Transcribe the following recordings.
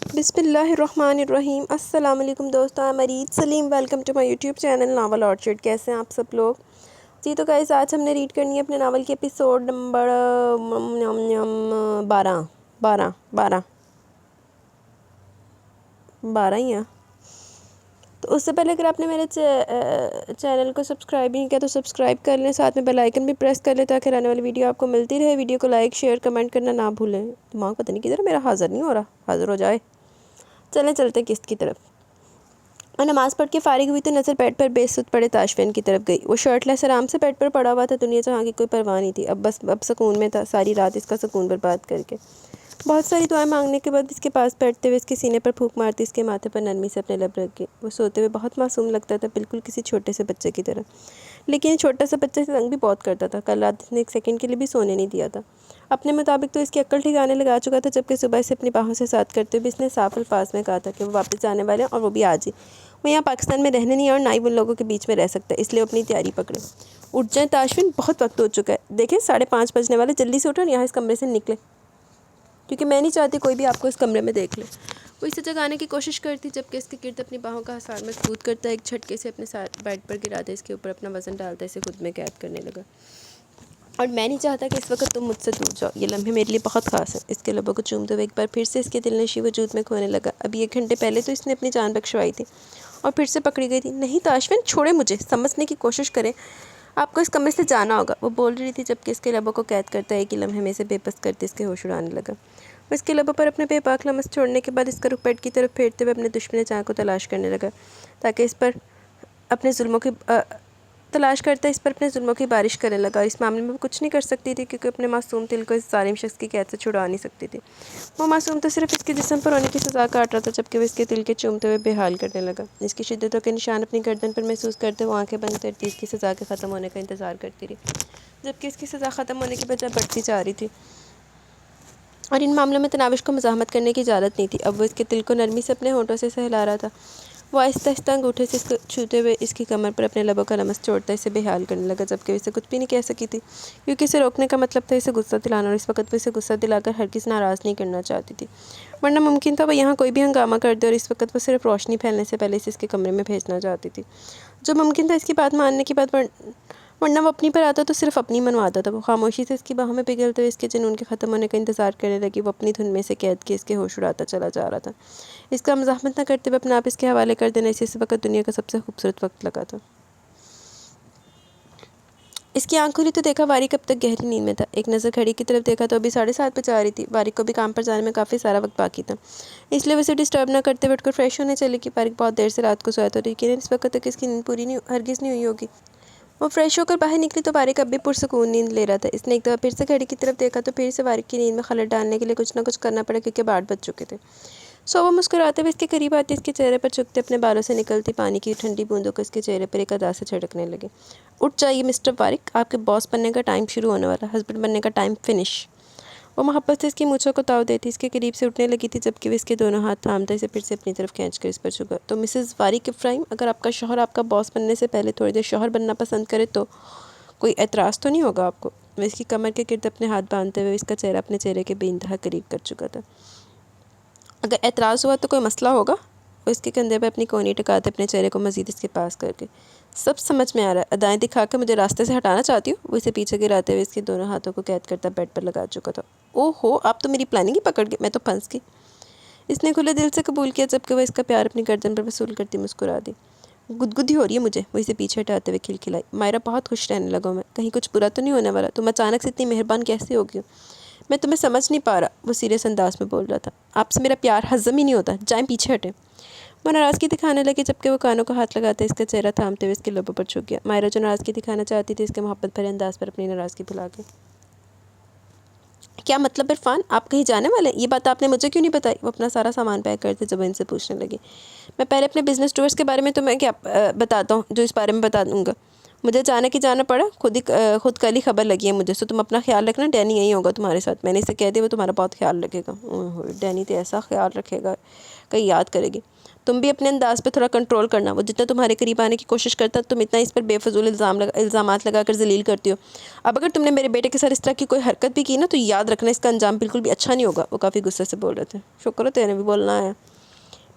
बिस्मिल्लाहिर्रहमानिर्रहीम। अस्सलाम वालेकुम दोस्तों, मैं Marid Saleem. Welcome to my YouTube channel Novel Orchard. कैसे हैं आप सब लोग जी? तो गाइस, आज हमने रीड करनी है अपने नावल की एपिसोड नंबर 12 12 12 12 ही है। तो उससे पहले अगर आपने मेरे चैनल को सब्सक्राइब नहीं किया तो सब्सक्राइब कर लें, साथ में बेल आइकन भी प्रेस कर लें ताकि आने वाली वीडियो आपको मिलती रहे। वीडियो को लाइक शेयर कमेंट करना ना भूलें। दिमाग पता नहीं किधर मेरा हाज़िर नहीं हो रहा, हाज़िर हो जाए। चलते किस्त की तरफ। और नमाज़ पढ़ के फारिग हुई तो नज़र बेड पर बेसुध पड़े ताशफिन की तरफ गई। वो शर्टलेस आराम से बेड पर पड़ा हुआ था। दुनिया जहाँ की कोई परवाह नहीं थी। अब सुकून में था। सारी रात इसका सुकून बर्बाद करके बहुत सारी दुआएं मांगने के बाद इसके पास बैठते हुए इसके सीने पर फूंक मारती, इसके माथे पर नरमी से अपने लब रख के। वो सोते हुए बहुत मासूम लगता था, बिल्कुल किसी छोटे से बच्चे की तरह। लेकिन ये छोटा सा बच्चा इसे तंग भी बहुत करता था। कल रात इसने एक सेकंड के लिए भी सोने नहीं दिया था। अपने मुताबिक तो इसकी अक्ल ठिकाने लगा चुका था, जबकि सुबह से अपनी बाहों से साथ करते हुए इसने साफ अल्फाज में कहा था कि वो वापस आने वाले हैं और वो भी आज ही। वो यहाँ पाकिस्तान में रहने नहीं और ना ही उन लोगों के बीच में रह सकता, इसलिए वो अपनी तैयारी पकड़े। उठ जाए ताशफिन, बहुत वक्त हो चुका है। देखें 5:30 बजने वाले, जल्दी से उठो और यहाँ इस कमरे से निकले, क्योंकि मैं नहीं चाहती कोई भी आपको इस कमरे में देख ले। वो इसे जगाने की कोशिश करती, जबकि इसके गिर्द अपनी बाहों का हसार मजबूत करता, एक झटके से अपने साथ बेड पर गिराता, इसके ऊपर अपना वज़न डालता, इसे खुद में कैद करने लगा। और मैं नहीं चाहता कि इस वक्त तुम मुझसे दूर जाओ। ये लम्हे मेरे लिए बहुत ख़ास है। इसके लबों को चूमते हुए एक बार फिर से इसके दिलनशी वजूद में खोने लगा। अभी 1 घंटे पहले तो इसने अपनी जान बख्शवाई थी और फिर से पकड़ी गई थी। नहीं ताशफिन, छोड़े मुझे, समझने की कोशिश करें। आपको इस कमरे से जाना होगा, वो बोल रही थी, जबकि इसके लबों को कैद करता है कि लम्हे में से बेबस करते इसके होश उड़ाने लगा। वो इसके लबों पर अपने बेबाक लम्स छोड़ने के बाद इसका रुख बेड की तरफ फेरते हुए अपने दुश्मन चाह को तलाश करने लगा, ताकि इस पर अपने जुल्मों की अपने जुल्मों की बारिश करने लगा। इस मामले में वो कुछ नहीं कर सकती थी, क्योंकि अपने मासूम दिल को इस जालिम शख्स की कैद से छुड़ा नहीं सकती थी। वो मासूम तो सिर्फ इसके जिस्म पर होने की सज़ा काट रहा था, जबकि वो इसके दिल के चूमते हुए बेहाल करने लगा। इसकी शिद्दतों के निशान अपनी गर्दन पर महसूस करते वो आंखें बंद करती इसकी सज़ा के ख़त्म होने का इंतज़ार करती रही, जबकि इसकी सज़ा ख़त्म होने की बजाय बढ़ती जा रही थी। और इन मामलों में तनाविश को मज़ाहमत करने की इजाज़त नहीं थी। अब वो इसके दिल को नरमी से अपने होंठों से सहला रहा था। वो आहिस्ता आहिस्ता अंगूठे से इसको छूते हुए इसकी कमर पर अपने लबों का लमस छोड़ता इसे बेहाल करने लगा, जबकि इसे कुछ भी नहीं कह सकी थी, क्योंकि इसे रोकने का मतलब था इसे गुस्सा दिलाना, और इस वक्त वो इसे गुस्सा दिलाकर हरगिज़ नाराज़ नहीं करना चाहती थी। वरना मुमकिन था वो यहाँ कोई भी हंगामा कर दे, और इस वक्त वो सिर्फ रोशनी फैलने से पहले इसे इसके कमरे में भेजना चाहती थी। जो मुमकिन था इसकी बात मानने की बात, वरना वो अपनी पर आता तो सिर्फ अपनी मनवाता था। वो खामोशी से इसकी बाहों में पिघलते हुए इसके जुनून के ख़त्म होने का इंतज़ार करने लगी। वो अपनी धुन में से कैद के इसके होश उड़ाता चला जा रहा था। इसका मज़ाहमत न करते हुए अपने आप इसके हवाले कर देना इसे इस वक्त दुनिया का सबसे खूबसूरत वक्त लगा था। इसकी आंख खुली तो देखा वारिक अब तक गहरी नींद में था। एक नज़र घड़ी की तरफ देखा तो अभी 7:30 बजे आ रही थी। वारिक को भी काम पर जाने में काफ़ी सारा वक्त बाकी था, इसलिए वैसे डिस्टर्ब न करते बैठ कर फ्रेश होने चली कि वारिक बहुत देर से रात को सोया था, लेकिन इस वक्त तक इसकी नींद पूरी नहीं हरगिज़ नहीं हुई होगी। वो फ्रेश होकर बाहर निकली तो वारिक अब भी पुरसकून नींद ले रहा था। इसने एक दफ़ा फिर से घड़ी की तरफ देखा तो फिर से वारिक की नींद में खलल डालने के लिए कुछ ना कुछ करना पड़ा, क्योंकि 12 बज चुके थे। सो वो मुस्कुराते हुए इसके करीब आती, इसके चेहरे पर चुकते अपने बालों से निकलती पानी की ठंडी बूंदों को इसके चेहरे पर एक अदा से छिड़कने लगे। उठ जाइए मिस्टर वारिक, आपके बॉस बनने का टाइम शुरू होने वाला, हस्बैंड बनने का टाइम फिनिश। वो मोहब्बत से इसकी मूँछों को ताव देती इसके करीब से उठने लगी थी, जबकि वे इसके दोनों हाथ थामते इसे फिर से अपनी तरफ खींच कर इस पर झुका। तो मिसेज़ वारिक इब्राहिम, अगर आपका शौहर आपका बॉस बनने से पहले थोड़ी देर शौहर बनना पसंद करे तो कोई एतराज़ तो नहीं होगा आपको? वह इसकी कमर के गिर्द अपने हाथ बांधते हुए इसका चेहरा अपने चेहरे के बेइंतहा करीब कर चुका था। अगर एतराज़ हुआ तो कोई मसला होगा? वो इसके कंधे पर अपनी कोहनी टिकाते अपने चेहरे को मज़ीद इसके पास करके। सब समझ में आ रहा है, अदाएँ दिखाकर मुझे रास्ते से हटाना चाहती हो? वो इसे पीछे गिराते हुए इसके दोनों हाथों को कैद करता बेड पर लगा चुका था। ओहो, आप तो मेरी प्लानिंग ही पकड़ गए, मैं तो फंस गई। इसने खुले दिल से कबूल किया, जबकि वह इसका प्यार अपनी गर्दन पर वसूल करती मुस्कुरा दी। गुदगुदी हो रही है मुझे, वो इसे पीछे हटाते हुए खिलखिलाई। मायरा, बहुत खुश रहने लगा मैं, कहीं कुछ बुरा तो नहीं होने वाला? तुम अचानक से इतनी मेहरबान कैसे हो गई? मैं तुम्हें समझ नहीं पा रहा, वो सीरियस अंदाज में बोल रहा था। आपसे मेरा प्यार हज़म ही नहीं होता, जाएं पीछे हटें। वो नाराज़गी दिखाने लगे, जबकि वो कानों को हाथ लगाते इसका चेहरा थामते हुए इसके लबों पर छुप गया। मायरा जो नाराज़गी दिखाना चाहती थी, इसके मोहब्बत भरे अंदाज पर अपनी नाराज़गी भुला के। क्या मतलब इरफान, आप कहीं जाने वाले? ये बात आपने मुझे क्यों नहीं बताई? वो अपना सारा सामान पैक करते ज़ुबैन से पूछने लगी। मैं पहले अपने बिज़नेस टूर्स के बारे में तुम्हें क्या बताता हूँ, जो इस बारे में बता दूँगा। मुझे अचानक ही जाना पड़ा, खुद कल ही खबर लगी है मुझे। सो तुम अपना ख्याल रखना, डैनी यहीं होगा तुम्हारे साथ। मैंने इसे कह दिया, वो तुम्हारा बहुत ख्याल रखेगा। डैनी तो ऐसा ख्याल रखेगा, कहीं याद करेगी। तुम भी अपने अंदाज़ पे थोड़ा कंट्रोल करना। वो जितना तुम्हारे करीब आने की कोशिश करता है, तुम इतना इस पर बेफजूल इल्ज़ामात लगाकर जलील करती हो। अब अगर तुमने मेरे बेटे के साथ इस तरह की कोई हरकत भी की ना, तो याद रखना इसका अंजाम बिल्कुल भी अच्छा नहीं होगा। वो काफ़ी गुस्से से बोल रहे थे। शुक्र है तेरे भी बोलना है।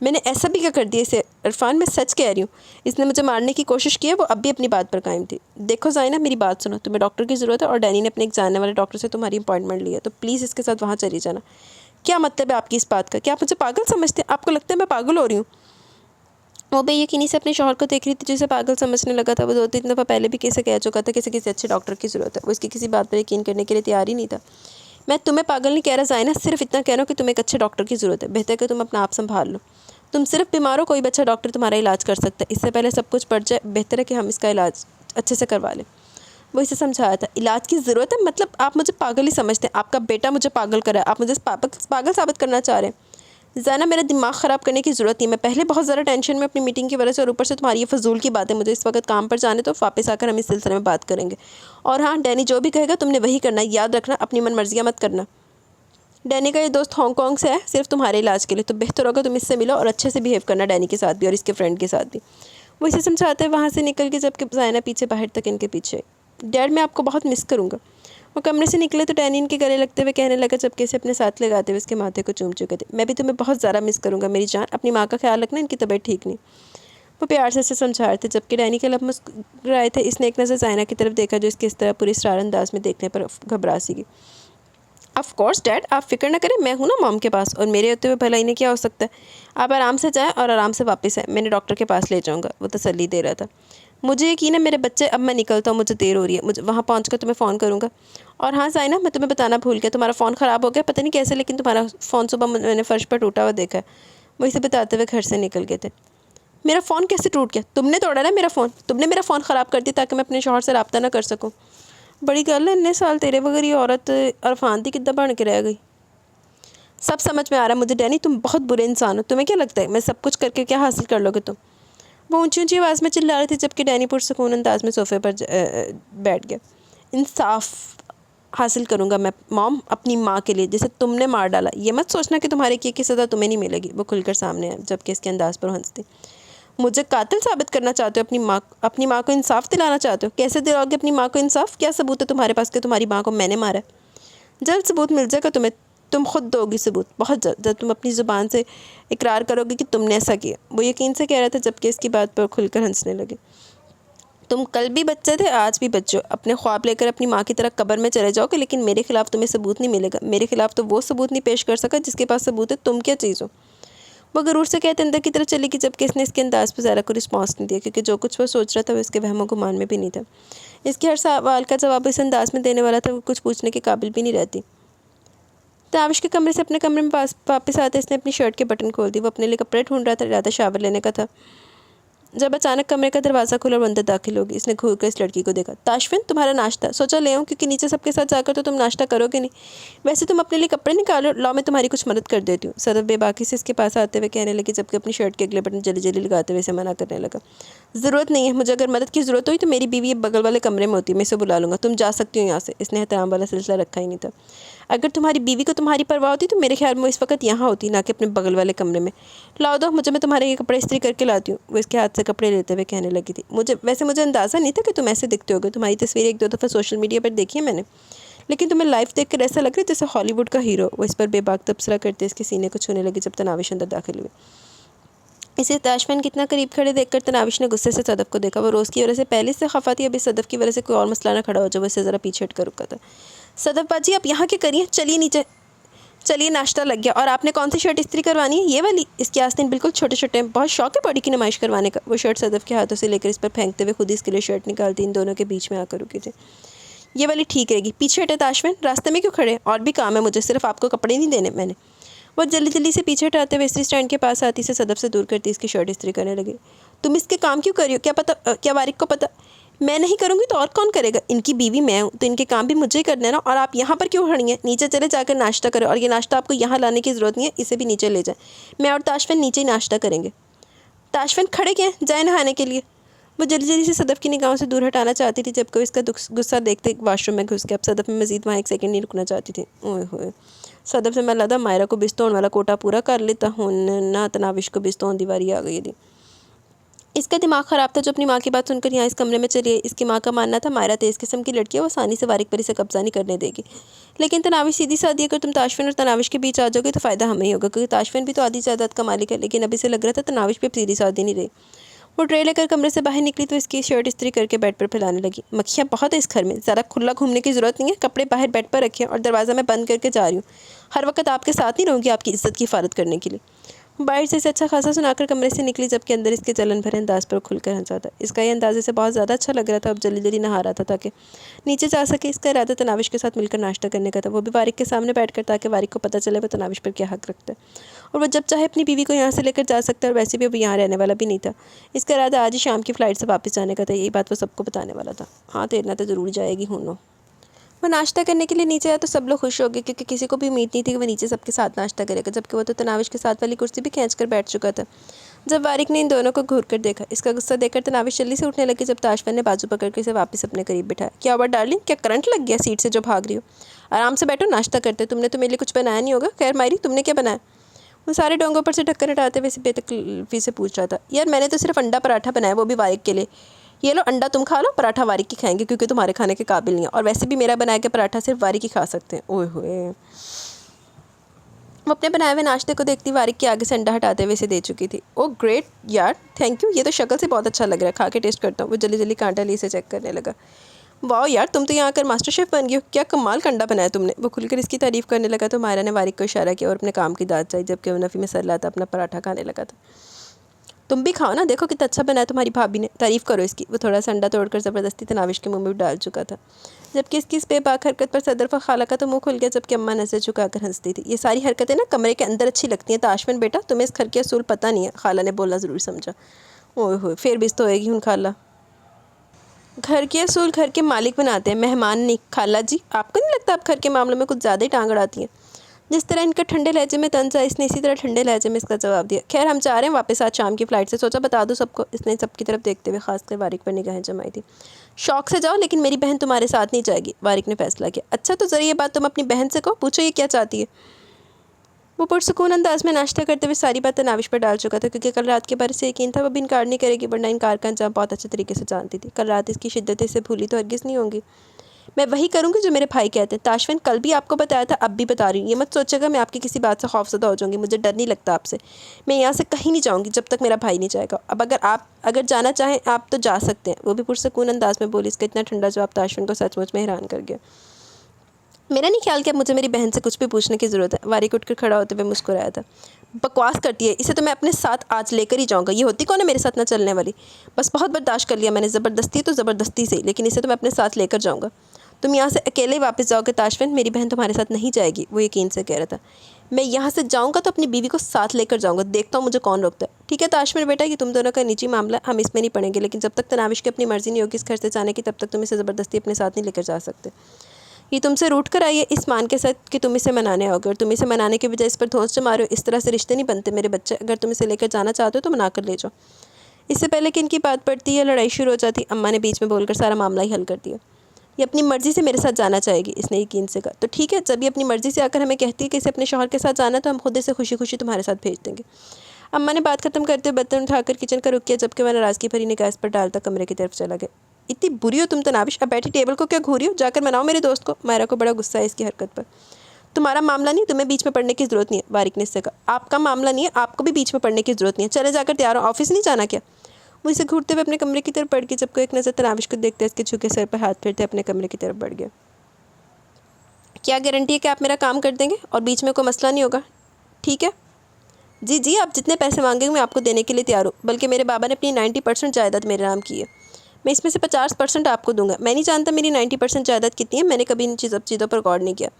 मैंने ऐसा भी क्या कर दिया इसे? इरफान, मैं सच कह रही हूँ, इसने मुझे मारने की कोशिश की है। वो अब भी अपनी बात पर कायम थी। देखो ज़ाइना, मेरी बात सुनो, तुम्हें डॉक्टर की ज़रूरत है और डैनी ने अपने एक जानने वाले डॉक्टर से तुम्हारी अपॉइंटमेंट ली है, तो प्लीज़ इसके साथ वहाँ चली जाना। क्या मतलब है आपकी इस बात का? क्या आप मुझे पागल समझते हैं? आपको लगता है मैं पागल हो रही हूँ? वो बेयकीनी से अपने शौहर को देख रही थी, जिसे पागल समझने लगा था। वो 2-3 दफ़ा पहले भी किसे कह चुका था किसी अच्छे डॉक्टर की ज़रूरत है। वो इसकी किसी बात पर यकीन करने के लिए तैयार ही नहीं था। मैं तुम्हें पागल नहीं कह रहा ज़ाइना, सिर्फ इतना कह रहा हूँ कि तुम्हें एक अच्छे डॉक्टर की ज़रूरत है। बेहतर कि तुम अपना आप संभाल लो। तुम सिर्फ बीमार हो, कोई बच्चा डॉक्टर तुम्हारा इलाज कर सकता है। इससे पहले सब कुछ बढ़ जाए, बेहतर है कि हम इसका इलाज अच्छे से करवा लें। वो इसे समझाया था। इलाज की ज़रूरत है मतलब आप मुझे पागल ही समझते हैं। आपका बेटा मुझे पागल करा है, आप मुझे पागल साबित करना चाह रहे हैं। ज़ाना, मेरा दिमाग ख़राब करने की ज़रूरत नहीं है। मैं पहले बहुत ज़्यादा टेंशन में अपनी मीटिंग की वजह से, और ऊपर से तुम्हारी ये फजूल की बातें। मुझे इस वक्त काम पर जाने तो वापस आकर हम इस सिलसिले में बात करेंगे। और हाँ, डैनी जो भी कहेगा तुमने वही करना, याद रखना, अपनी मन मर्जियाँ मत करना। डैनी का ये दोस्त हांगकांग से है सिर्फ तुम्हारे इलाज के लिए, तो बेहतर होगा तुम इससे मिलो और अच्छे से बिहेव करना डैनी के साथ भी और इसके फ्रेंड के साथ भी। वो इसे समझाते वहाँ से निकल के, जबकि ज़ाइना पीछे बाहर तक इनके पीछे। डैड, मैं आपको बहुत मिस करूँगा। वो कमरे से निकले तो डैनी इनके गले लगते हुए कहने लगा, जबकि इसे अपने साथ लगाते हुए इसके माथे को चूम चुके थे। मैं भी तुम्हें बहुत ज़्यादा मिस करूँगा मेरी जान। अपनी माँ का ख्याल रखना, इनकी तबीयत ठीक नहीं। वो प्यार से समझा रहे थे, जबकि डैनी के लब मुस्कुराए थे। इसने एक नज़र ज़ाइना की तरफ देखा, जो इसके इस तरह पूरी इसरार अंदाज में देखने पर घबरा सी गई। ऑफ कोर्स डैड, आप फिक्र ना करें, मैं हूँ ना मॉम के पास, और मेरे होते हुए भला इन्हें क्या हो सकता है। आप आराम से जाएं और आराम से वापस आएँ, मैंने डॉक्टर के पास ले जाऊँगा। वो तसल्ली दे रहा था। मुझे यकीन है मेरे बच्चे, अब मैं निकलता हूँ, मुझे देर हो रही है। मुझे वहाँ पहुँच कर तुम्हें फ़ोन करूँगा। और हाँ ज़ाइना, मैं तुम्हें बताना भूल गया, तुम्हारा फ़ोन ख़राब हो गया, पता नहीं कैसे, लेकिन तुम्हारा फ़ोन सुबह मैंने फ़र्श पर टूटा हुआ देखा है। वो इसे बताते हुए घर से निकल गए थे। मेरा फ़ोन कैसे टूट गया? तुमने तोड़ा ना मेरा फ़ोन, तुमने मेरा फ़ोन ख़राब कर दिया ताकि मैं अपने शौहर से रब्ता ना कर सकूँ। बड़ी गल है, इतने साल तेरे बगैर ये औरत इरफान दी किद्दां बन के रह गई। सब समझ में आ रहा है मुझे डैनी, तुम बहुत बुरे इंसान हो। तुम्हें क्या लगता है मैं सब कुछ करके क्या हासिल कर लोगे तुम? वो ऊंची ऊंची आवाज़ में चिल्ला रही थी, जबकि डैनी पुरसुकून अंदाज में सोफे पर बैठ गया। इंसाफ हासिल करूँगा मैं मॉम, अपनी माँ के लिए, जिसे तुमने मार डाला। ये मत सोचना कि तुम्हारे किए की सज़ा तुम्हें नहीं मिलेगी। वो खुलकर सामने आया, जबकि इसके अंदाज पर हंसती। मुझे कातिल साबित करना चाहते हो? अपनी माँ को इंसाफ दिलाना चाहते हो? कैसे दिलाओगे अपनी माँ को इंसाफ? क्या सबूत है तुम्हारे पास कि तुम्हारी माँ को मैंने मारा है? जल्द सबूत मिल जाएगा तुम्हें, तुम खुद दोगी सबूत, बहुत जल्द, जब तुम अपनी ज़ुबान से इकरार करोगे कि तुमने ऐसा किया। वो यकीन से कह रहा था, जबकि इसकी बात पर खुलकर हंसने लगे। तुम कल भी बच्चे थे, आज भी बच्चे हो। अपने ख्वाब लेकर अपनी माँ की तरह कब्र में चले जाओगे, लेकिन मेरे खिलाफ तुम्हें सबूत नहीं मिलेगा। मेरे खिलाफ तो वो सबूत नहीं पेश कर सका जिसके पास सबूत है। तुम क्या चीज़ हो? वो गरूर से कहते अंदर की तरफ चली गई, जबकि इसने इसके अंदाज पर ज़रा को रिस्पॉन्स नहीं दिया, क्योंकि जो कुछ वो सोच रहा था वो इसके वहमो गुमान में भी नहीं था। इसके हर सवाल का जवाब इस अंदाज में देने वाला था, वो कुछ पूछने के काबिल भी नहीं रहती। ताविश के कमरे से अपने कमरे में वापस आते इसने अपनी शर्ट के बटन खोल दी। वो अपने लिए कपड़े ढूंढ रहा था, इरादा शावर लेने का था, जब अचानक कमरे का दरवाज़ा खुला और अंदर दाखिल होगी। इसने घूर कर इस लड़की को देखा। ताशफिन, तुम्हारा नाश्ता। सोचा ले आऊँ, क्योंकि नीचे सबके साथ जाकर तो तुम नाश्ता करोगे नहीं। वैसे तुम अपने लिए कपड़े निकालो, लाओ मैं तुम्हारी कुछ मदद कर देती हूँ। सदफ बेबाकी से इसके पास आते हुए कहने लगी, जबकि अपनी शर्ट के अगले बटन जल्दी जल्दी लगाते हुए इसे मना करने लगा। ज़रूरत नहीं है, मुझे अगर मदद की ज़रूरत हुई तो मेरी बीवी बगल वाले कमरे में होती है, मैं इसे बुला लूँगा। तुम जा सकती हो यहाँ से। इसने एहतराम वाला सिलसिला रखा ही नहीं था। अगर तुम्हारी बीवी को तुम्हारी परवाह होती तो मेरे ख्याल में इस वक्त यहाँ होती, ना कि अपने बगल वाले कमरे में। लाओ दो मुझे, मैं तुम्हारे ये कपड़े इस्त्री करके लाती हूँ। वो इसके हाथ से कपड़े लेते हुए कहने लगी थी, मुझे अंदाज़ा नहीं था कि तुम ऐसे दिखते होगे। तुम्हारी तस्वीर 1-2 दफ़ा सोशल मीडिया पर देखी है मैंने, लेकिन तुम्हें लाइव देख कर ऐसा लग रहा है जैसे हॉलीवुड का हीरो। वो इस पर बेबाक तबसरा करते इसके सीने को छूने लगी, जब तनाविश अंदर दाखिल हुई। इसे ताशमन कितना करीब खड़े देखकर तनाविश ने गुस्से से सदफ़ को देखा। वो रोज़ की वजह से पहले से खफा थी, अभी सदफ़ की वजह से कोई और मसला ना खड़ा हो जाए। वो इससे ज़रा पीछे हट कर रुका था। सदफ़ बाजी, आप यहाँ क्या करिए? चलिए नीचे, चलिए नाश्ता लग गया। और आपने कौन सी शर्ट इस्त्री करवानी है? ये वाली। इसके आस्तीन बिल्कुल छोटे छोटे हैं, बहुत शौक है बॉडी की नुमाइश करवाने का। वो शर्ट सदफ़ के हाथों से लेकर इस पर फेंकते हुए खुद ही इसके लिए शर्ट निकालती इन दोनों के बीच में आकर रुकी थी। ये वाली ठीक रहेगी। पीछे हटे ताशमन, रास्ते में क्यों खड़े? और भी काम है मुझे, सिर्फ आपको कपड़े नहीं देने मैंने। वो जल्दी जल्दी से पीछे हटाते हुए इस्त्री स्टैंड के पास आती से सदफ़ से दूर करती इसकी शर्ट इस्त्री करने लगी। तुम इसके काम क्यों कर रही हो? क्या पता, क्या वारिक को पता? मैं नहीं करूँगी तो और कौन करेगा? इनकी बीवी मैं हूँ, तो इनके काम भी मुझे ही करना है ना। और आप यहाँ पर क्यों खड़ी हैं? नीचे चले जाकर नाश्ता करो। और ये नाश्ता आपको यहाँ लाने की ज़रूरत नहीं है, इसे भी नीचे ले जाएं। मैं और ताशफिन नीचे ही नाश्ता करेंगे। ताशफिन खड़े क्या हैं? जाए नहाने के लिए। वो जल्दी जल्दी से सदफ़ की निगाहों से दूर हटाना चाहती थी, जबकि इसका गुस्सा देखते वाशरूम में घुस गया। अब सदफ़ में मज़ीद वहाँ एक सेकंड नहीं रुकना चाहती थी। ओए होए, सदफ़ से मैं लगा मायरा को बिस्तो होने वाला कोटा पूरा कर लेता हूँ ना, तनाविश को बिस्तो होने दीवारी आ गई थी। इसका दिमाग ख़राब था जो अपनी माँ की बात सुनकर यहाँ इस कमरे में चली आई। इसकी माँ का मानना था मायरा तेज़ किस्म की लड़की है, वो आसानी से वारिक पर इसे कब्ज़ा नहीं करने देगी। लेकिन तनाविश सीधी सादी, अगर तुम ताशफिन और तनाविश के बीच आ जाओगे तो फ़ायदा हमें ही होगा, क्योंकि ताशफिन भी तो आधी जायदाद का मालिक है। लेकिन अभी से लग रहा था तनाविश भी सीधी सादी नहीं रही। वो ट्रे लेकर कमरे से बाहर निकली तो इसकी शर्ट इस्त्री करके बेड पर फैलाने लगी। मक्खियाँ बहुत है इस घर में, ज़्यादा खुला घूमने की ज़रूरत नहीं है। कपड़े बाहर बेड पर रखे और दरवाज़ा मैं बंद करके जा रही हूँ। हर वक्त आपके साथ नहीं रहूँगी आपकी इज्जत की हिफाजत करने के लिए। बाहर से इसे अच्छा खासा सुनाकर कमरे से निकली, जबकि अंदर इसके जलन भरे अंदाज पर खुलकर हंसा था। इसका ये अंदाजे से बहुत ज़्यादा अच्छा लग रहा था। अब जल्दी जल्दी नहा रहा था ताकि नीचे जा सके। इसका इरादा तनाविश के साथ मिलकर नाश्ता करने का था, वो भी वारिक के सामने बैठकर, ताकि वारिक को पता चले वो तनाविश पर क्या हक रखता है और वो जब चाहे अपनी बीवी को यहाँ से लेकर जा सकता है। और वैसे भी अब यहाँ रहने वाला भी नहीं था। इसका इरादा आज ही शाम की फ़्लाइट से वापस जाने का था। यही बात वो सबको बताने वाला था। हाँ, तैरना तो ज़रूर जाएगी हुनो। वो नाश्ता करने के लिए नीचे आया तो सब लोग खुश हो गए, क्योंकि किसी को भी उम्मीद नहीं थी कि वो नीचे सबके साथ नाश्ता करेगा, जबकि वो तो तनाविश के साथ वाली कुर्सी भी खींच कर बैठ चुका था। जब वारिक ने इन दोनों को घूर कर देखा, इसका गुस्सा देखकर तनाविश जल्दी से उठने लगी। जब ताशफिन ने बाजू पकड़ कर इसे वापस अपने करीब बिठाया। क्या हुआ डार्लिंग, क्या करंट लग गया सीट से जो भाग रही हो? आराम से बैठो, नाश्ता करते। तुमने तो मेरे लिए कुछ बनाया नहीं होगा। खैर मायरी, तुमने क्या बनाया? वो सारे डोंगों पर से ढक्कन हटाते हुए इसे बेतकलीफी से पूछ रहा था। यार मैंने तो सिर्फ अंडा पराठा बनाया, वो भी वारिक के लिए। ये लो अंडा तुम खा लो, पराठा वारिक की खाएंगे, क्योंकि तुम्हारे खाने के काबिल नहीं है। और वैसे भी मेरा बनाया के पराठा सिर्फ वारिक ही खा सकते हैं। ओए होए, वो अपने बनाए हुए नाश्ते को देखती वारिक के आगे से अंडा हटाते हुए इसे दे चुकी थी। ओ ग्रेट यार, थैंक यू, ये तो शक्ल से बहुत अच्छा लग रहा है, खा के टेस्ट करता हूँ। वो जल्दी जल्दी कांटा लिए इसे चेक करने लगा। वाह यार, तुम तो यहाँ आकर मास्टर शेफ़ बन गई हो, क्या कमाल का अंडा बनाया तुमने। वो खुलकर इसकी तारीफ़ करने लगा तो मायरा ने वारिक को इशारा किया और अपने काम की दाद चाहिए, जबकि वो नफ़ी में सर लाता अपना पराठा खाने लगा था। तुम भी खाओ ना, देखो कितना अच्छा बनाया तुम्हारी भाभी ने, तारीफ़ करो इसकी। वो थोड़ा सा अंडा तोड़कर ज़बरदस्ती तनाविश के मुंह में डाल चुका था, जबकि इसकी इस बेबाक हरकत पर सदर व खाला का तो मुंह खुल गया, जबकि अम्मा नज़र झुकाकर हंसती थी। ये सारी हरकतें ना कमरे के अंदर अच्छी लगती हैं ताशफिन बेटा, तुम्हें इस घर के असूल पता नहीं है, खाला ने बोलना ज़रूर समझा। ओए होए, फिर भी तो होएगी हूँ खाला। घर के असूल घर के मालिक बनाते हैं, मेहमान नहीं। खाला जी, आपको नहीं लगता आप घर के मामलों में कुछ ज़्यादा ही टांग अड़ाती हैं? जिस तरह इनका ठंडे लहजे में तंज है, इसने इसी तरह ठंडे लहजे में इसका जवाब दिया। खैर हम जा रहे हैं वापस आज शाम की फ़्लाइट से, सोचा बता दो सबको। इसने सबकी तरफ देखते हुए खासकर वारिक पर निगाहें जमाई थी। शौक से जाओ, लेकिन मेरी बहन तुम्हारे साथ नहीं जाएगी, वारिक ने फैसला किया। अच्छा, तो ज़रा ये बात तुम अपनी बहन से कहो, पूछो ये क्या चाहती है। वो पुरसुकून अंदाज में नाश्ता करते हुए सारी बातें नाविश पर डाल चुका था, क्योंकि कल रात के बारे से यकीन था वो भी इनकार नहीं करेगी, वरना इनकार का अंजाम बहुत अच्छे तरीके से जानती थी। कल रात इसकी शिद्दत इसे भूली तो हरगिज़ नहीं होंगी। मैं वही करूँगी जो मेरे भाई कहते हैं। ताशफिन, कल भी आपको बताया था, अब भी बता रही हूँ, ये मत सोचेगा मैं आपकी किसी बात से खौफज़दा हो जाऊँगी। मुझे डर नहीं लगता आपसे। मैं यहाँ से कहीं नहीं जाऊँगी जब तक मेरा भाई नहीं जाएगा। अब अगर जाना चाहें आप तो जा सकते हैं, वो भी पुरसुकून अंदाज में बोली। इसका इतना ठंडा जवाब ताशफिन को सचमुच में हैरान कर गया। मेरा नहीं ख्याल कि अब मुझे मेरी बहन से कुछ भी पूछने की ज़रूरत है, वारिक उठकर खड़ा होते हुए मुस्कुराया था। बकवास करती है, इसे तो मैं अपने साथ आज लेकर ही जाऊँगा। ये होती कौन है मेरे साथ ना चलने वाली? बस बहुत बर्दाश्त कर लिया मैंने, ज़बरदस्ती तो ज़बरदस्ती से, लेकिन इसे तो मैं अपने साथ लेकर जाऊँगा। तुम यहाँ से अकेले ही वापस जाओगे ताशफिन, मेरी बहन तुम्हारे साथ नहीं जाएगी, वो यकीन से कह रहा था। मैं यहाँ से जाऊँगा तो अपनी बीवी को साथ लेकर जाऊँगा, देखता हूँ मुझे कौन रोकता है। ठीक है ताशफिन बेटा, ये तुम दोनों का निजी मामला है, हम इसमें नहीं पड़ेंगे, लेकिन जब तक तनाविश की अपनी मर्ज़ी नहीं होगी इस घर से जाने की, तब तक तुम इसे ज़बरदस्ती अपने साथ नहीं लेकर जा सकते। ये तुमसे रूठ कर आई है इस मान के साथ कि तुम इसे मनाने आओगे, और तुम इसे मनाने के बजाय इस पर धौंस जमा रहे हो। इस तरह से रिश्ते नहीं बनते मेरे बच्चे। अगर तुम इसे लेकर जाना चाहते हो तो मना कर ले जाओ। इससे पहले कि इनकी बात पड़ती या लड़ाई शुरू हो जाती, अम्मा ने बीच में बोलकर सारा मामला ही हल कर दिया। ये अपनी मर्ज़ी से मेरे साथ जाना चाहेगी, इसने यकीन से कहा। तो ठीक है, जब ये अपनी मर्ज़ी से आकर हमें कहती है कि इसे अपने शौहर के साथ जाना, तो हम खुद इसे खुशी खुशी तुम्हारे साथ भेज देंगे। अम्मा ने बात खत्म करते हुए बर्तन उठाकर किचन का रुख किया, जबकि वह नाराज़गी भरी निगाह इस पर डालता कमरे की तरफ चला गया। इतनी बुरी हो तुम तनाविश, अब बैठी टेबल को क्या घूरी हो? जाकर मनाओ मेरे दोस्त को। मायरा को बड़ा गुस्सा है इसकी हरकत पर। तुम्हारा मामला नहीं, तुम्हें बीच में पड़ने की ज़रूरत नहीं है, वारिक ने इससे कहा। आपका मामला नहीं है, आपको भी बीच में पड़ने की ज़रूरत नहीं है। चले जाकर तैयार हो, ऑफिस नहीं जाना क्या? वो इसे घूरते हुए अपने कमरे की तरफ बढ़ गई, जबकि एक नज़र तनाविश को देखते इसके झुके सर पर हाथ फेरते अपने कमरे की तरफ बढ़ गया। क्या गारंटी है कि आप मेरा काम कर देंगे और बीच में कोई मसला नहीं होगा? ठीक है जी जी, आप जितने पैसे मांगेंगे मैं आपको देने के लिए तैयार हूँ। बल्कि मेरे बाबा ने अपनी 90% जायदाद मेरे नाम की है, मैं इसमें से 50% आपको दूंगा। मैं नहीं जानता मेरी 90% जायदाद कितनी है, मैंने कभी इन चीज़ों पर गौर नहीं किया,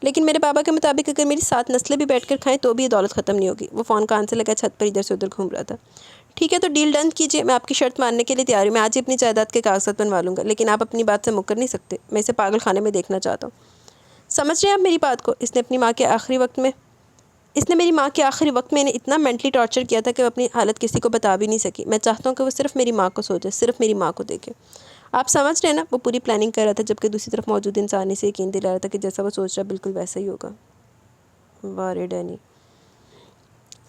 लेकिन मेरे बाबा के मुताबिक अगर मेरी 7 नस्लें भी बैठकर खाएं तो भी ये दौलत ख़त्म नहीं होगी। वो फ़ोन कान से लगा छत पर इधर से उधर घूम रहा था। ठीक है, तो डील डन कीजिए, मैं आपकी शर्त मानने के लिए तैयार हूँ। मैं आज ही अपनी जायदाद के कागजात बनवा लूँगा, लेकिन आप अपनी बात से मुकर नहीं सकते। मैं इसे पागल खाने में देखना चाहता हूँ। समझ रहे हैं आप मेरी बात को? इसने अपनी माँ के आखिरी वक्त में इसने मेरी माँ के आखिरी वक्त में इन्हें इतना मेंटली टॉर्चर किया था कि वो अपनी हालत किसी को बता भी नहीं सकी। मैं चाहता हूँ कि वो सिर्फ मेरी माँ को सोचे, सिर्फ मेरी माँ को देखे। आप समझ रहे हैं ना, वो पूरी प्लानिंग कर रहा था, जबकि दूसरी तरफ मौजूद इंसान इसे यकीन दिला रहा था कि जैसा वो सोच रहा बिल्कुल वैसा ही होगा। वाह रे डैनी,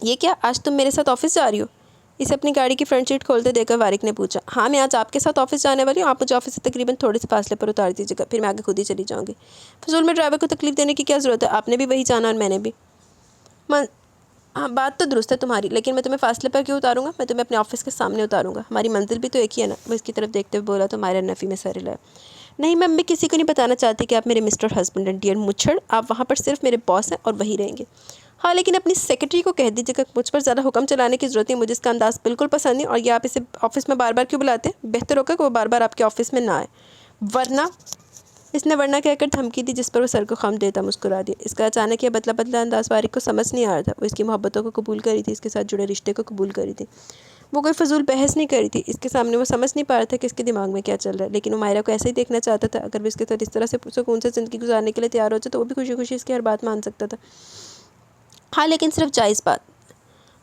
ये क्या, आज तुम मेरे साथ ऑफिस जा रही हो? इसे अपनी गाड़ी की फ्रंट सीट खोलते देखकर वारिक ने पूछा। हाँ, मैं आज आपके साथ ऑफिस जाने वाली हूँ। आप मुझे ऑफिस से तकरीबन थोड़े से फासले पर उतार दीजिएगा, फिर मैं आगे खुद ही चली जाऊँगी। फजूल में ड्राइवर को तकलीफ देने की क्या ज़रूरत है? आपने भी वही जाना और मैंने भी। हाँ, बात तो दुरुस्त है तुम्हारी, लेकिन मैं तुम्हें फासले पर क्यों उतारूंगा? मैं तुम्हें अपने ऑफिस के सामने उतारूंगा। हमारी मंजिल भी तो एक ही है ना। वो इसकी तरफ देखते हुए बोला तो मायरा नफ़ी में सर हिलाया। नहीं, मैं किसी को नहीं बताना चाहती कि आप मेरे मिस्टर हस्बैंड हैं डियर मुच्छड़। आप वहाँ पर सिर्फ मेरे बॉस हैं और वही रहेंगे। हाँ, लेकिन अपनी सेक्रेटरी को कह दीजिएगा मुझ पर ज़्यादा हुक्म चलाने की ज़रूरत नहीं। मुझे इसका अंदाज़ बिल्कुल पसंद नहीं, और ये आप इसे ऑफिस में बार बार क्यों बुलाते हैं? बेहतर होगा कि वो बार बार आपके ऑफिस में ना आए, वरना। इसने वरना कहकर धमकी दी, जिस पर वो सर को खम देता मुस्कुरा दिया। इसका अचानक यह बदला बदला अंदाज वारिक को समझ नहीं आ रहा था। वो इसकी मोहब्बतों को कबूल करी थी, इसके साथ जुड़े रिश्ते को कबूल करी थी। वो कोई फजूल बहस नहीं करी थी। इसके सामने वो समझ नहीं पा रहा था कि इसके दिमाग में क्या चल रहा है, लेकिन वो मायरा को ऐसे ही देखना चाहता था। अगर वो इसके साथ इस तरह से सुकून से ज़िंदगी गुजारने के लिए तैयार हो जाए तो वो भी खुशी खुशी इसकी हर बात मान सकता था। हाँ, लेकिन सिर्फ जायज़ बात।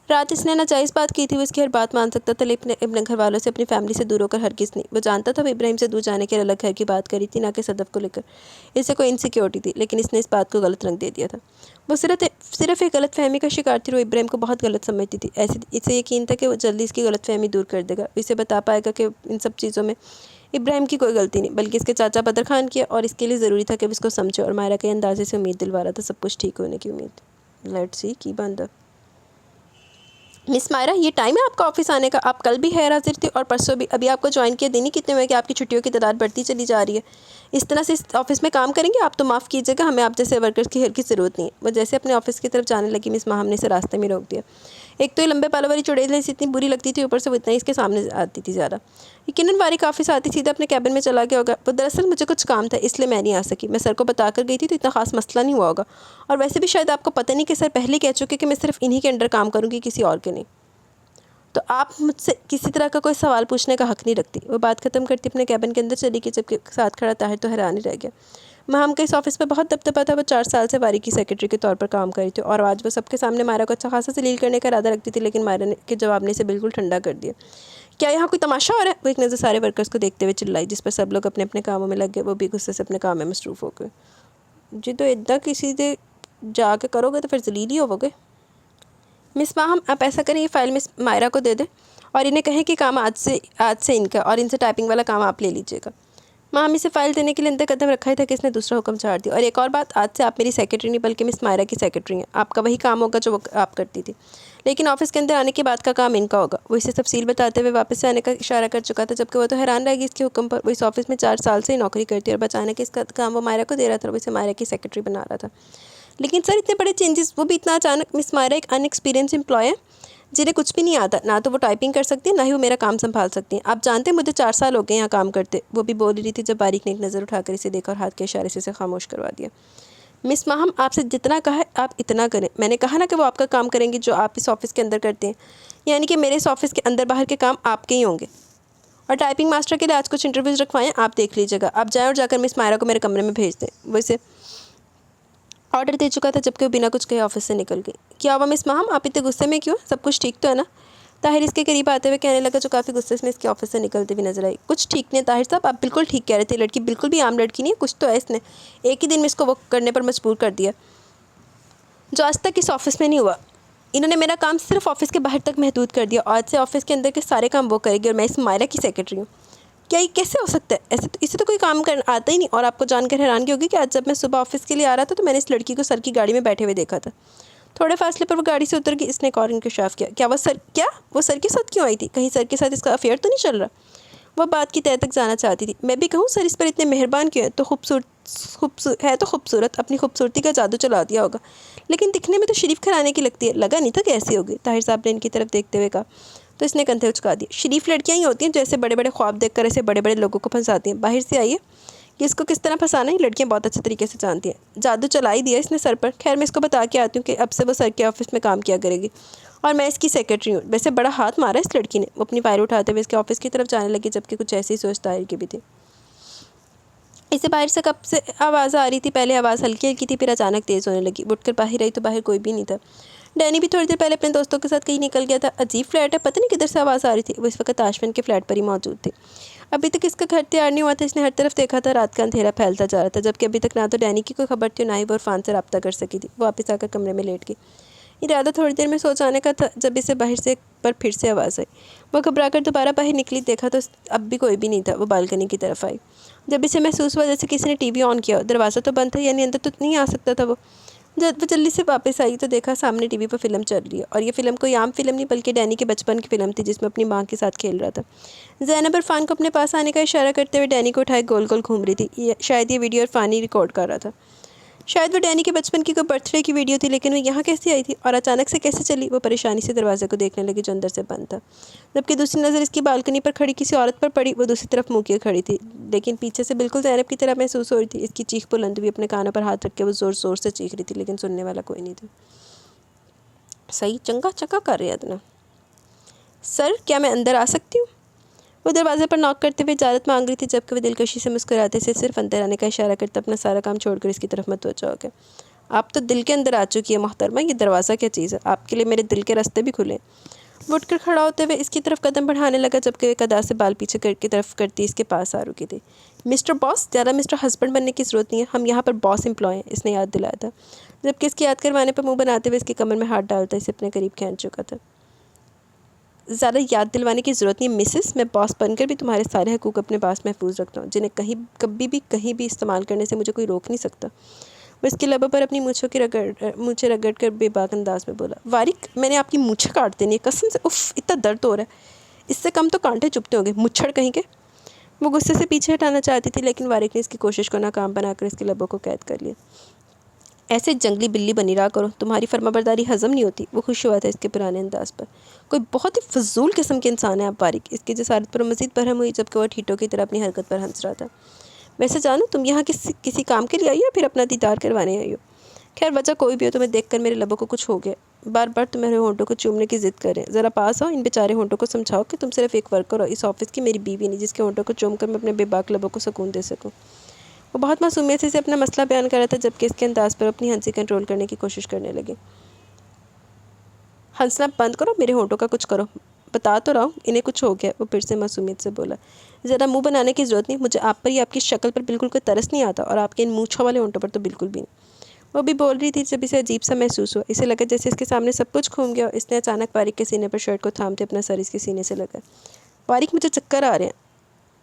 रात इसने नाजायज़ बात की थी, वो इसकी हर बात मान सकता था, लेकिन अपने घर वालों से, अपनी फैमिली से दूर होकर हरगिज़ नहीं। वो जानता था वो इब्राहिम से दूर जाने के अलग घर की बात करी थी, ना कि सदफ़ को लेकर। इसे कोई इनसिक्योरिटी थी, लेकिन इसने इस बात को गलत रंग दे दिया था। वो सिर्फ एक गलत फहमी का शिकार थी। वो इब्राहिम को बहुत गलत समझती थी। ऐसे इसे यकीन था कि वो जल्दी इसकी गलत फहमी दूर कर देगा। इसे बता पाएगा कि इन सब चीज़ों में इब्राहिम की कोई गलती नहीं, बल्कि इसके चाचा बदर खान की है, और इसके लिए ज़रूरी था कि वो इसको समझे। और मायरा के अंदाजे से उम्मीद दिलवा रहा था, सब कुछ ठीक होने की उम्मीद। लेट्स सी की बंदा। मिस मायरा, ये टाइम है आपका ऑफिस आने का? आप कल भी गैर हाजिर थे और परसों भी। अभी आपको ज्वाइन किए दिन ही कितने हुए कि आपकी छुट्टियों की तादाद बढ़ती चली जा रही है? इस तरह से इस ऑफिस में काम करेंगे आप तो माफ़ कीजिएगा, हमें आप जैसे वर्कर्स की हेल्प की ज़रूरत नहीं है। वो जैसे अपने ऑफिस की तरफ जाने लगी, मिस माहम ने इसे रास्ते में रोक दिया। एक तो ये लंबे बालों वाली चुड़ैल इसे इतनी बुरी लगती थी, ऊपर से वो इतना ही इसके सामने आती थी ज़्यादा। यकीनन वारिक ऑफिस आती सीधा अपने कैबिन में चला गया होगा। वो दरअसल मुझे कुछ काम था, इसलिए मैं नहीं आ सकी। मैं सर को बता कर गई थी तो इतना खास मसला नहीं हुआ होगा। और वैसे भी शायद आपको पता नहीं कि सर पहले कह चुके कि मैं सिर्फ इन्हीं के अंडर काम करूँगी, किसी और के नहीं। तो आप मुझसे किसी तरह का कोई सवाल पूछने का हक़ नहीं रखती। वो बात ख़त्म करती अपने कैबिन के अंदर चली गई, जबकि साथ खड़ा ताहिर तो हैरान ही रह गया। महम का इस ऑफिस में बहुत दबदबा था। वो 4 साल से वारिक की सेक्रेटरी के तौर पर काम कर रही थी, और आज वो सबके सामने मायरा को अच्छा खासा जलील करने का इरादा रखती थी, लेकिन मायरा ने के जवाब ने इसे बिल्कुल ठंडा कर दिया। क्या यहाँ कोई तमाशा हो रहा है? वो एक नज़र सारे वर्कर्स को देखते हुए चिल्लाई, जिस पर सब लोग अपने अपने कामों में लग गए। वो भी गुस्से से अपने काम में मसरूफ़ हो गए। जी, तो इतना किसी से जाके करोगे तो फिर जलील ही होवोगे। मिस माहम, आप ऐसा करें, ये फ़ाइल मिस मायरा को दे दें और इन्हें कहें कि काम आज से इनका, और इनसे टाइपिंग वाला काम आप ले लीजिएगा। माम इसे फ़ाइल देने के लिए अंदर कदम रखा ही था कि इसने दूसरा हुक्म झाड़ दिया। और एक और बात, आज से आप मेरी सेक्रेटरी नहीं बल्कि मिस मायरा की सेक्रेटरी हैं। आपका वही काम होगा जो वो आप करती थी, लेकिन ऑफिस के अंदर आने के बाद का काम इनका होगा। वो इसे तफसील बताते हुए वापस से आने का इशारा कर चुका था, जबकि वो तो हैरान रहेगी इसके हुक्म पर। वो इस ऑफिस में 4 साल से नौकरी करती है, और बचाने के इसका काम वो मायरा को दे रहा था, और वो इसे मायरा की सेक्रेटरी बना रहा था। लेकिन सर, इतने बड़े चेंजेस, वो भी इतना अचानक। मिस मायरा एक अनएक्सपीरियंस एम्प्लॉय है, जिन्हें कुछ भी नहीं आता। ना तो वो टाइपिंग कर सकती है, ना ही वो मेरा काम संभाल सकती हैं। आप जानते हैं मुझे 4 साल हो गए यहाँ काम करते। वो भी बोल रही थी जब बारीक ने एक नज़र उठाकर इसे देखा और हाथ के इशारे से इसे खामोश करवा दिया। मिस माहम, आपसे जितना कहा है आप इतना करें। मैंने कहा ना कि वो आपका काम करेंगी जो आप इस ऑफिस के अंदर करते हैं, यानी कि मेरे इस ऑफिस के अंदर बाहर के काम आपके ही होंगे। और टाइपिंग मास्टर के लिए आज कुछ इंटरव्यूज़ रखवाएं, आप देख लीजिएगा। आप जाएँ और जाकर मिस मायरा को मेरे कमरे में भेज दें। वो इसे ऑर्डर दे चुका था, जबकि वो बिना कुछ कहे ऑफिस से निकल गई। क्या हुआ मिस माहम, आप इतने गुस्से में क्यों? सब कुछ ठीक तो है ना? ताहिर इसके करीब आते हुए कहने लगा, जो काफ़ी गुस्से में इसके ऑफिस से निकलते हुए नजर आई। कुछ ठीक नहीं है ताहिर साहब, आप बिल्कुल ठीक कह रहे थे। लड़की बिल्कुल भी आम लड़की नहीं है। कुछ तो है इसने, एक ही दिन में इसको वो करने पर मजबूर कर दिया जो आज तक इस ऑफिस में नहीं हुआ। इन्होंने मेरा काम सिर्फ ऑफिस के बाहर तक महदूद कर दिया, और आज से ऑफिस के अंदर के सारे काम वो करेगी, और मैं इस मायरा की सेक्रेटरी हूँ। क्या ये कैसे हो सकता है? ऐसे तो इसे तो कोई काम करना आता ही नहीं। और आपको जानकर हैरानगी होगी कि आज जब मैं सुबह ऑफिस के लिए आ रहा था तो मैंने इस लड़की को सर की गाड़ी में बैठे हुए देखा था। थोड़े फासले पर वो गाड़ी से उतर गई। इसने एक और इंकशाफ किया। वो सर के साथ क्यों आई थी? कहीं सर के साथ इसका अफेयर तो नहीं चल रहा? वह बात की तह तक जाना चाहती थी। मैं भी कहूँ, सर इस पर इतने मेहरबान क्यों है? तो खूबसूरत, अपनी खूबसूरती का जादू चला दिया होगा, लेकिन दिखने में तो शरीफ घराने की लगती है। लगा नहीं था कैसी होगी। ताहिर साहब ने इनकी तरफ देखते हुए कहा, तो इसने कंधे उचका दिए। शरीफ लड़कियाँ ही होती हैं जो ऐसे बड़े बड़े ख्वाब देखकर ऐसे बड़े बड़े लोगों को फंसाती हैं। बाहर से आइए कि इसको किस तरह फंसाना है, लड़कियां बहुत अच्छे तरीके से जानती हैं। जादू चला ही दिया इसने सर पर। खैर, मैं इसको बता के आती हूँ कि अब से वो सर के ऑफिस में काम किया करेगी, और मैं इसकी सेक्रेटरी हूँ। वैसे बड़ा हाथ मारा इस लड़की ने। वो अपनी फाइल उठाते हुए इसके ऑफिस की तरफ जाने लगी, जबकि कुछ ऐसी सोच ताहिर की भी थी। इसे बाहर से कब से आवाज़ आ रही थी। पहले आवाज़ हल्की हल्की थी, फिर अचानक तेज़ होने लगी। उठकर बाहर आई तो बाहर कोई भी नहीं था। डैनी भी थोड़ी देर पहले अपने दोस्तों के साथ कहीं निकल गया था। अजीब फ्लैट है, पता नहीं किधर से आवाज़ आ रही थी। वो इस वक्त आशविन के फ्लैट पर ही मौजूद थी। अभी तक इसका घर तैयार नहीं हुआ था। इसने हर तरफ देखा था, रात का अंधेरा फैलता जा रहा था, जबकि अभी तक ना तो डैनी की कोई खबर थी, ना ही वो इरफान से रब्ता कर सकी थी। वो वापस आकर कमरे में लेट गई। इरादा थोड़ी देर में सो जाने का था, जब इसे बाहर से पर फिर से आवाज़ आई। वो घबराकर दोबारा बाहर निकली, देखा तो अब भी कोई भी नहीं था। वो बालकनी की तरफ आई। जब इसे महसूस हुआ जैसे किसी ने टीवी ऑन किया। दरवाज़ा तो बंद था, यानी अंदर तो नहीं आ सकता था। वो जब वो जल्दी से वापस आई तो देखा सामने टीवी पर फिल्म चल रही है, और ये फिल्म कोई आम फिल्म नहीं बल्कि डैनी के बचपन की फिल्म थी, जिसमें अपनी माँ के साथ खेल रहा था। ज़ैनब इरफान को अपने पास आने का इशारा करते हुए डैनी को उठाए गोल गोल घूम रही थी। शायद ये वीडियो इरफान ही रिकॉर्ड कर रहा था। शायद वो डैनी के बचपन की कोई बर्थडे की वीडियो थी, लेकिन वो यहाँ कैसे आई थी और अचानक से कैसे चली। वो परेशानी से दरवाजे को देखने लगी जो अंदर से बंद था, जबकि दूसरी नज़र इसकी बालकनी पर खड़ी किसी औरत पर पड़ी। वो दूसरी तरफ मुँह किए खड़ी थी, लेकिन पीछे से बिल्कुल ज़ैनब की तरह महसूस हो रही थी। इसकी चीख बुलंद हुई। अपने कानों पर हाथ रख के वो ज़ोर ज़ोर से चीख रही थी, लेकिन सुनने वाला कोई नहीं था। सही चंगा चक्का कर रही है इतना। सर, क्या मैं अंदर आ सकती हूँ? वो दरवाजे पर नॉक करते हुए इजाज़त मांग रही थी, जबकि वो दिलकशी से मुस्कुराते से सिर्फ अंदर आने का इशारा करता अपना सारा काम छोड़कर इसकी तरफ मतवज्जह हो गया। आप तो दिल के अंदर आ चुकी है मोहतरमा, ये दरवाज़ा क्या चीज़ है? आपके लिए मेरे दिल के रास्ते भी खुले। वो उठकर खड़ा होते हुए इसकी तरफ कदम बढ़ाने लगा, जबकि एक अदा से बाल पीछे की तरफ करती इसके पास आ रुकी थी। मिस्टर बॉस, ज़्यादा मिस्टर हस्बैंड बनने की ज़रूरत नहीं है, हम यहाँ पर बॉस एम्प्लॉय हैं, इसने याद दिलाया था, जबकि इसकी याद करवाने पर मुँह बनाते हुए इसकी कमर में हाथ डालता इसे अपने करीब खींच चुका था। ज़्यादा याद दिलवाने की ज़रूरत नहीं मिसेस, मैं बॉस बनकर भी तुम्हारे सारे हकूक़ अपने पास महफूज रखता हूँ, जिन्हें कहीं भी इस्तेमाल करने से मुझे कोई रोक नहीं सकता। वो इसके लबों पर अपनी मूँछें रगड़ कर बेबाक अंदाज में बोला। वारिक, मैंने आपकी मूँछें काट देनी है कसम से। उफ़, इतना दर्द हो रहा है, इससे कम तो कांटे चुभते होंगे, मुच्छड़ कहीं के। वो गुस्से से पीछे हटाना चाहती थी, लेकिन वारिक ने इसकी कोशिश को नाकाम बनाकर इसके लबों को कैद कर लिया। ऐसे जंगली बिल्ली बनी रहा करो, तुम्हारी फर्माबरदारी हज़म नहीं होती। वो खुश हुआ था इसके पुराने अंदाज पर। कोई बहुत ही फजूल किस्म के इंसान है आप बारीक। इसकी जसारत पर मज़ीद बरहम हुई, जबकि वह ठीटों की तरह अपनी हरकत पर हंस रहा था। वैसे जानूँ, तुम यहाँ किसी काम के लिए आई हो या फिर अपना दीदार करवाने आई हो? खैर, वजह कोई भी हो, तुम्हें देखकर मेरे लबों को कुछ हो गया। बार बार तुम्हारे होंठों को चूमने की ज़िद करें। ज़रा पास आओ, इन बेचारे होंठों को समझाओ कि तुम सिर्फ एक वर्कर हो, इस ऑफिस की मेरी बीवी नहीं, जिसके होंठों को चूम कर मैं अपने बेबाक लबों को सुकून दे सकूँ। वो बहुत मासूमियत से अपना मसला बयान कर रहा था, जबकि इसके अंदाज पर अपनी हंसी कंट्रोल करने की कोशिश करने लगी। हंसना बंद करो, मेरे होंठों का कुछ करो, बता तो रहा हूँ, इन्हें कुछ हो गया। वो फिर से मासूमियत से बोला। ज़रा मुंह बनाने की ज़रूरत नहीं, मुझे आप पर या आपकी शक्ल पर बिल्कुल कोई तरस नहीं आता, और आपके इन मूँछों वाले होंठों पर तो बिल्कुल भी नहीं। वो भी बोल रही थी जब इसे अजीब सा महसूस हुआ। इसे लगा जैसे इसके सामने सब कुछ घूम गया। इसने अचानक वारिक के सीने पर शर्ट को थामते अपना सर इसके सीने से लगा। वारिक, मुझे चक्कर आ रहे हैं,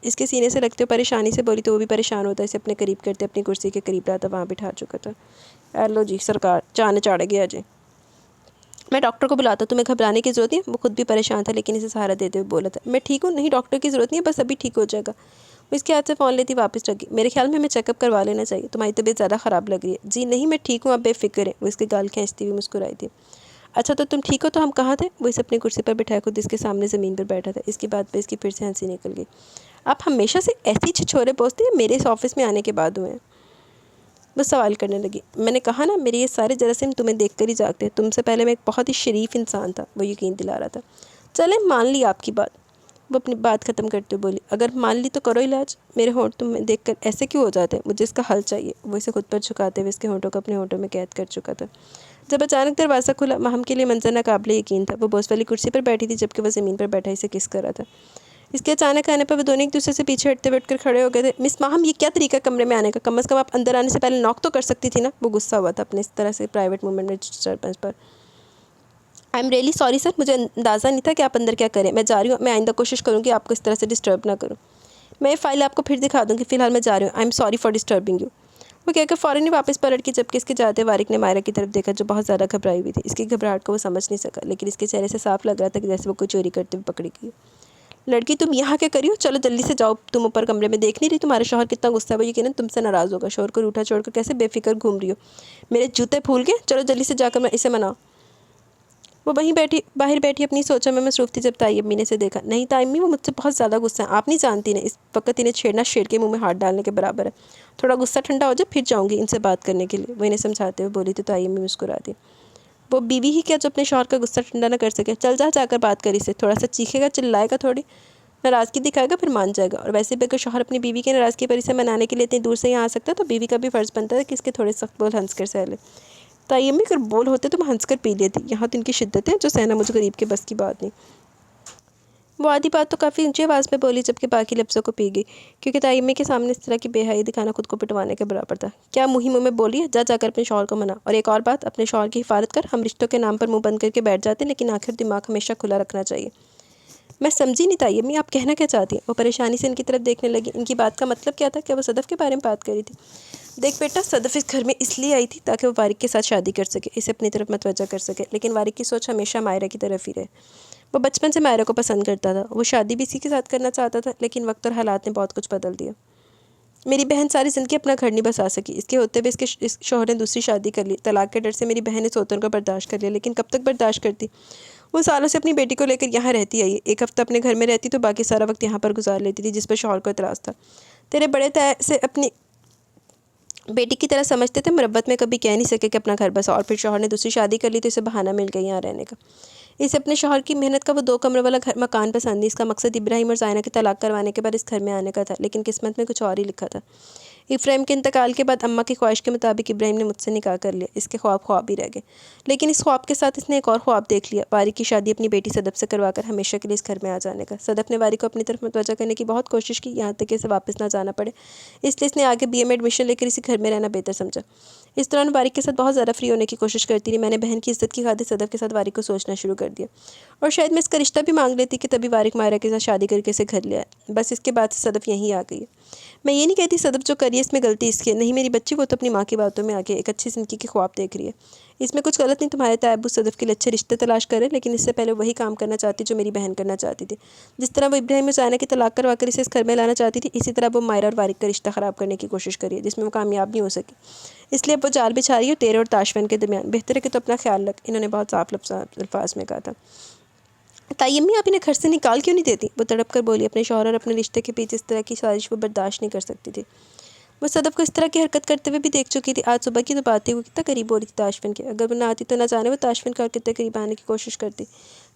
इसके सीने से लगते हुए परेशानी से बोली तो वो भी परेशान होता इसे अपने करीब करते अपनी कुर्सी के करीब रहा था, वहाँ बिठा चुका था। हेलो जी सरकार, जाने चाड़ गया अजय, मैं डॉक्टर को बुलाता, तुम्हें घबराने की ज़रूरत नहीं। वो खुद भी परेशान था, लेकिन इसे सहारा देते हुए बोला था। मैं ठीक हूँ, नहीं डॉक्टर की ज़रूरत नहीं है, बस अभी ठीक हो जाएगा। वो इसके हाथ से फ़ोन लेती वापस रख गई। मेरे ख्याल में हमें चेकअप करवा लेना चाहिए, तुम्हारी तबीयत ज़्यादा ख़राब लग रही है। जी नहीं, मैं ठीक हूँ, आप बेफिक्र हैं। वो इसके गाल खींचती हुई मुस्कुराई थी। अच्छा तो तुम ठीक हो, तो हम कहाँ थे? वो इसे अपनी कुर्सी पर बिठाया खुद इसके सामने ज़मीन पर बैठा था। इसकी बात पर इसकी फिर से हंसी निकल गई। आप हमेशा से ऐसी छिछोरे पोसते हैं, मेरे इस ऑफिस में आने के बाद हुए हैं। वो सवाल करने लगी। मैंने कहा ना, मेरे ये सारे जरासीम तुम्हें देखकर ही जागते हैं। तुमसे पहले मैं एक बहुत ही शरीफ इंसान था, वो यकीन दिला रहा था। चले, मान ली आपकी बात। वो अपनी बात ख़त्म करते हुए बोली। अगर मान ली तो करो इलाज। मेरे होंठ तुम्हें देखकर ऐसे क्यों हो जाते हैं? मुझे इसका हल चाहिए। वो इसे खुद पर झुकाते हुए इसके होंठों को अपने होंठों में कैद कर चुका था। जब अचानक दरवाज़ा खुला, महम के लिए मंजर नाकाबिले यकीन था। वो बॉस वाली कुर्सी पर बैठी थी, जबकि वह ज़मीन पर बैठा इसे किस कर रहा था। इसके अचानक आने पर वो दोनों एक दूसरे से पीछे हटते बैठकर खड़े हो गए थे। मिस माहम, ये क्या तरीका कमरे में आने का? कम से कम आप अंदर आने से पहले नॉक तो कर सकती थी ना। वो गुस्सा हुआ था अपने इस तरह से प्राइवेट मूवमेंट में डिस्टर्बेंस पर। I am really sorry sir, मुझे अंदाज़ा नहीं था कि आप अंदर क्या करें। मैं जा रही हूँ, मैं आइंदा कोशिश करूँगी आपको इस तरह से डिस्टर्ब ना करूँ। मैं ये फ़ाइल आपको फिर दिखा दूँगी, फ़िलहाल मैं जा रही हूँ। I am sorry for disturbing you. वो कहकर फ़ौरन ही वापस पलट की, जबकि इसके जाते वारिक ने मायरा की तरफ देखा, जो बहुत ज़्यादा घबराई हुई थी। इसकी घबराहट को वो समझ नहीं सका, लेकिन इसके चेहरे से साफ लग रहा था कि जैसे वो कोई चोरी करते हुए पकड़ी गई। लड़की, तुम यहाँ क्या करी हो? चलो जल्दी से जाओ, तुम ऊपर कमरे में देख नहीं रही तुम्हारा शौहर कितना गुस्सा है? वो यकीनन तुमसे नाराज़ होगा। शौहर को रूठा छोड़कर कैसे बेफिक्र घूम रही हो? मेरे जूते फूल गए, चलो जल्दी से जाकर मैं इसे मनाओ। वो बाहर बैठी अपनी सोचों में मसरूफ़ थी, जब ताई अम्मी ने इसे देखा। नहीं ताई अम्मी, वो मुझसे बहुत ज़्यादा गुस्सा है, आप नहीं जानती ना, इस वक्त इन्हें छेड़ना शेर के मुँह में हाथ डालने के बराबर है। थोड़ा गुस्सा ठंडा हो जाए फिर जाऊँगी इनसे बात करने के लिए। वो इन्हें समझाते हुए बोली तो ताई अम्मी मुस्कुरा दी। वो बीवी ही क्या जो अपने शौहर का गुस्सा ठंडा ना कर सके? चल जा, जाकर बात करी से, थोड़ा सा चीखेगा चिल्लाएगा थोड़ी नाराज़गी दिखाएगा फिर मान जाएगा। और वैसे भी अगर शौहर अपनी बीवी की नाराज़गी पर इसे मनाने के लिए इतनी दूर से यहाँ आ सकता है तो बीवी का भी फ़र्ज़ बनता है कि इसके थोड़े सख्त बोल हंस कर सह ले। तायम्मी अगर बोल होते तो मैं हंस कर पी लेती, यहाँ तो इनकी शिद्दत है जो सहना मुझे गरीब के बस की बात नहीं। वो आधी बात तो काफ़ी ऊंची आवाज़ में बोली जबकि बाकी लफ्ज़ों को पी गई, क्योंकि तायम्मी के सामने इस तरह की बेहयाई दिखाना खुद को पिटवाने के बराबर था। क्या मुँह में बोली है, जा जाकर अपने शौहर को मना। और एक और बात, अपने शौहर की हिफाजत कर। हम रिश्तों के नाम पर मुँह बंद करके बैठ जाते हैं, लेकिन आखिर दिमाग हमेशा खुला रखना चाहिए। मैं समझी नहीं तायम्मी, आप कहना क्या चाहती हैं? वो परेशानी से इनकी तरफ देखने लगी। इनकी बात का मतलब क्या था? क्या वो सदफ़ के बारे में बात कर रही थी? देख बेटा, सदफ़ इस घर में इसलिए आई थी ताकि वो वारिक के साथ शादी कर सके, इसे अपनी तरफ मतवज्जा कर सके। लेकिन वारिक की सोच हमेशा मायरा की तरफ ही रहे। वो बचपन से मायरा को पसंद करता था, वो शादी भी इसी के साथ करना चाहता था, लेकिन वक्त और हालात ने बहुत कुछ बदल दिया। मेरी बहन सारी ज़िंदगी अपना घर नहीं बसा सकी, इसके होते हुए इस शौहर ने दूसरी शादी कर ली। तलाक के डर से मेरी बहन ने सौतन को बर्दाश्त कर लिया, लेकिन कब तक बर्दाश्त करती? वो सालों से अपनी बेटी को लेकर यहाँ रहती आई है। एक हफ्ता अपने घर में रहती तो बाकी सारा वक्त यहाँ पर गुजार लेती थी, जिस पर शौहर को इतराज़ था। तेरे बड़े तय से अपनी बेटी की तरह समझते थे, मुरब्बत में कभी कह नहीं सके कि अपना घर बसा। और फिर शौहर ने दूसरी शादी कर ली तो इसे बहाना मिल गया यहाँ रहने का। इसे अपने शौहर की मेहनत का वो 2 कमरे वाला मकान पसंद नहीं। इसका मकसद इब्राहिम और ज़ायना के तलाक करवाने के बाद इस घर में आने का था, लेकिन किस्मत में कुछ और ही लिखा था। इब्राहिम के इंतकाल के बाद अम्मा की ख्वाहिश के मुताबिक इब्राहिम ने मुझसे निकाह कर लिया। इसके ख्वाब ही रह गए, लेकिन इस ख्वाब के साथ इसने एक और ख्वाब देख लिया, वारिक की शादी अपनी बेटी सदफ़ से करवाकर हमेशा के लिए इस घर में आ जाने का। सदफ़ ने वारिक को अपनी तरफ मुतवज्जा करने की बहुत कोशिश की, यहाँ तक कि इसे वापस ना जाना पड़े, इसलिए इसने आगे BA में एडमिशन लेकर इसी घर में रहना बेहतर समझा। इस दौरान वारिक के साथ बहुत ज़्यादा फ्री होने की कोशिश करती रही। मैंने बहन की इज्जत की खातिर सदफ़ के साथ वारिक को सोचना शुरू कर दिया, और शायद मैं इसका रिश्ता भी मांग लेती कि तभी वारिक मायरा के साथ शादी करके इसे घर ले आए। बस इसके बाद से सदफ़ यहीं आ गई है। मैं ये नहीं कहती सदफ़ जो करी है इसमें गलती इसकी है, नहीं मेरी बच्ची, वो तो अपनी माँ की बातों में आके एक अच्छी ज़िंदगी के ख्वाब देख रही है। इसमें कुछ गलत नहीं। तुम्हारे तायब्बू सदफ़ के लिए अच्छे रिश्ते तलाश करें, लेकिन इससे पहले वही काम करना चाहती जो मेरी बहन करना चाहती थी। जिस तरह वो इब्राहिम और ज़ायना की तलाक करवाकर इसे इस घर में लाना चाहती थी, इसी तरह वो मायरा और वारिक का रिश्ता ख़राब करने की कोशिश करी है, जिसमें वो कामयाब नहीं हो सकी। इसलिए वो जाल बिछा रही है तेरे और ताशफन के दरमियान। बेहतर है कि तो अपना ख्याल रख, इन्होंने बहुत साफ अल्फाज में कहा था। तायम्मी, आप इन्हें घर से निकाल क्यों नहीं देती? वो तड़प कर बोली। अपने शौहर और अपने रिश्ते के पीछे इस तरह की साजिश वो बर्दाश्त नहीं कर सकती थी। वो सदफ़ को इस तरह की हरकत करते हुए भी देख चुकी थी। आज सुबह की तो बात थी, वो कितना करीब हो रही थी ताशफन के। अगर वो ना आती तो ना जाने वो ताशफन का कितने करीब आने की कोशिश करती।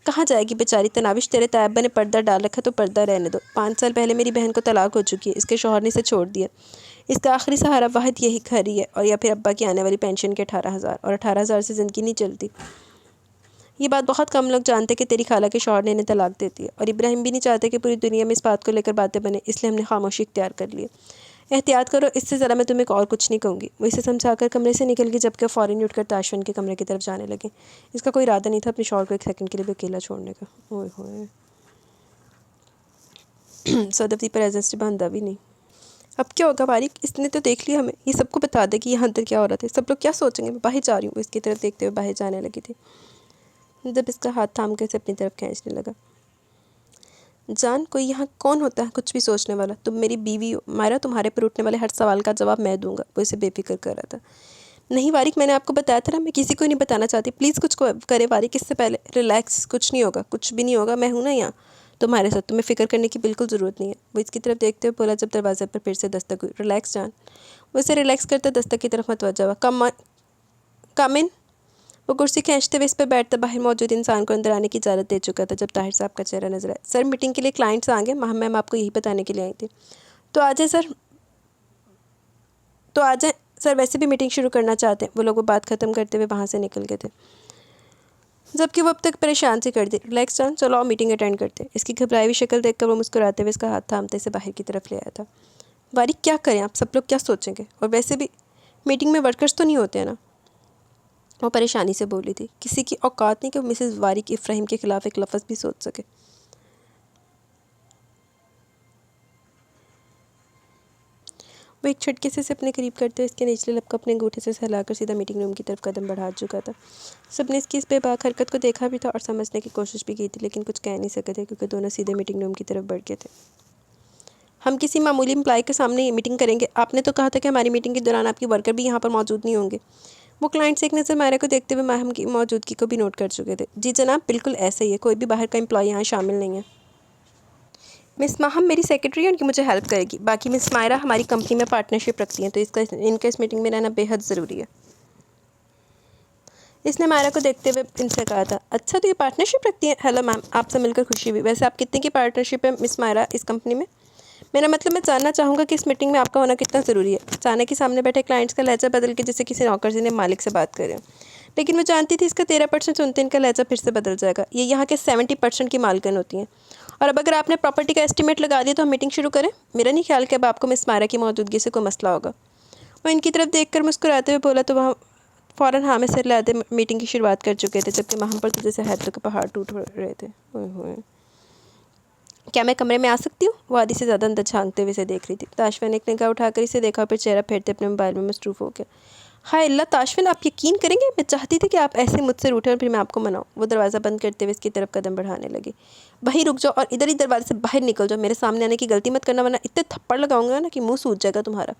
कहाँ जाएगी बेचारी तनाविश, तेरे तायब्बा ने पर्दा डाल रखा तो पर्दा रहने दो। 5 साल पहले मेरी बहन को तलाक हो चुकी है, इसके शौहर ने इसे छोड़ दिया। इसका आखिरी सहारा वाहिद यही घर ही है, और या फिर अब्बा की आने वाली पेंशन के 18,000, और 18,000 से ज़िंदगी नहीं चलती। ये बात बहुत कम लोग जानते कि तेरी खाला के शौहर ने इन्हें तलाक दे दी है, और इब्राहिम भी नहीं चाहते कि पूरी दुनिया में इस बात को लेकर बातें बने, इसलिए हमने खामोशी इख्तियार कर ली है। एहतियात करो, इससे ज़रा मैं तुम्हें और कुछ नहीं कहूँगी। वो इसे समझाकर कमरे से निकल गई, जबकि फ़ौरन उठकर ताशफन के कमरे की तरफ जाने लगी। इसका कोई इरादा नहीं था अपने शौहर को एक सेकंड के लिए भी अकेला छोड़ने का। ओए होए सदफ़ दी प्रेजेंस से बंदा भी नहीं। अब क्या होगा वारिक, इसने तो देख लिया हमें, ये सबको बता दे कि यहाँ अंदर क्या हो रहा था, सब लोग क्या सोचेंगे। मैं बाहर जा रही हूँ। इसकी तरफ देखते हुए बाहर जाने लगी थी, जब इसका हाथ थाम कर इसे अपनी तरफ खींचने लगा। जान, कोई यहाँ कौन होता है कुछ भी सोचने वाला? तुम मेरी बीवी हो मायरा, तुम्हारे पर उठने वाले हर सवाल का जवाब मैं दूंगा। वो इसे बेफिक्र कर रहा था। नहीं वारिक, मैंने आपको बताया था ना, मैं किसी को नहीं बताना चाहती। प्लीज़ कुछ करे वारिक, इससे पहले रिलैक्स, कुछ नहीं होगा, कुछ भी नहीं होगा। मैं हूँ ना यहाँ तुम्हारे साथ, तुम्हें फ़िक्र करने की बिल्कुल ज़रूरत नहीं है। वो इसकी तरफ देखते हुए बोला, जब दरवाजे पर फिर से दस्तक हुई। रिलैक्स जान। वो इसे रिलैक्स करते दस्तक की तरफ मतवज्जा हुआ। कम इन। वो कुर्सी खींचते हुए इस पर बैठता बाहर मौजूद इंसान को अंदर आने की इजाज़त दे चुका था, जब ताहिर साहब का चेहरा नजर आया। सर, मीटिंग के लिए क्लाइंट्स आ गए। मैम आपको यही बताने के लिए आई थी। तो आ जाए सर, तो आ जाए सर, वैसे भी मीटिंग शुरू करना चाहते हैं। वो लोग वो बात ख़त्म करते हुए वहाँ से निकल गए थे, जबकि वो अब तक परेशान से कर दी। रिलैक्स जान, चलो आओ मीटिंग अटेंड करते हैं। इसकी घबराई हुई शक्ल देखकर वो मुस्कुराते हुए इसका हाथ थामते से बाहर की तरफ ले आया था। वारिक, क्या करें, आप सब लोग क्या सोचेंगे? और वैसे भी मीटिंग में वर्कर्स तो नहीं होते हैं ना? वो परेशानी से बोली थी। किसी की औकात नहीं कि वो मिसेस वारिक इब्राहिम के ख़िलाफ़ एक लफ्ज़ भी सोच सके। वो एक झटके से अपने करीब करते हुए इसके निचले लब को अपने अंगूठे से सहलाकर सीधा मीटिंग रूम की तरफ कदम बढ़ा चुका था। सबने इसकी इस बेबाक हरकत को देखा भी था और समझने की कोशिश भी की थी, लेकिन कुछ कह नहीं सके थे, क्योंकि दोनों सीधे मीटिंग रूम की तरफ बढ़ गए थे। हम किसी मामूली एम्प्लॉय के सामने ये मीटिंग करेंगे? आपने तो कहा था कि हमारी मीटिंग के दौरान आपकी वर्कर भी यहाँ पर मौजूद नहीं होंगे। वो क्लाइंट से एक नज़र मायरा को देखते हुए माहम की मौजूदगी को भी नोट कर चुके थे। जी जनाब, बिल्कुल ऐसा ही है, कोई भी बाहर का एम्प्लॉय यहाँ शामिल नहीं है। मिस माहम मेरी सेक्रेटरी है, उनकी मुझे हेल्प करेगी। बाकी मिस मायरा हमारी कंपनी में पार्टनरशिप रखती हैं, तो इनका इस मीटिंग में रहना बेहद ज़रूरी है। इसने मायरा को देखते हुए इनसे कहा था, अच्छा तो ये पार्टनरशिप रखती है। हेलो मैम, आपसे मिलकर खुशी हुई। वैसे आप कितने की पार्टनरशिप है मिस मायरा इस कंपनी में? मेरा मतलब मैं जानना चाहूँगा कि इस मीटिंग में आपका होना कितना ज़रूरी है। अचानक ही सामने बैठे क्लाइंट्स का लहजा बदल के जैसे किसी नौकर से मालिक से बात करे, लेकिन मैं जानती थी इसका 13% सुनते इनका लहजा फिर से बदल जाएगा। ये यहाँ के 70% की मालकिन होती हैं। और अब अगर आपने प्रॉपर्टी का एस्टीमेट लगा दिया तो हम मीटिंग शुरू करें। मेरा नहीं ख्याल कि अब आपको मिस मायरा की मौजूदगी से कोई मसला होगा। वो इनकी तरफ देखकर मुस्कुराते हुए बोला तो वहाँ फ़ौरन हाँ में सिर लाते मीटिंग की शुरुआत कर चुके थे, जबकि वहाँ पर तो जैसे हैदों के पहाड़ टूट रहे थे। ओए होए, क्या मैं कमरे में आ सकती हूँ? वो आधी से ज़्यादा अंदर झांकते हुए इसे देख रही थी। ताशविन एक निगाह उठाकर इसे देखा, फिर चेहरा फेरते अपने मोबाइल में मसरूफ़ हो गया। हाय अल्लाह ताशविन, आप यकीन करेंगे मैं चाहती थी कि आप ऐसे मुझसे रूठे और फिर मैं आपको मनाऊँ। वो दरवाज़ा बंद करते हुए इसकी तरफ कदम बढ़ाने लगी। वहीं रुक जाओ और इधर ही दरवाजे से बाहर निकल जाओ। मेरे सामने आने की गलती मत करना, वरना इतने थप्पड़ लगाऊंगा ना कि मुँह सूज जाएगा तुम्हारा।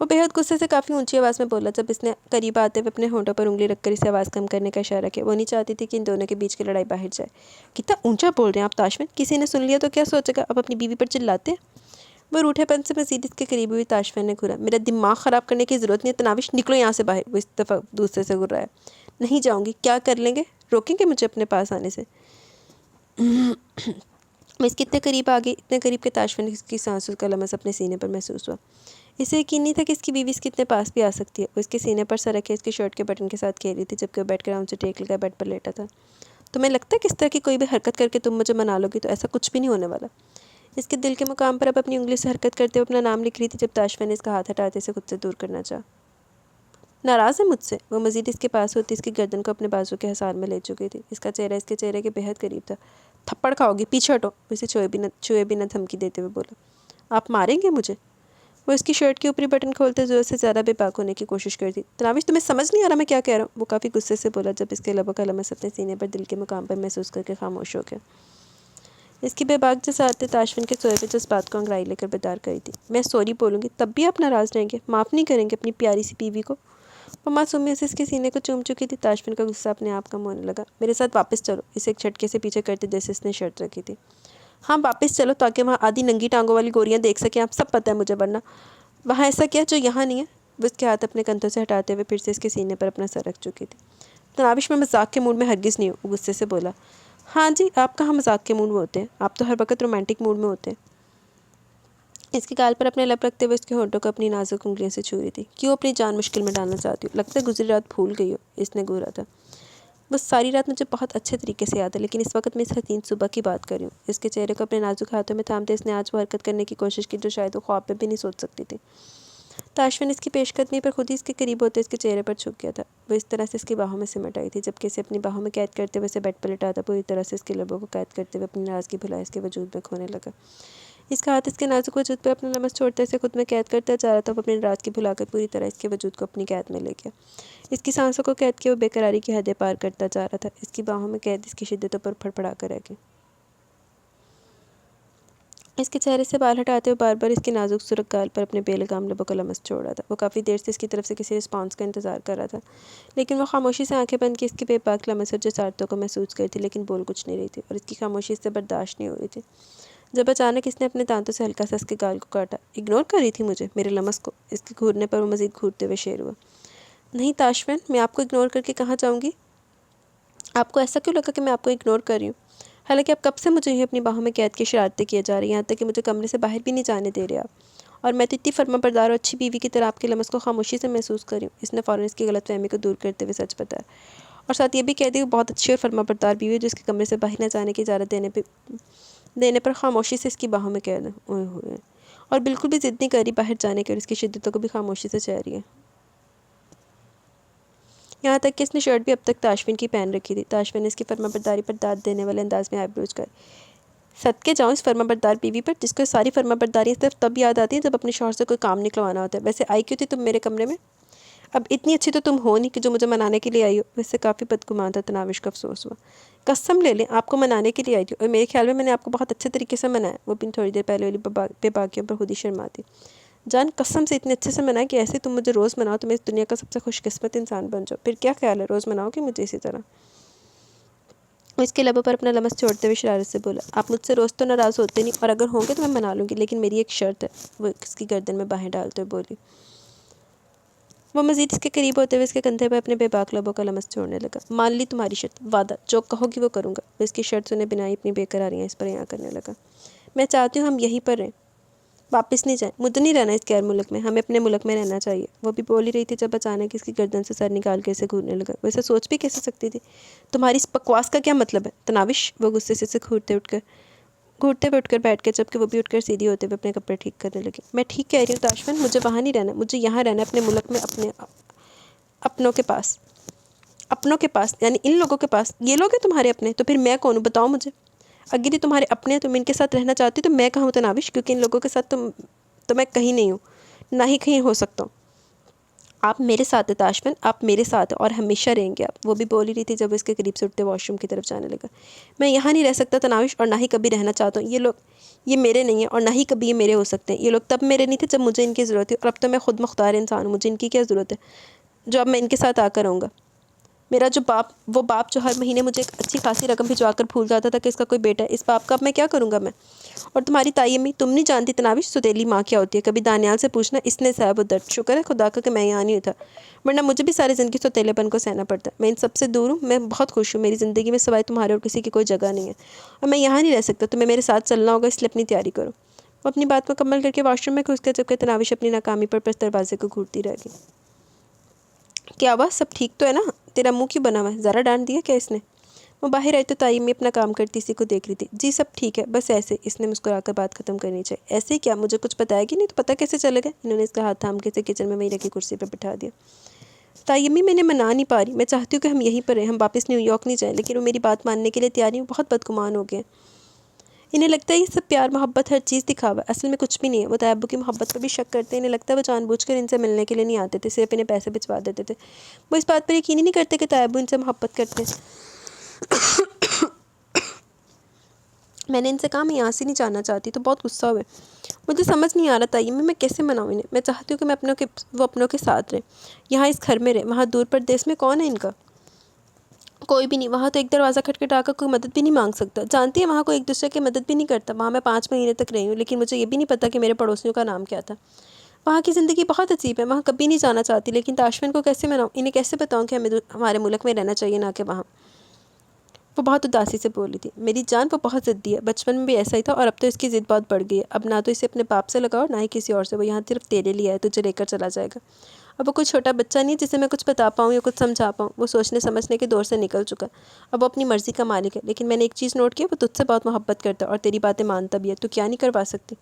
वो बेहद गुस्से से काफ़ी ऊंची आवाज़ में बोला। जब इसने करीब आते हुए अपने होंठों पर उंगली रखकर इसे आवाज़ कम करने का इशारा किया। वो नहीं चाहती थी कि इन दोनों के बीच की लड़ाई बाहर जाए। कितना ऊंचा बोल रहे हैं आप ताशविन, किसी ने सुन लिया तो क्या सोचेगा? अब अपनी बीवी पर चिल्लाते हैं। वो रूठेपन से मजीद इसके करीब हुई। ताशविन ने घूरा। मेरा दिमाग ख़राब करने की ज़रूरत नहीं है, तनाविश निकलो यहाँ से बाहर। वो इस दफ़ा दूसरे से घूर रहा है। नहीं जाऊँगी। क्या कर लेंगे? रोकेंगे मुझे अपने पास आने से? मैं इसके इतने करीब आ गई, इतने करीब के ताशविन की सांसों का लमस अपने सीने पर महसूस हुआ। इसे यकीन नहीं था कि इसकी बीवी इसके इतने पास भी आ सकती है। वो इसके सीने पर सर रखे इसके शर्ट के बटन के साथ खेल रही थी, जबकि वो बैठ कर आराम से टेक लगा बेड पर लेटा था। तुम्हें लगता है किस तरह की कोई भी हरकत करके तुम मुझे मना लोगी? तो ऐसा कुछ भी नहीं होने वाला। इसके दिल के मुकाम पर अब अपनी उंगली से हरकत करते हुए अपना नाम लिख रही थी, जब ताशविन ने इसका हाथ हटाते इसे खुद से दूर करना चाहा। नाराज़ है मुझसे? वो मजीद इसके पास होती इसकी गर्दन को अपने बाजू के हसार में ले चुकी थी। इसका चेहरा इसके चेहरे के बेहद करीब था। थप्पड़ खाओगी, पीछे हटो। उसे छुए बिना धमकी देते हुए बोला। आप मारेंगे मुझे? वो इसकी शर्ट के ऊपरी बटन खोलते ज़रूरत से ज़्यादा बेबाक होने की कोशिश करती। तनाविश, तुम्हें समझ नहीं आ रहा मैं क्या कह रहा हूँ? वो काफ़ी गुस्से से बोला, जब इसके लबों का लमस अपने सीने पर दिल के मुकाम पर महसूस करके खामोश हो गया। इसकी बेबाक जसाते ताशविन के सोए पे जिस बात को अंगड़ाई लेकर बेदार करी थी। मैं सॉरी बोलूँगी तब भी आप नाराज़ रहेंगे? माफ़ नहीं करेंगे अपनी प्यारी सी बीवी को? वो मासूमियत से इसके सीने को चूम चुकी थी। ताशविन का गुस्सा अपने आप कम होने लगा। मेरे साथ वापस चलो, इसे एक झटके से पीछे करते जैसे इसने शर्त रखी थी। हाँ वापस चलो, ताकि वहाँ आधी नंगी टांगों वाली गोरियाँ देख सकें आप। सब पता है मुझे, वरना वहाँ ऐसा क्या जो यहाँ नहीं है? वो इसके हाथ अपने कंधों से हटाते हुए फिर से इसके सीने पर अपना सर रख चुकी थी। तनाविश, मैं मजाक के मूड में हरगिज़ नहीं हूँ। वो गुस्से से बोला। हाँ जी, आप कहाँ मजाक के मूड में होते हैं? आप तो हर वक्त रोमांटिक मूड में होते हैं। इसके गाल पर अपने लब रखते हुए इसके होंठों को अपनी नाजुक उंगलियों से छू रही थी। क्यों अपनी जान मुश्किल में डालना चाहती हो? लगता है गुजरी रात भूल गई हो। इसने घूरा था। बस सारी रात मुझे बहुत अच्छे तरीके से याद है, लेकिन इस वक्त मैं इस हसीन सुबह की बात कर रही हूँ। इसके चेहरे को अपने नाजुक हाथों में थामते इसने आज वो हरकत करने की कोशिश की जो शायद वो ख्वाब में भी नहीं सोच सकती थी। ताशविन इसकी पेशकदमी पर खुद ही इसके करीब होते इसके चेहरे पर झुक गया था। वो इस तरह से इसकी बाहों में सिमट आई थी, जबकि इसे अपनी बाहों में कैद करते हुए इसे बेड पर लिटाता पूरी तरह से इसके लबों को कैद करते हुए अपनी नाराज़गी भुलाए इसके वजूद में खोने लगा। इसका हाथ इसके नाजुक वजूद पर अपना लमस छोड़ते इसे खुद में कैद करता जा रहा था। वो अपनी नाराज़गी भुलाकर पूरी तरह इसके वजूद को अपनी कैद में ले गया। इसकी सांसों को कैद किए वो बेकरारी की हदें पार करता जा रहा था। इसकी बाहों में कैद इसकी शिद्दतों पर फड़फड़ा कर रह गई। इसके चेहरे से बाल हटाते हुए बार बार इसके नाजुक सुर्ख गाल पर अपने बेलगाम लबों का लमस छोड़ रहा था। वो काफ़ी देर से इसकी तरफ से किसी रिस्पांस का इंतजार कर रहा था, लेकिन वो खामोशी से आंखें बंद की इसके बेबाक लमस और जसारतों को महसूस करती, लेकिन बोल कुछ नहीं रही थी और इसकी खामोशी इससे बर्दाश्त नहीं हो रही थी। जब अचानक इसने अपने दांतों से हल्का सा इसके गाल को काटा। इग्नोर कर रही थी मुझे, मेरे लमस को? इसके घूरने पर वो मजीद घूरते हुए शेर हुआ। नहीं ताशविन, मैं आपको इग्नोर करके कहाँ जाऊँगी? आपको ऐसा क्यों लगा कि मैं आपको इग्नोर कर रही हूँ? हालांकि आप कब से मुझे ही अपनी बाहों में कैद की शरारतें किए जा रही हैं, यहाँ तक कि मुझे कमरे से बाहर भी नहीं जाने दे रहे आप। और मैं तो इतनी फर्माबरदार और अच्छी बीवी की तरह आपके लमस को खामोशी से महसूस कर रही हूँ। इसने फ़ौरन इसकी गलतफहमी को दूर करते हुए सच बताया, और साथ ये भी कह दी कि बहुत अच्छी और फर्माबरदार बीवी है जिसके कमरे से बाहर न जाने की इजाज़त देने पर खामोशी से इसकी बाहों में कैद है। ओए होए, और बिल्कुल भी ज़िद नहीं कर रही बाहर जाने की, और इसकी शिद्दतों को भी खामोशी से चाह रही है। यहाँ तक कि इसने शर्ट भी अब तक ताशविन की पहन रखी थी। ताशविन ने इसकी फर्माबरदारी पर दाद देने वाले अंदाज में आईब्रोज कर। सदके जाऊँ इस फर्माबरदार बीवी पर, जिसको सारी फर्माबरदारियाँ सिर्फ तब याद आती हैं जब अपने शौहर से कोई काम निकलवाना होता है। वैसे आई क्यों थी तुम मेरे कमरे में? अब इतनी अच्छी तो तुम हो नहीं कि जो मुझे मनाने के लिए आई हो। वैसे काफ़ी बदगुमान था। तनाविश का अफसोस हुआ। कसम ले लें, आपको मनाने के लिए आई थी, और मेरे ख्याल में मैंने आपको बहुत अच्छे तरीके से मनाया। वो भी थोड़ी देर पहले वाली बेबाकियों पर खुद ही शर्माती। जान कसम से इतने अच्छे से मनाया कि ऐसे तुम मुझे रोज़ मनाओ तो मैं इस दुनिया का सबसे खुशकिस्मत इंसान बन जाओ। फिर क्या ख्याल है, रोज़ मनाओ कि मुझे इसी तरह? वो इसके लबों पर अपना लमस छोड़ते हुए शरारत से बोला। आप मुझसे रोज़ तो नाराज़ होते नहीं, और अगर होंगे तो मैं मना लूँगी, लेकिन मेरी एक शर्त है। वो इसकी गर्दन में बाहें डालते हुए बोली। वो मज़ीद इसके करीब होते हुए इसके कंधे पर अपने बेबाक लबों का लमस छोड़ने लगा। मान ली तुम्हारी शर्त, वादा, जो कहोगी वो करूँगा। वो इसकी शर्त सुने बिना ही अपनी बेकरारियाँ इस पर यहाँ करने लगा। मैं चाहती हूँ हम यहीं पर रहें, वापस नहीं जाए। मुझे नहीं रहना इस गैर मुल्क में, हमें अपने मुल्क में रहना चाहिए। वो भी बोल ही रही थी जब अचानक इसकी गर्दन से सर निकाल के इसे घूरने लगा। वैसे सोच भी कैसे सकती थी? तुम्हारी इस बकवास का क्या मतलब है तनाविश? वो गुस्से से घूरते हुए उठकर बैठ के, जबकि वो भी उठकर सीधी होते हुए अपने कपड़े ठीक करने लगी। मैं ठीक कह रही हूँ ताशफन, मुझे वहाँ नहीं रहना, मुझे यहाँ रहना, अपने मुल्क में, अपने अपनों के पास। अपनों के पास यानी इन लोगों के पास। ये लोग हैं तुम्हारे अपने, तो फिर मैं कौन हूँ बताओ मुझे? अगर ये तुम्हारे अपने हैं, तुम इनके साथ रहना चाहती हो, तो मैं कहाँ हूँ तनाविश? क्योंकि इन लोगों के साथ तो मैं कहीं नहीं हूँ, ना ही कहीं हो सकता हूँ। आप मेरे साथ है ताशफन, आप मेरे साथ है और हमेशा रहेंगे आप। वो भी बोल ही रही थी जब इसके करीब से उठते वॉशरूम की तरफ जाने लगा। मैं यहाँ नहीं रह सकता तनाविश, और ना ही कभी रहना चाहता हूँ। ये लोग ये मेरे नहीं है और ना ही कभी ये मेरे हो सकते हैं। ये लोग तब मेरे नहीं थे जब मुझे इनकी ज़रूरत थी, और अब तो मैं खुद मुख्तार इंसान हूँ। मुझे इनकी क्या ज़रूरत है जो अब मैं इनके साथ आकर रहूँगा? मेरा जो बाप जो हर महीने मुझे एक अच्छी खासी रकम भिजवाकर भूल जाता था कि इसका कोई बेटा है, इस बाप का अब मैं क्या करूँगा मैं? और तुम्हारी ताई अम्मी, तुम नहीं जानती तनाविश सुतेली माँ क्या होती है। कभी दानियाल से पूछना, इसने सहा वो दर्द। शुक्र है खुदा का कि मैं यहाँ नहीं था, वरना मुझे भी सारी ज़िंदगी सौतेलेपन को सहना पड़ता। मैं इन सबसे दूर हूँ, मैं बहुत खुश हूँ। मेरी ज़िंदगी में सिवाय तुम्हारे और किसी की कोई जगह नहीं है, और मैं यहाँ नहीं रह सकता। तुम्हें मेरे साथ चलना होगा, इसलिए अपनी तैयारी करो। वो अपनी बात मुकम्मल करके वॉशरूम में घुस गया, जबकि तनाविश अपनी नाकामी पर दरवाजे को घूरती रह गई। क्या हुआ, सब ठीक तो है ना? तेरा मुंह क्यों बना हुआ है? ज़रा डांट दिया क्या इसने? वो बाहर आई तो ताई में अपना काम करती इसी को देख रही थी। जी सब ठीक है, बस ऐसे। इसने मुस्कुराकर बात खत्म करनी चाहिए। ऐसे ही क्या? मुझे कुछ बताएगी नहीं तो पता कैसे चलेगा? इन्होंने इसका हाथ थाम के इसे किचन में वहीं रखी कुर्सी पर बिठा दिया। ताई अम्मी, मैंने मना नहीं पा रही, मैं चाहती हूँ कि हम यहीं पर रहें, हम वापस न्यूयॉर्क नहीं जाएं, लेकिन वो मेरी बात मानने के लिए तैयार नहीं। बहुत बदगुमान हो गए। इन्हें लगता है ये सब प्यार मोहब्बत हर चीज़ दिखावा, असल में कुछ भी नहीं है। वो तैयब्बू की मोहब्बत पर भी शक करते हैं। इन्हें लगता है वो जानबूझकर इनसे मिलने के लिए नहीं आते थे, सिर्फ इन्हें पैसे भिजवा देते थे। वो इस बात पर यकीन ही नहीं करते कि तैयब्बू इनसे मोहब्बत करते हैं। मैंने इनसे कहा मैं यहाँ से नहीं जाना चाहती, तो बहुत गुस्सा हुए। मुझे समझ नहीं आ रहा था ये मैं कैसे मनाऊँ इन्हें। मैं चाहती हूँ कि मैं वो अपनों के साथ रहे, यहाँ इस घर में रहे। वहाँ दूर परदेश में कौन है इनका? कोई भी नहीं। वहाँ तो एक दरवाज़ा खटखटाकर कोई मदद भी नहीं मांग सकता। जानती है वहाँ कोई एक दूसरे की मदद भी नहीं करता। वहाँ मैं 5 महीने तक रही हूँ, लेकिन मुझे ये भी नहीं पता कि मेरे पड़ोसियों का नाम क्या था। वहाँ की ज़िंदगी बहुत अजीब है, वहाँ कभी नहीं जाना चाहती, लेकिन ताशफिन को कैसे मनाऊँ? इन्हें कैसे बताऊँ कि हमें हमारे मुल्क में रहना चाहिए, ना कि वहाँ? वो बहुत उदासी से बोली थी। मेरी जान, वो बहुत ज़िद्दी है, बचपन में भी ऐसा ही था, और अब तो इसकी ज़िद बहुत बढ़ गई है। अब ना तो इसे अपने बाप से लगाओ, ना ही किसी और से। वो यहाँ सिर्फ तेरे लिए है, तुझे लेकर चला जाएगा। अब वो कोई छोटा बच्चा नहीं जिसे मैं कुछ बता पाऊँ या कुछ समझा पाऊँ। वो सोचने समझने के दौर से निकल चुका। अब वो अपनी मर्ज़ी का मालिक है। लेकिन मैंने एक चीज़ नोट की, वो तुझसे बहुत मोहब्बत करता है और तेरी बातें मानता भी है। तू क्या नहीं करवा सकती?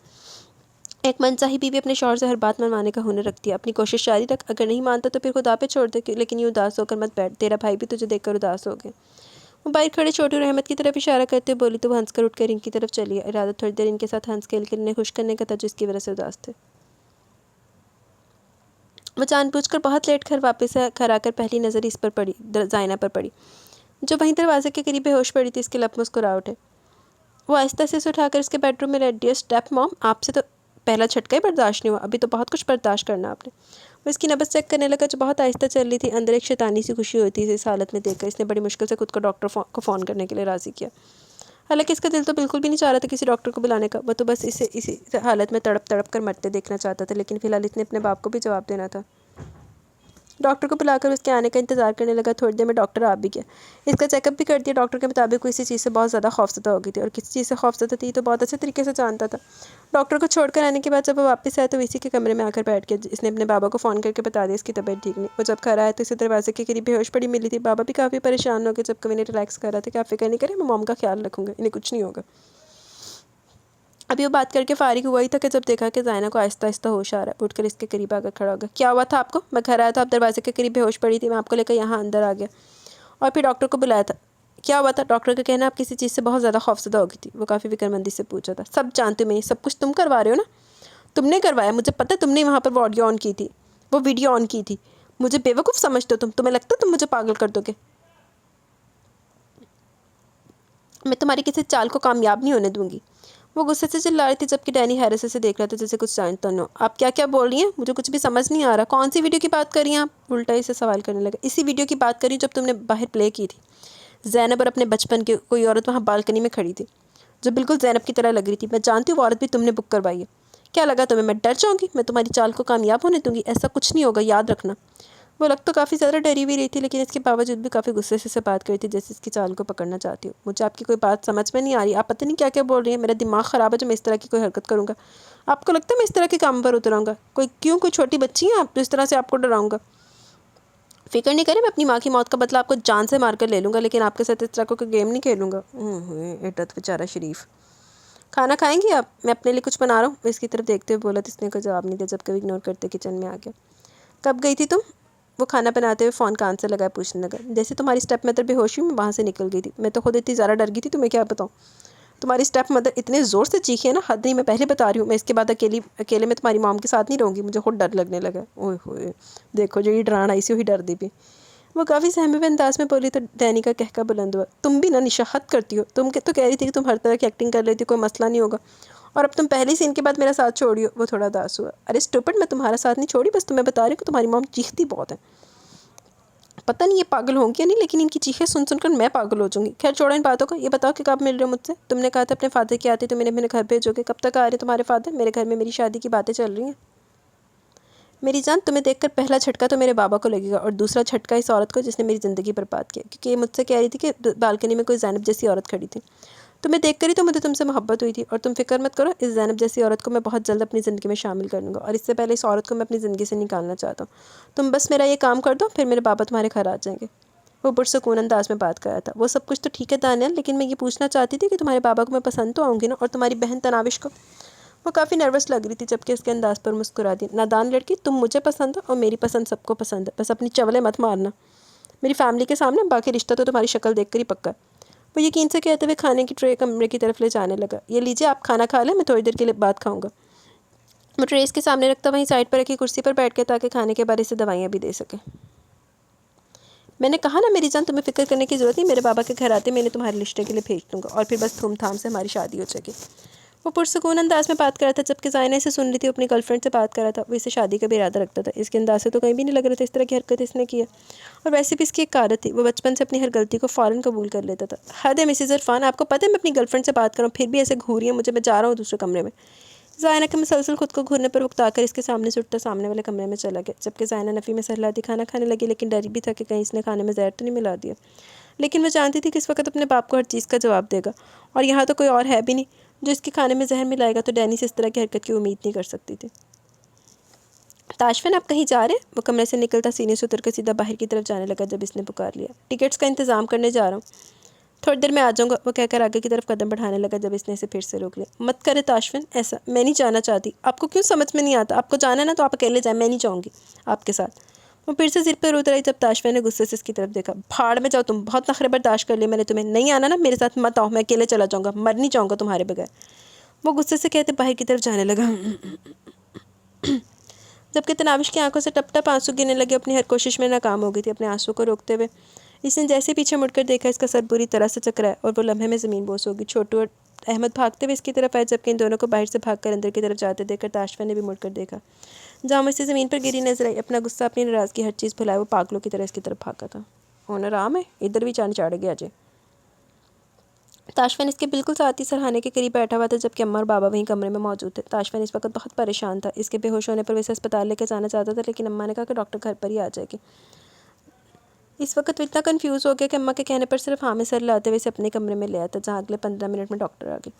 एक मनचाही बीवी अपने शौहर से हर बात मनवाने का हुनर रखती है। अपनी कोशिश जारी रख, अगर नहीं मानता तो फिर खुदा पे छोड़ दे, लेकिन ये उदास होकर मत बैठ। तेरा भाई भी तुझे देखकर उदास हो गया। वो बाहर खड़े छोटू और अहमद की तरफ इशारा करते हुए बोली तो वो हंसकर उठकर इनकी तरफ चली। इरादा थोड़ी देर इनके साथ हंस खेल कर इन्हें खुश करने का था, जिसकी वजह से उदास थे। वो जानबूझकर बहुत लेट घर वापस आकर पहली नज़र इस पर पड़ी, ज़ाइना पर पड़ी, जो वहीं दरवाजे के करीब बेहोश पड़ी थी। इसके लब मुस्कुरा उठे। वो आहिस्ता से उठाकर उसके बेडरूम में रख दिया। स्टेप मॉम, आपसे तो पहला झटका ही बर्दाश्त नहीं हुआ, अभी तो बहुत कुछ बर्दाश्त करना आपने। वो इसकी नब्ज़ चेक करने लगा, जो बहुत आहिस्ता चल रही थी। अंदर एक शैतानी सी खुशी होती थी इस हालत में देखकर। इसने बड़ी मुश्किल से खुद को डॉक्टर को फ़ोन करने के लिए राज़ी किया। हालांकि इसका दिल तो बिल्कुल भी नहीं चाह रहा था किसी डॉक्टर को बुलाने का। वो तो बस इसे इसी हालत में तड़प तड़प कर मरते देखना चाहता था, लेकिन फ़िलहाल इसने अपने बाप को भी जवाब देना था। डॉक्टर को बुलाकर उसके आने का इंतज़ार करने लगा। थोड़ी देर में डॉक्टर आ भी गया। इसका चेकअप भी कर दिया। डॉक्टर के मुताबिक वो इसी चीज़ से बहुत ज़्यादा खौफज़दा हो गई थी, और किस चीज़ से खौफज़दा थी तो बहुत अच्छे तरीके से जानता था। डॉक्टर को छोड़कर आने के बाद जब वो वापस आया तो इसी के कमरे में आकर बैठ गया। इसने अपने बाबा को फ़ोन करके बता दिया इसकी तबीयत ठीक नहीं। वो जब घर आया तो इसे दरवाजे के करीब बेहोश पड़ी मिली थी। बाबा भी काफ़ी परेशान हो गए, जब कभी इन्हें रिलैक्स कर रहा था कि आप फिक्र नहीं करें, मैं मॉम का ख्याल रखूँगा, इन्हें कुछ नहीं होगा। अभी वो बात करके फारिग हुआ ही था कि जब देखा कि ज़ाइना को आहिस्ता आहिस्ता होश आ रहा है। उठकर इसके करीब आकर खड़ा हो गया। क्या हुआ था आपको? मैं घर आया था, आप दरवाजे के करीब बेहोश पड़ी थी, मैं आपको लेकर यहाँ अंदर आ गया और फिर डॉक्टर को बुलाया था। क्या हुआ था? डॉक्टर का कहना आप किसी चीज़ से बहुत ज़्यादा खौफज़दा हो गई थी। वो काफ़ी फिक्रमंदी से पूछा था। सब जानती हूँ मैं, ये सब कुछ तुम करवा रहे हो ना? तुमने करवाया, मुझे पता है। तुमने वहाँ पर वो ऑडियो ऑन की थी, वो वीडियो ऑन की थी। मुझे बेवकूफ़ समझते हो तुम? तुम्हें लगता है तुम मुझे पागल कर दोगे? मैं तुम्हारी किसी चाल को कामयाब नहीं होने दूंगी। वो गुस्से से चिल्ला रही थी, जबकि डैनी हैरत से देख रहा था जैसे कुछ जानता न हो। आप क्या क्या बोल रही हैं? मुझे कुछ भी समझ नहीं आ रहा। कौन सी वीडियो की बात कर रही हैं आप? उल्टा इसे सवाल करने लगा। इसी वीडियो की बात करी जब तुमने बाहर प्ले की थी। ज़ैनब और अपने बचपन की कोई औरत वहाँ बालकनी में खड़ी थी, जो बिल्कुल ज़ैनब की तरह लग रही थी। मैं जानती हूँ वो औरत भी तुमने बुक करवाई है। क्या लगा तुम्हें मैं डर जाऊँगी? मैं तुम्हारी चाल को कामयाब होने दूँगी? ऐसा कुछ नहीं होगा, याद रखना। वो लग तो काफ़ी ज़्यादा डरी हुई रही थी, लेकिन इसके बावजूद भी काफ़ी गुस्से से बात करी थी, जैसे इसकी चाल को पकड़ना चाहती हूँ। मुझे आपकी कोई बात समझ में नहीं आ रही, आप पता नहीं क्या क्या बोल रही हैं। मेरा दिमाग ख़राब है जो मैं इस तरह की कोई हरकत करूँगा। आपको लगता है मैं इस तरह के काम पर उतराऊँगा? कोई छोटी बच्ची हैं आप जो इस तरह से आपको डराऊँगा? फ़िक्र नहीं करें, मैं अपनी माँ की मौत का बदला आपको जान से मार कर ले लूँगा, लेकिन आपके साथ इस तरह का कोई गेम नहीं खेलूँगा। एटत बेचारा शरीफ। खाना खाएंगी आप? मैं अपने लिए कुछ बना रहा हूँ। इसकी तरफ देखते हुए बोला तो इसने कोई जवाब नहीं दिया, जब कभी इग्नोर करते किचन में आ गया। कब गई थी तुम? वो खाना बनाते हुए फ़ोन कान से लगाए पूछने लगा। जैसे तुम्हारी स्टेप मदर बेहोश हुई मैं वहाँ से निकल गई थी। मैं तो खुद इतनी ज़्यादा डर गई थी, तुम्हें क्या बताऊँ। तुम्हारी स्टेप मदर इतने ज़ोर से चीखी है ना, हद नहीं, मैं पहले बता रही हूँ। मैं इसके बाद अकेले में तुम्हारी मॉम के साथ नहीं रहूँगी, मुझे खुद डर लगने लगा। ओए होए, देखो जो ये डराना इसी ही डर दी भी। वो काफ़ी सहमे हुए अंदाज में बोली तो डैनी का कहका बुलंद हुआ। तुम भी ना निशा हद करती हो। तुम तो कह रही थी कि तुम हर तरह की एक्टिंग कर लेती, कोई मसला नहीं होगा, और अब तुम पहले सीन के बाद मेरा साथ छोड़ी हो। वो थोड़ा उदास हुआ। अरे स्टूपिड, मैं तुम्हारा साथ नहीं छोड़ी, बस तुम्हें बता रही हूँ कि तुम्हारी मॉम चीखती बहुत है। पता नहीं ये पागल होंगी या नहीं, लेकिन इनकी चीखें सुन सुनकर मैं पागल हो जाऊंगी। खैर छोड़ो इन बातों को, ये बताओ कि कब मिल रहे हो मुझसे? तुमने कहा था अपने फादर की आती तो मेरे घर भेजोगे, कब तक आ रहे तुम्हारे फादर? मेरे घर में मेरी शादी की बातें चल रही हैं। मेरी जान, तुम्हें देखकर पहला झटका तो मेरे बाबा को लगेगा, और दूसरा झटका इस औरत को जिसने मेरी ज़िंदगी बर्बाद किया, क्योंकि ये मुझसे कह रही थी कि बालकनी में कोई ज़ैनब जैसी औरत खड़ी थी। तुम्हें देखकर ही तो मुझे तुमसे मोहब्बत हुई थी, और तुम फिक्र मत करो, इस ज़ैनब जैसी औरत को मैं बहुत जल्द अपनी ज़िंदगी में शामिल कर लूँगा, और इससे पहले इस औरत को मैं अपनी ज़िंदगी से निकालना चाहता हूँ। तुम बस मेरा ये काम कर दो, फिर मेरे बाबा तुम्हारे घर आ जाएंगे। वो पुरसकून अंदाज में बात कर रहा था। वो सब कुछ तो ठीक है दानियल, लेकिन मैं ये पूछना चाहती थी कि तुम्हारे बाबा को मैं पसंद तो आऊँगी ना, और तुम्हारी बहन तनाविश को? वो काफ़ी नर्वस लग रही थी, जबकि उसके अंदाज पर मुस्कुरा दी। नादान लड़की, तुम मुझे पसंद हो और मेरी पसंद सबको पसंद है, बस अपनी चवले मत मारना मेरी फैमिली के सामने। बाकी रिश्ता तो तुम्हारी शक्ल देखकर ही पक्का है। वो यकीन से कहते हुए खाने की ट्रे कमरे की तरफ ले जाने लगा। ये लीजिए, आप खाना खा लें, मैं थोड़ी देर के लिए बाद खाऊंगा। वो ट्रे इसके सामने रखता वहीं साइड पर रखी कुर्सी पर बैठ के, ताकि खाने के बारे से दवाइयाँ भी दे सके। मैंने कहा ना मेरी जान, तुम्हें फिक्र करने की ज़रूरत नहीं। मेरे बाबा के घर आते मैंने तुम्हारे रिश्ते के लिए भेज दूँगा, और फिर बस धूमधाम से हमारी शादी हो जाएगी। वो पुरसकून अंदाज में बात कर रहा था, जबकि ज़ायना इसे सुन रही थी, अपनी गर्लफ्रेंड से बात कर रहा था। वो इसे शादी का भी इरादा रखता था। इसके अंदाज से तो कहीं भी नहीं लग रहा था इस तरह की हरकत इसने की है, और वैसे भी इसकी एक आदत थी, वो बचपन से अपनी हर गलती को फ़ौरन कबूल कर लेता था। हद है मिसेज़ इरफान, आपको पता है मैं अपनी गर्लफ्रेंड से बात कर रहा हूँ, फिर भी ऐसे घूरी है मुझे। मैं जा रहा हूँ दूसरे कमरे में। ज़ायना के मुसलसल खुद को घूरने पर उकताकर इसके सामने से उठता सामने वाले कमरे में चला गया, जबकि ज़ायना नफ़ी में सहलाती खाना खाने लगी, लेकिन डर भी था कि कहीं इसने खाने में जहर तो नहीं मिला दिया। लेकिन वो जानती थी कि इस वक्त अपने बाप को हर चीज़ का जवाब देगा, और यहाँ तो कोई और है भी नहीं जो इसके खाने में जहर मिलाएगा, तो डैनी से इस तरह की हरकत की उम्मीद नहीं कर सकती थी। ताशफिन, आप कहीं जा रहे हैं? वो कमरे से निकलता सीने से उतर कर सीधा बाहर की तरफ जाने लगा, जब इसने पुकार लिया। टिकट्स का इंतज़ाम करने जा रहा हूँ, थोड़ी देर में आ जाऊँगा, वो कहकर आगे की तरफ कदम बढ़ाने लगा, जब इसने इसे फिर से रोक लिया। मत करे ताशफिन, ऐसा मैं नहीं जाना चाहती। आपको क्यों समझ में नहीं आता? आपको जाना है ना तो आप अकेले जाएं, मैं नहीं जाऊँगी आपके साथ। वो फिर से सिर पर उतर आई, जब ताशफिन ने गुस्से से इसकी तरफ देखा। भाड़ में जाओ तुम, बहुत नखरे बर्दाश्त कर लिए मैंने तुम्हें। नहीं आना ना मेरे साथ, मत आओ, मैं अकेले चला जाऊँगा, मर नहीं जाऊँगा तुम्हारे बगैर। वो गुस्से से कहते बाहर की तरफ जाने लगा, जबकि तनाविश की आंखों से टप टप आंसू गिरने लगे। अपनी हर कोशिश में नाकाम हो गई थी अपने आंसू को रोकते हुए। इसने जैसे पीछे मुड़कर देखा, इसका सर बुरी तरह से चकराया, और वो लम्हे में ज़मीन बोस होगी। छोटू और अहमद भागते हुए इसकी तरफ आए, जबकि इन दोनों को बाहर से भागकर अंदर की तरफ जाते देखकर ताशफिन ने भी मुड़कर देखा, जहाँ मुझसे ज़मीन पर गिरी नजर आई। अपना गुस्सा, अपनी नाराज़गी, हर चीज़ भुलाए वो पागलों की तरह इसकी तरफ भागा था। ओनर आम है, इधर भी चांद चढ़ गया अजय। ताशफिन इसके बिल्कुल साथ ही सरहाने के करीब बैठा हुआ था, जबकि अम्मा और बाबा वहीं कमरे में मौजूद थे। ताशफिन इस वक्त बहुत परेशान था। इसके बेहोश होने पर वैसे अस्पताल लेकर जाना चाहता था, लेकिन अम्मा ने कहा कि डॉक्टर घर पर ही आ जाएगी। इस वक्त वो इतना कन्फ्यूज़ हो गया कि अम्मा के कहने पर सिर्फ हाँ में सर लाते हुए इसे अपने कमरे में ले आया था, जहाँ अगले 15 मिनट में डॉक्टर आ गए,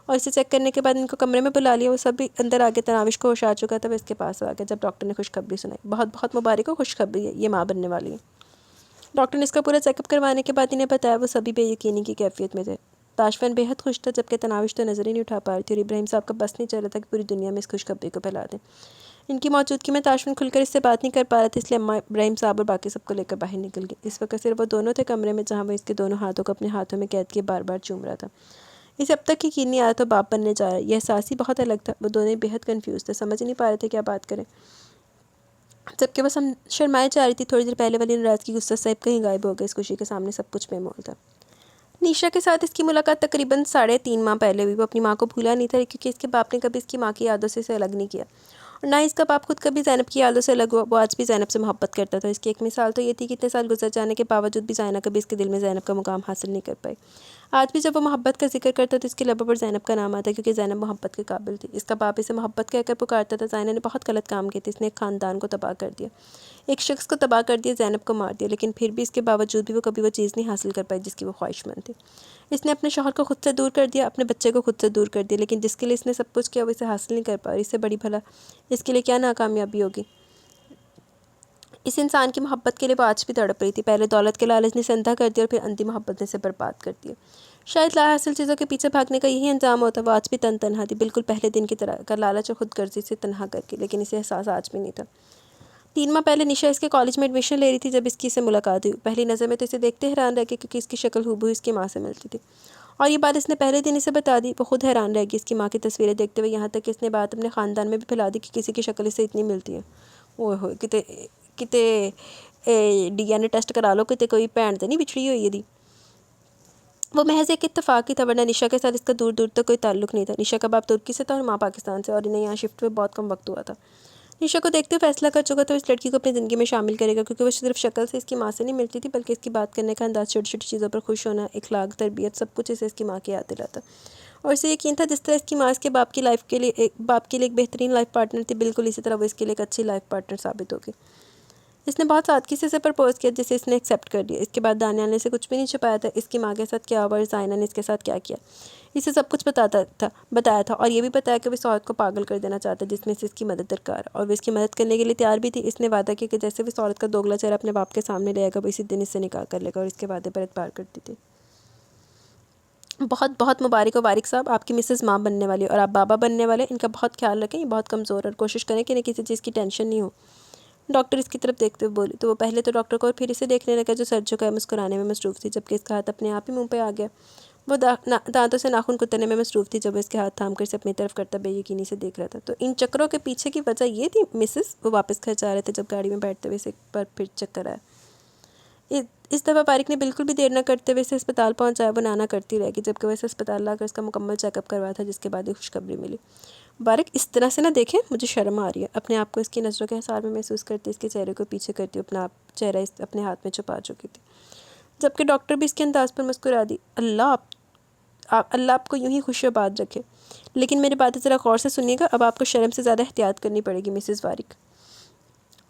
और इसे चेक करने के बाद इनको कमरे में बुला लिया। वो सब भी अंदर आके तनाविश को होश आ चुका था, वह इसके पास आ गया, जब डॉक्टर ने खुशखबरी सुनाई। बहुत बहुत मुबारक हो, खुशखबरी है, ये माँ बनने वाली है। डॉक्टर ने इसका पूरा चेकअप करवाने के बाद इन्हें बताया। वो सभी बेयकीनी की कैफियत में थे। ताशफिन बेहद खुश था, जबकि तनाविश तो नज़र ही नहीं उठा पा रही थी, और इब्राहिम साहब का बस नहीं चल रहा था कि पूरी दुनिया में इस खुशखबरी को फैला दें। इनकी मौजूदगी में ताशफिन खुलकर इससे बात नहीं कर पा रहा था, इसलिए अम्मा, इब्राहिम साहब और बाकी सबको लेकर बाहर निकल गई। इस वक्त सिर्फ वो दोनों थे कमरे में, जहाँ वो इसके दोनों हाथों को अपने हाथों में कैद किए बार बार चूम रहा था। इसे अब तक यकीन नहीं आया था बाप बनने जा रहा है। यह एहसास ही बहुत अलग था। वो दोनों बेहद कन्फ्यूज़ थे, समझ नहीं पा रहे थे क्या बात करें, जबकि बस हम शर्माए जा रही थी। थोड़ी देर पहले वाली नाराज़गी, गुस्सा साहिब कहीं गायब हो गया। इस खुशी के सामने सब कुछ बेमोल था। निशा के साथ इसकी मुलाकात तकरीबन 3.5 माह पहले हुई। वो अपनी माँ को भूला नहीं था, क्योंकि इसके बाप ने कभी इसकी माँ की यादों से इसे अलग नहीं किया, और ना ही इसका बाप खुद कभी ज़ैनब की यादों से अलग हुआ, वो आज भी ज़ैनब से मोहब्बत करता था। इसकी एक मिसाल तो ये थी कि इतने साल गुजर जाने के बावजूद भी ज़ायना कभी इसके दिल में ज़ैनब का मुकाम हासिल नहीं कर पाई। आज भी जब वो मोहब्बत का जिक्र करता तो इसके लबों पर ज़ैनब का नाम आता, क्योंकि ज़ैनब मोहब्बत के काबिल थी। इसका बाप इसे मोहब्बत कहकर पुकारता था। ज़ायना ने बहुत गलत काम किया था, इसने एक ख़ानदान को तबाह कर दिया, एक शख्स को तबाह कर दिया, ज़ैनब को मार दिया। लेकिन फिर भी इसके बावजूद भी वो कभी वो चीज़ नहीं हासिल कर पाई जिसकी वो ख्वाहिशमंद थी। इसने अपने शौहर को खुद से दूर कर दिया, अपने बच्चे को खुद से दूर कर दिया, लेकिन जिसके लिए इसने सब कुछ किया वो इसे हासिल नहीं कर पाया। इससे बड़ी भला इसके लिए क्या नाकामयाबी होगी। इस इंसान की मोहब्बत के लिए वो आज भी तड़प रही थी। पहले दौलत के लालच ने इसे अंधा कर दिया और फिर अंधी मोहब्बत ने इसे बर्बाद कर दिया। शायद लाहासिल चीज़ों के पीछे भागने का यही अंजाम होता। वो आज भी तन्हा थी, बिल्कुल पहले दिन की तरह का, लालच और खुदगर्जी से तन्हा करके, लेकिन इसे एहसास आज भी नहीं था। 3 माह पहले निशा इसके कॉलेज में एडमिशन ले रही थी जब इसकी इससे मुलाकात हुई। पहली नज़र में तो इसे देखते हैरान रह गई, क्योंकि इसकी शक्ल हूबहू इसकी माँ से मिलती थी। और ये बात इसने पहले दिन इसे बता दी। वो खुद हैरान रह गई इसकी माँ की तस्वीरें देखते हुए, यहाँ तक कि इसने बात अपने ख़ानदान में भी फैला दी कि किसी की शक्ल इससे इतनी मिलती है। ओए होए, किते किते DNA टेस्ट करा लो, किते कोई भैन तो नहीं बिछड़ी हुई यदि। वो महज एक इत्तेफाक ही था, वरना निशा के साथ इसका दूर दूर तक कोई ताल्लुक नहीं था। निशा का बाप तुर्की से था और माँ पाकिस्तान से, और इन्हें यहाँ शिफ्ट हुए बहुत कम वक्त हुआ था। निशा को देखते हुए फैसला कर चुका था इस लड़की को अपनी ज़िंदगी में शामिल करेगा, क्योंकि वो सिर्फ शक्ल से इसकी माँ से नहीं मिलती थी, बल्कि इसकी बात करने का अंदाज, छोटी छोटी चीज़ों पर खुश होना, इखलाक, तरबियत, सब कुछ इसे इसकी माँ की याद दिलाता। और इसे यकीन था जिस तरह इसकी माँ इसके बाप की लाइफ के लिए एक बेहतरीन लाइफ पार्टनर थी, बिल्कुल इसी तरह वो इसके लिए एक अच्छी लाइफ पार्टनर साबित होगी। इसने बहुत सादगी से इसे प्रपोज़ किया, जिसे इसने एक्सेप्ट कर लिया। इसके बाद दानियाल ने इसे कुछ भी नहीं छुपाया था, इसकी माँ के साथ क्या हुआ और ज़ायना ने इसके साथ क्या किया। इसे सब कुछ बताया था और ये भी बताया कि वो इस औरत को पागल कर देना चाहता है, जिसमें से इसकी मदद दरकार है, और वो इसकी मदद करने के लिए तैयार भी थी। इसने वादा किया कि जैसे भी इस औरत का दोगला चेहरा अपने बाप के सामने ले आएगा, वो इसी दिन इससे निकाह कर लेगा, और इसके वादे पर एतबार करती थी। बहुत बहुत मुबारक हो वारिक साहब, आपकी मिसेज़ माँ बनने वाली है और आप बाबा बनने वाले। इनका बहुत ख्याल रखें, ये बहुत कमज़ोर है, और कोशिश करें कि इन्हें किसी चीज़ की टेंशन नहीं हो। डॉक्टर इसकी तरफ देखते हुए बोली, तो वो पहले तो डॉक्टर को और फिर इसे देखने लगा, जो सर झुकाए मुस्कुराने में मसरूफ़ थी, जबकि इसका हाथ अपने आप ही मुंह पे आ गया। वो दांतों से नाखून कुतरने में मसरूफ़ थी, जब वो इसके हाथ थाम कर इसे अपनी तरफ करता बेयकीनी से देख रहा था। तो इन चक्करों के पीछे की वजह ये थी मिसेस। वो वापस घर जा रहे थे जब गाड़ी में बैठते हुए इसे एक बार फिर चक्कर आया। इस दफ़ा बारिक ने बिल्कुल भी देर न करते हुए इसे अस्पताल पहुंचाया। वो नाना करती रहेगी, जबकि वैसे अस्पताल लाकर इसका मुकम्मल चेकअप करवाया था, जिसके बाद ये खुशखबरी मिली। बारिक, इस तरह से ना देखें, मुझे शर्म आ रही है। अपने आप को इसकी नज़रों के हिसार में महसूस करती, इसके चेहरे को पीछे करती, अपना चेहरा अपने हाथ में छुपा चुकी थी, जबकि डॉक्टर भी इसके अंदाज पर मुस्कुरा दी। अल्लाह आपको यूं ही खुशबाद रखे। लेकिन मेरी बातें ज़रा गौर से सुनिएगा। अब आपको शर्म से ज़्यादा एहतियात करनी पड़ेगी मिसेज़ बारिक,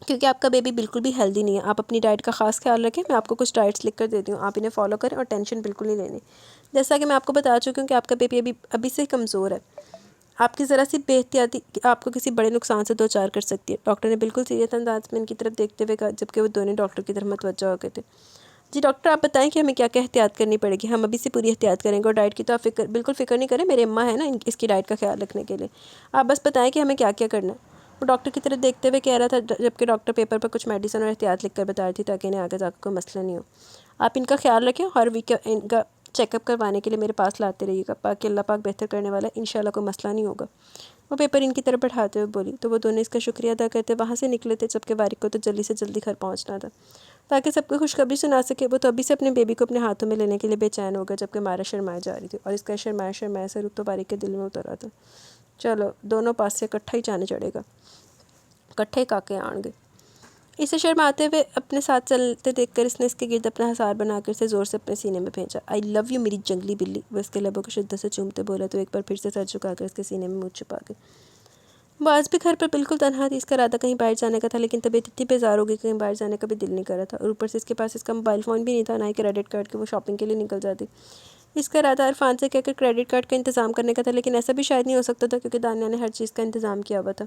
क्योंकि आपका बेबी बिल्कुल भी हेल्दी नहीं है। आप अपनी डाइट का खास ख्याल रखें। मैं आपको कुछ डाइट्स लिख कर देती हूँ, आप इन्हें फॉलो करें और टेंशन बिल्कुल नहीं लेनी। जैसा कि मैं आपको बता चुकी हूँ कि आपका बेबी अभी से कमज़ोर है। आपकी ज़रा सी बेहतियाती आपको किसी बड़े नुकसान से दो चार कर सकती है। डॉक्टर ने बिल्कुल सीरियस अंदाज में इनकी तरफ देखते हुए कहा, जबकि वो दोनों डॉक्टर की तरफ मुतवज्जो हो गए थे। जी डॉक्टर, आप बताएं कि हमें क्या क्या एहतियात करनी पड़ेगी। हम अभी से पूरी एहतियात करेंगे, और डाइट की तो आप बिल्कुल फ़िक्र नहीं करें, मेरे अम्मा है ना इसकी डाइट का ख्याल रखने के लिए। आप बस बताएं कि हमें क्या क्या करना है। वो डॉक्टर की तरफ देखते हुए कह रहा था, जबकि डॉक्टर पेपर पर कुछ मेडिसिन और एहतियात लिख कर बता रही थी, ताकि इन्हें आगे जाकर कोई मसला नहीं हो। आप इनका ख्याल रखें, हर वीक इनका चेकअप करवाने के लिए मेरे पास लाते रहिएगा। बाकी अल्लाह पाक बेहतर करने वाला है, इंशाल्लाह कोई मसला नहीं होगा। वो पेपर इनकी तरफ बढ़ाते हुए बोली, तो वो दोनों इसका शुक्रिया अदा करते वहाँ से निकले थे, जबकि वारिक को तो जल्दी से जल्दी घर पहुँचना था ताकि सबको खुशखबरी सुना सके। वो तो अभी से अपने बेबी को अपने हाथों में लेने के लिए बेचैन हो गया, जबकि मारा शर्माए जा रही थी, और इसका शर्माया से रुख तो वारिक के दिल में उतरा था। चलो, दोनों पास से इकट्ठा ही जाने चढ़ेगा, इकट्ठे काके आएंगे। इसे शर्माते हुए अपने साथ चलते देखकर इसने इसके गिर्द अपना हसार बनाकर इसे ज़ोर से अपने सीने में भेजा। आई लव यू मेरी जंगली बिल्ली, वो इसके लबों को शिद्दत से चूमते बोला, तो एक बार फिर से सर झुकाकर इसके सीने में मुँह छुपा गई। वो आज भी घर पर बिल्कुल तनहा थी। इसका इरादा कहीं बाहर जाने का था, लेकिन तबीयत इतनी बेजार हो गई, कहीं बाहर जाने का भी दिल नहीं कर रहा था, और ऊपर से इसके पास इसका मोबाइल फ़ोन भी नहीं था, ना ही क्रेडिट कार्ड के वो शॉपिंग के लिए निकल जाती। इसका इरादा इरफान से कहकर क्रेडिट कार्ड का इंतज़ाम करने का था, लेकिन ऐसा भी शायद नहीं हो सकता था, क्योंकि दानिया ने हर चीज़ का इंतज़ाम किया हुआ था।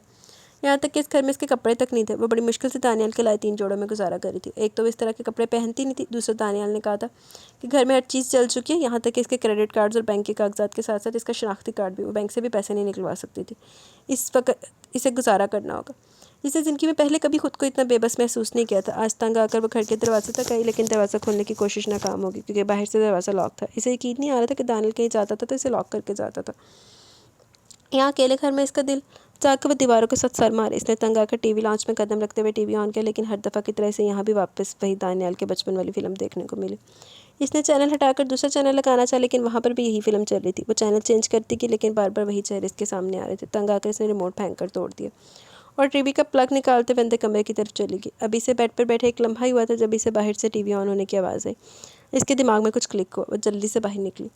यहाँ तक कि इस घर में इसके कपड़े तक नहीं थे। वो बड़ी मुश्किल से दानियाल के लाए 3 जोड़ों में गुजारा करी थी। एक तो वो इस तरह के कपड़े पहनती नहीं थी, दूसरा दानियाल ने कहा था कि घर में हर चीज़ चल चुकी है, यहाँ तक कि इसके क्रेडिट कार्ड्स और बैंक के कागजात के साथ साथ इसका शनाख्ती कार्ड भी। वो बैंक से भी पैसे नहीं निकलवा सकती थी। इस वक्त इसे गुजारा करना होगा। इसे ज़िंदगी में पहले कभी खुद को इतना बेबस महसूस नहीं किया था। आज तंग आकर वो घर के दरवाजे तक आई, लेकिन दरवाज़ा खोलने की कोशिश नाकाम होगी, क्योंकि बाहर से दरवाज़ा लॉक था। इसे यकीन नहीं आ रहा था कि दानियाल कहीं जाता था तो इसे लॉक करके जाता था। यहाँ अकेले घर में इसका दिल जाकर वो दीवारों के साथ सर मारे। इसने तंग आकर टीवी लॉन्च में कदम रखते हुए टीवी ऑन किया, लेकिन हर दफ़ा की तरह से यहाँ भी वापस वही दानियाल के बचपन वाली फ़िल्म देखने को मिली। इसने चैनल हटाकर दूसरा चैनल लगाना चाहा, लेकिन वहाँ पर भी यही फ़िल्म चल रही थी। वो चैनल चेंज करती की, लेकिन बार बार वही चेहरे इसके सामने आ रहे थे। तंग आकर इसने रिमोट फेंक कर तोड़ दिया और टीवी का प्लग निकालते हुए अंदर कमरे की तरफ चली गई। अभी से बेड पर बैठे एक लम्हा ही हुआ था जब इसे बाहर से टीवी ऑन होने की आवाज़ आई। इसके दिमाग में कुछ क्लिक हुआ, वो जल्दी से बाहर निकली।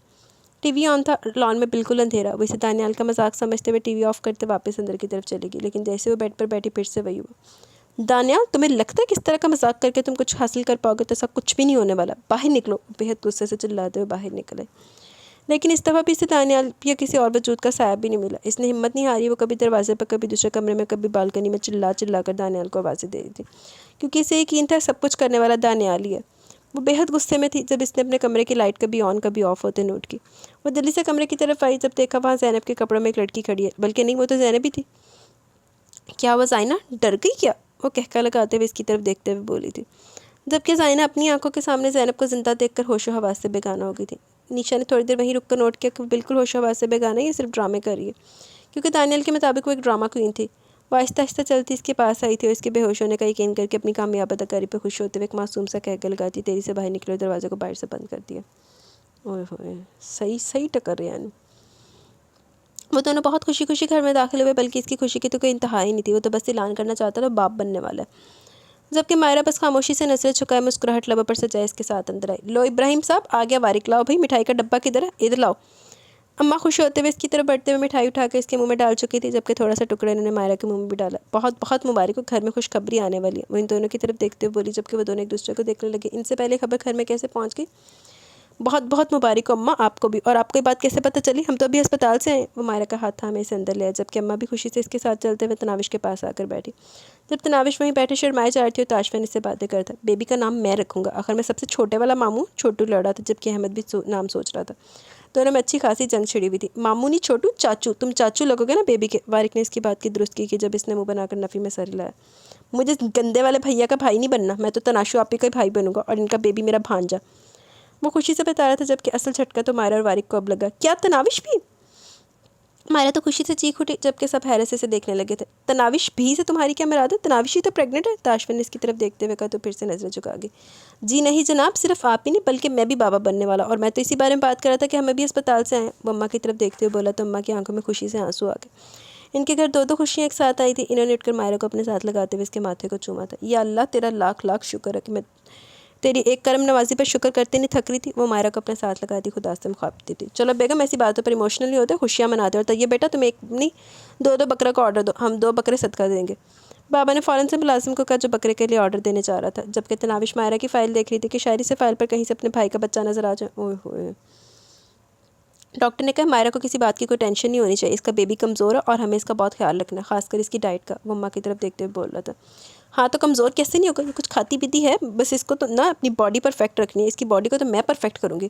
टीवी ऑन था, लॉन में बिल्कुल अंधेरा। वो इसे दानियाल का मजाक समझते हुए टीवी ऑफ करते वापस अंदर की तरफ चली गई, लेकिन जैसे वो बेड पर बैठी फिर से वही हुआ। दानियाल, तुम्हें लगता है किस तरह का मजाक करके तुम कुछ हासिल कर पाओगे? तो सब कुछ भी नहीं होने वाला, बाहर निकलो। बेहद गुस्से से चिल्लाते हुए बाहर निकले, लेकिन इस दफ़ा भी इसे दानियाल या किसी और वजूद का साया भी नहीं मिला। इसने हिम्मत नहीं हारी। वो कभी दरवाजे पर, कभी दूसरे कमरे में, कभी बालकनी में चिल्ला चिल्ला कर दानियाल को आवाज़ें दे रही थी, क्योंकि इसे यकीन था सब कुछ करने वाला दानियाल ही है। वो बेहद गुस्से में थी जब इसने अपने कमरे की लाइट कभी ऑन कभी ऑफ होते नोट की। वो जल्दी से कमरे की तरफ आई, जब देखा वहाँ ज़ैनब के कपड़ों में एक लड़की खड़ी है। बल्कि नहीं, वो तो ज़ैनब ही थी। क्या वो ज़ाइना डर गई क्या? वो कहका लगाते हुए इसकी तरफ देखते हुए बोली थी, जबकि ज़ाइना अपनी आंखों के सामने ज़ैनब को जिंदा देखकर होशो हवास से बेगाना हो गई थी। निशा ने थोड़ी देर वहीं रुककर नोट किया कि वो बिल्कुल होशो हवास से बेगाना है, ये सिर्फ ड्रामे कर रही है, क्योंकि दानियल के मुताबिक वो एक ड्रामा क्वीन थी। वो आहिस्ता आहिस्ता चलती इसके पास आई थी और इसके बेहोश होने का यकीन करके अपनी कामयाब अदाकारी पर खुश होते हुए एक मासूम सा कहकर लगाती, तेजी से बाहर निकले, दरवाजे को बाहर से बंद कर दिया। ओए होए, सही सही टक्कर रही है। वो दोनों बहुत खुशी खुशी घर में दाखिल हुए, बल्कि इसकी खुशी की तो कोई इंतहा ही नहीं थी। वो तो बस ऐलान करना चाहता था बाप बनने वाला है, जबकि मायरा बस खामोशी से नजरें झुकाए मुस्कुराहट लबों पर सजाए इसके साथ अंदर आई। लो इब्राहिम साहब, आ गया वारिक, लाओ भाई मिठाई का डब्बा किधर है, इधर लाओ। अम्मा खुश होते हुए इसकी तरफ बढ़ते हुए मिठाई उठाकर इसके मुंह में डाल चुकी थी, जबकि थोड़ा सा टुकड़ा इन्होंने मायरा के मुंह में भी डाला। बहुत बहुत मुबारक हो, घर में खुशखबरी आने वाली है। वो इन दोनों की तरफ देखते हुए बोली, जबकि वो दोनों एक दूसरे को देखने लगे। इनसे पहले खबर घर में कैसे पहुंच गई? बहुत बहुत मुबारक हो अम्मा, आपको भी। और आपको ये बात कैसे पता चली? हम तो अभी अस्पताल से आए। वो मायरा का हाथ थामे इसे अंदर ले आया, जबकि अम्मा भी खुशी से इसके साथ चलते हुए तनाविश के पास आकर बैठी। जब तनाविश वहीं बैठे शर्माए जा रही थी, तो ताशफिन इससे बातें करता, बेबी का नाम मैं रखूँगा। आखिर मैं सबसे छोटे वाला मामू छोटू लड़ा था, जबकि अहमद भी नाम सोच रहा था। दोनों में अच्छी खासी जंग छिड़ी हुई थी। मामू नहीं छोटू, चाचू। तुम चाचू लगोगे ना बेबी के। वारिक ने इसकी बात की दुरुस्त की कि जब इसने मुँह बनाकर नफ़ी में सर हिलाया। मुझे गंदे वाले भैया का भाई नहीं बनना, मैं तो तनाशु आप ही का भाई बनूंगा, और इनका बेबी मेरा भांजा। वो खुशी से बता रहा था, जबकि असल झटका तो मायरा और वारिक को अब लगा। क्या तनाविश भी? मायरा तो खुशी से चीख उठी, जबकि सब हैरत से देखने लगे थे। तनाविश भी से तुम्हारी क्या मुराद है? तनाविश ही तो प्रेग्नेंट है। ताशफिन ने इसकी तरफ देखते हुए कहा, तो फिर से नजरें झुका गई। जी नहीं जनाब, सिर्फ आप ही नहीं बल्कि मैं भी बाबा बनने वाला, और मैं तो इसी बारे में बात कर रहा था कि हमें भी अस्पताल से आए। वो अम्मा की तरफ देखते हुए बोला, तो अम्मा की आंखों में खुशी से आंसू आ गए। इनके घर दो दो खुशियाँ एक साथ आई थी। इन्होंने उठकर मायरा को अपने साथ लगाते हुए इसके माथे को चूमा था। या अल्लाह, तेरा लाख लाख शुक्र है कि मैं तेरी एक करम नवाजी पर शुक्र करते नहीं थक रही थी। वो मायरा को अपने साथ लगाती खुदा से मुखाबती थी। चलो बेगम, ऐसी बातों पर इमोशनल नहीं होते, खुशियाँ मनाते। और तो ये बेटा, तुम एक नहीं दो दो बकरा का ऑर्डर दो, हम 2 बकरे सदका देंगे। बाबा ने फ़ौरन से मुलाजिम को कहा जो बकरे के लिए ऑर्डर देने जा रहा था, जबकि तनाविश मायरा की फ़ाइल देख रही थी कि शायरी से फ़ाइल पर कहीं से अपने भाई का बच्चा नजर आ जाए। ओए होए। डॉक्टर ने कहा मायरा को किसी बात की कोई टेंशन नहीं होनी चाहिए, इसका बेबी कमज़ोर है और हमें इसका बहुत ख्याल रखना है, खासकर इसकी डाइट का। वो अम्मा की तरफ देखते हुए बोल रहा था। हाँ तो कमज़ोर कैसे नहीं होगा, ये कुछ खाती पीती है, बस इसको तो ना अपनी बॉडी परफेक्ट रखनी है, इसकी बॉडी को तो मैं परफेक्ट करूँगी।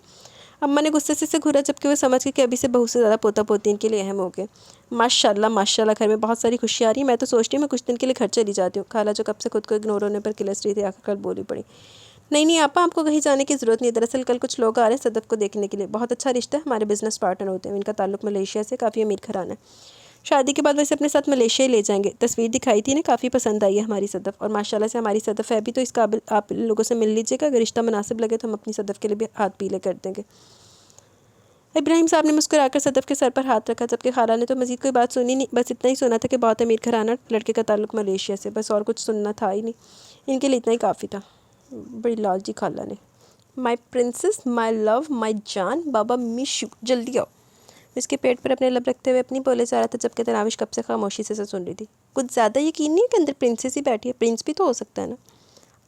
अम्मा ने गुस्से से घूरा, जबकि वो समझ गई कि अभी से बहू से ज़्यादा पोता पोती इनके लिए अहम हो गए। माशाल्लाह माशाल्लाह, घर में बहुत सारी खुशियाँ आ रही है। मैं तो सोचती हूँ मैं कुछ दिन के लिए घर चली जाती हूँ। खाला जो कब से खुद को इग्नोर होने पर किलस रही थी, आखिरकार बोली पड़ी, नहीं नहीं आपा, आपको कहीं जाने की ज़रूरत नहीं है। दरअसल कल कुछ लोग आ रहे हैं सदफ़ को देखने के लिए। बहुत अच्छा रिश्ता है, हमारे बिज़नेस पार्टनर होते हैं। इनका ताल्लुक मलेशिया से, काफ़ी अमीर घराना है। शादी के बाद वैसे अपने साथ मलेशिया ही ले जाएंगे। तस्वीर दिखाई थी ना, काफ़ी पसंद आई है हमारी सदफ़, और माशाल्लाह से हमारी सदफ़ है भी तो इस काबिल। आप इन लोगों से मिल लीजिएगा, अगर रिश्ता मुनासिब लगे तो हम अपनी सदफ़ के लिए भी हाथ पीले कर देंगे। इब्राहिम साहब ने मुस्कुराकर सदफ़ के सर पर हाथ रखा, जबकि खाला ने तो मज़ीद कोई बात सुनी नहीं। बस इतना ही सुना था कि बहुत अमीर घराना, लड़के का ताल्लुक मलेशिया से, बस और कुछ सुनना था ही नहीं। इनके लिए इतना ही काफ़ी था। बड़ी लालची खाला ने। माई प्रिंसेस, माई लव, माई जान, बाबा मिस यू, जल्दी आओ। इसके पेट पर अपने लब रखते हुए अपनी बोले जा रहा था, जबकि तनाविश कब से खामोशी से सुन रही थी। कुछ ज़्यादा यकीन नहीं है कि अंदर प्रिंसेस ही बैठी है, प्रिंस भी तो हो सकता है ना।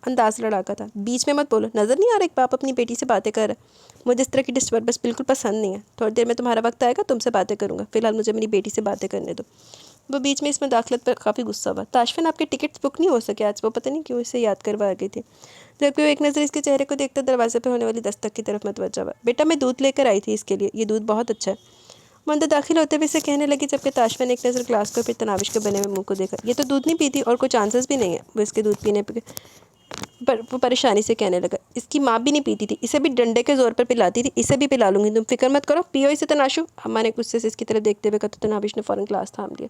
अंदाज लड़ाका था। बीच में मत बोलो, नज़र नहीं आ रहा एक बाप अपनी बेटी से बातें कर रहा है। मुझे इस तरह की डिस्टर्बेंस बिल्कुल पसंद नहीं है। थोड़ी देर में तुम्हारा वक्त आएगा, तुमसे बातें करूँगा, फिलहाल मुझे मेरी बेटी से बातें करने दो। वो बीच में इसमें दाखिलत पर काफ़ी गुस्सा हुआ। ताशफिन, आपके टिकट्स बुक नहीं हो सके आज। वो पता नहीं क्यों इसे याद करवा गई थी, जबकि वो एक नज़र इसके चेहरे को देखकर दरवाजे पर होने वाली दस्तक की तरफ मतवज्जा हुआ। बेटा, मैं दूध लेकर आई थी इसके लिए, ये दूध बहुत अच्छा है। वो अंदर दाखिल होते हुए इसे कहने लगी, जबकि ताशफिन ने एक नज़र ग्लास को फिर तनाविश के बने हुए मुंह को देखा। ये तो दूध नहीं पीती और कोई चांसेस भी नहीं है वो इसके दूध पीने पर वो परेशानी से कहने लगा। इसकी माँ भी नहीं पीती थी, इसे भी डंडे के ज़ोर पर पिलाती थी, इसे भी पिला लूँगी, तुम फिक्र मत करो, पियो इसे तनाशु। अम्मा ने गुस्से से इसकी तरफ देखते हुए कहा, तो तनाविश ने फ़ौरन ग्लास थाम लिया।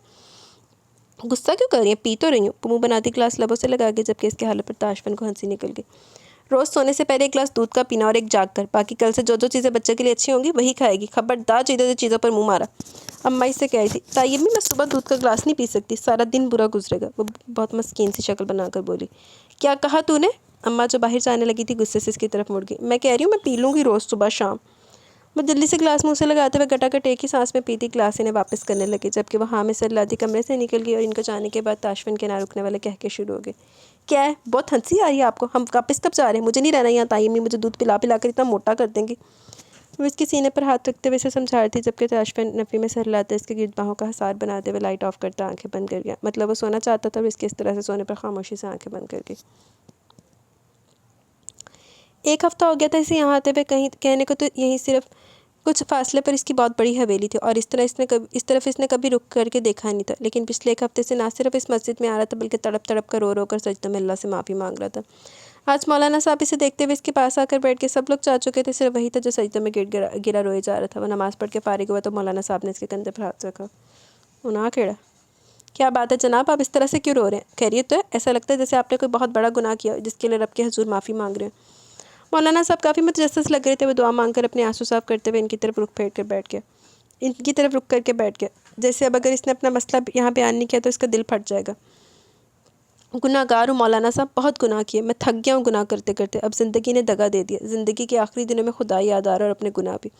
गुस्सा क्यों कर रही है, पी तो रही हूँ। मुँह बनाती ग्लास लबों से लगा के, जबकि इसके हालत पर ताशफिन को हंसी निकल गई। रोज़ सोने से पहले एक गिलास दूध का पीना और एक जाग कर, बाकी कल से जो जो चीज़ें बच्चे के लिए अच्छी होंगी वही खाएगी। खबरदार जो इधर चीज़ों पर मुँह मारा। अम्मा इससे कह रही थी, ताई अम्मी मैं सुबह दूध का गिलास नहीं पी सकती, सारा दिन बुरा गुजरेगा। वो बहुत मस्कीन सी शक्ल बनाकर बोली। क्या कहा तूने? अम्मा जो बाहर जाने लगी थी गुस्से से इसकी तरफ मुड़ गई। मैं कह रही हूँ मैं पी लूँगी रोज़ सुबह शाम। वो जल्दी से गिलास मुँह से लगाते हुए गटागट एक ही सांस में पीती गिलास इन्हें वापस करने लगी, जबकि वह हाँ में सर लाती कमरे से निकल गई और इनको जाने के बाद ताशफिन के ना रुकने वाले कह के शुरू हो गए। क्या है, बहुत हंसी आ रही है आपको? हम वापस कब जा रहे हैं? मुझे नहीं रहना यहाँ, ताई अम्मी मुझे दूध पिला पिला कर इतना मोटा कर देंगी। वो इसके सीने पर हाथ रखते हुए इसे समझा रही थी, जबकि ताशफिन नफ़ी में सर लाते इसके गिर्द बाहों का हसार बनाते हुए लाइट ऑफ करता आंखें बंद कर गया। मतलब वो सोना चाहता था और इसके इस तरह से सोने पर खामोशी से आंखें बंद कर गई। एक हफ्ता हो गया था इसे यहाँ आते हुए, कहीं कहने को तो यहीं सिर्फ कुछ फासले पर इसकी बहुत बड़ी हवेली थी और इस तरफ इसने कभी रुक करके देखा नहीं था। लेकिन पिछले एक हफ्ते से ना सिर्फ इस मस्जिद में आ रहा था बल्कि तड़प तड़प कर रो कर सजदों में अल्लाह से माफ़ी मांग रहा था। आज मौलाना साहब इसे देखते हुए इसके पास आकर बैठ के सब लोग चाह चुके थे, सिर्फ वही था जो सजदों में गिरा रोए जा रहा था। वह नमाज़ पढ़ के फारिग हुआ तो मौलाना साहब ने इसके कंधे पर हाथ रखा। उन्हा खेड़ा, क्या बात है जनाब, आप इस तरह से क्यों रो रहे हैं? खैरियत तो है? ऐसा लगता है जैसे आपने कोई बहुत बड़ा गुनाह किया जिसके लिए रब के हजूर माफ़ी मांग रहे हैं। मौलाना साहब काफ़ी मुतजस्सिस लग रहे थे। वो दुआ मांगकर अपने आंसू साफ करते हुए इनकी तरफ रुख करके बैठ गया, जैसे अब अगर इसने अपना मसला यहाँ बयान नहीं किया तो इसका दिल फट जाएगा। गुनाहगार हूँ मौलाना साहब, बहुत गुनाह किए, मैं थक गया हूँ गुनाह करते करते। अब ज़िंदगी ने दगा दे दिया। ज़िंदगी के आखिरी दिनों में खुदा याद आ रहा और अपने गुनाह भी।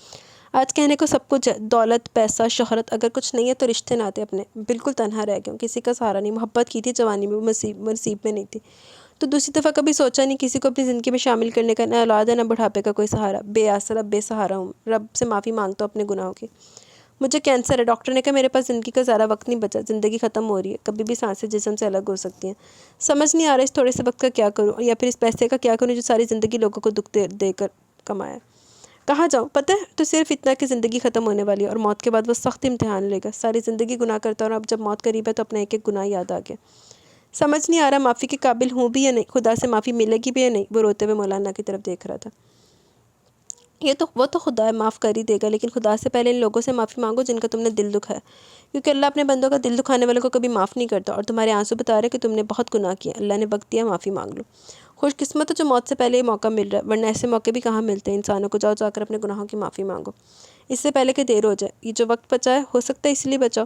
आज कहने को सब कुछ है, दौलत पैसा शोहरत, अगर कुछ नहीं है तो रिश्ते नाते अपने। बिल्कुल तन्हा रह गया हूँ, किसी का सहारा नहीं। मोहब्बत की थी जवानी में, वो नसीब में नहीं थी। तो दूसरी दफ़ा कभी सोचा नहीं किसी को अपनी ज़िंदगी में शामिल करने का, ना औलाद है ना बुढ़ापे का कोई सहारा। बेआसरा बेसहारा हूँ, रब से माफ़ी मांगता हूँ अपने गुनाहों की। मुझे कैंसर है, डॉक्टर ने कहा मेरे पास ज़िंदगी का ज़्यादा वक्त नहीं बचा, ज़िंदगी ख़त्म हो रही है, कभी भी सांसें जिस्म से अलग हो सकती हैं। समझ नहीं आ रहा इस थोड़े से वक्त का क्या करूँ, या फिर इस पैसे का क्या करूँ जो सारी ज़िंदगी लोगों को दुख देकर कमाया। कहाँ जाऊँ? पता है तो सिर्फ इतना कि ज़िंदगी ख़त्म होने वाली है और मौत के बाद वो सख्त इम्तिहान लेगा। सारी ज़िंदगी गुनाह करता हूँ और अब जब मौत करीब है तो अपना एक एक गुनाह याद आ गया। समझ नहीं आ रहा माफ़ी के काबिल हूँ भी या नहीं, खुदा से माफ़ी मिलेगी भी या नहीं। वो रोते हुए मौलाना की तरफ देख रहा था। वो तो खुदा माफ़ कर ही देगा, लेकिन खुदा से पहले इन लोगों से माफ़ी मांगो जिनका तुमने दिल दुखाया, क्योंकि अल्लाह अपने बंदों का दिल दुखाने वालों को कभी माफ़ नहीं करता। और तुम्हारे आंसू बता रहे कि तुमने बहुत गुनाह किया, अल्लाह ने वक्त दिया, माफ़ी मांग लो। खुशकिस्मत है जो मौत से पहले ये मौका मिल रहा है, वरना ऐसे मौके भी कहाँ मिलते हैं इंसानों को। जाओ जाकर अपने गुनाहों की माफ़ी मांगो इससे पहले कि देर हो जाए। ये जो वक्त बचा है हो सकता है इसलिए बचाओ।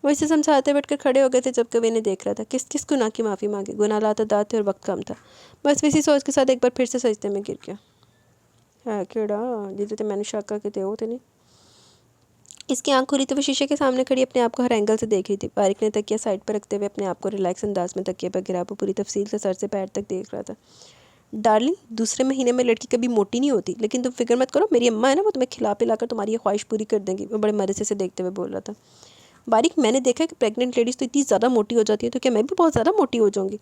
वो इसे समझाते बैठकर खड़े हो गए थे, जबकि वे इन्हें देख रहा था। किस किस गुनाह की माफ़ी मांगे? गुनाह लाता दाद थे और वक्त कम था। बस इसी सोच के साथ एक बार फिर से सजदे में गिर गया। है केड़ा जिसे तो मैंने शक करके हो थे नहीं। इसकी आंख खुली तो वो शीशे के सामने खड़ी अपने आप को हर एंगल से देख रही थी। बारिक ने तकिया साइड पर रखते हुए अपने आप को रिलैक्स अंदाज में तकिए पर गिरा। वो पूरी तफसील से सर से पैर तक देख रहा था। डार्लिंग, दूसरे महीने में लड़की कभी मोटी नहीं होती, लेकिन तुम फिक्र मत करो, मेरी अम्मा है ना, वो तुम्हें खिला पिला कर तुम्हारी ये ख्वाहिश पूरी कर देंगी। वो बड़े मज़े से देखते हुए बोल रहा था। बारिक, मैंने देखा कि प्रेग्नेंट लेडीज़ तो इतनी ज़्यादा मोटी हो जाती है, तो क्या मैं भी बहुत ज़्यादा मोटी हो जाऊँगी?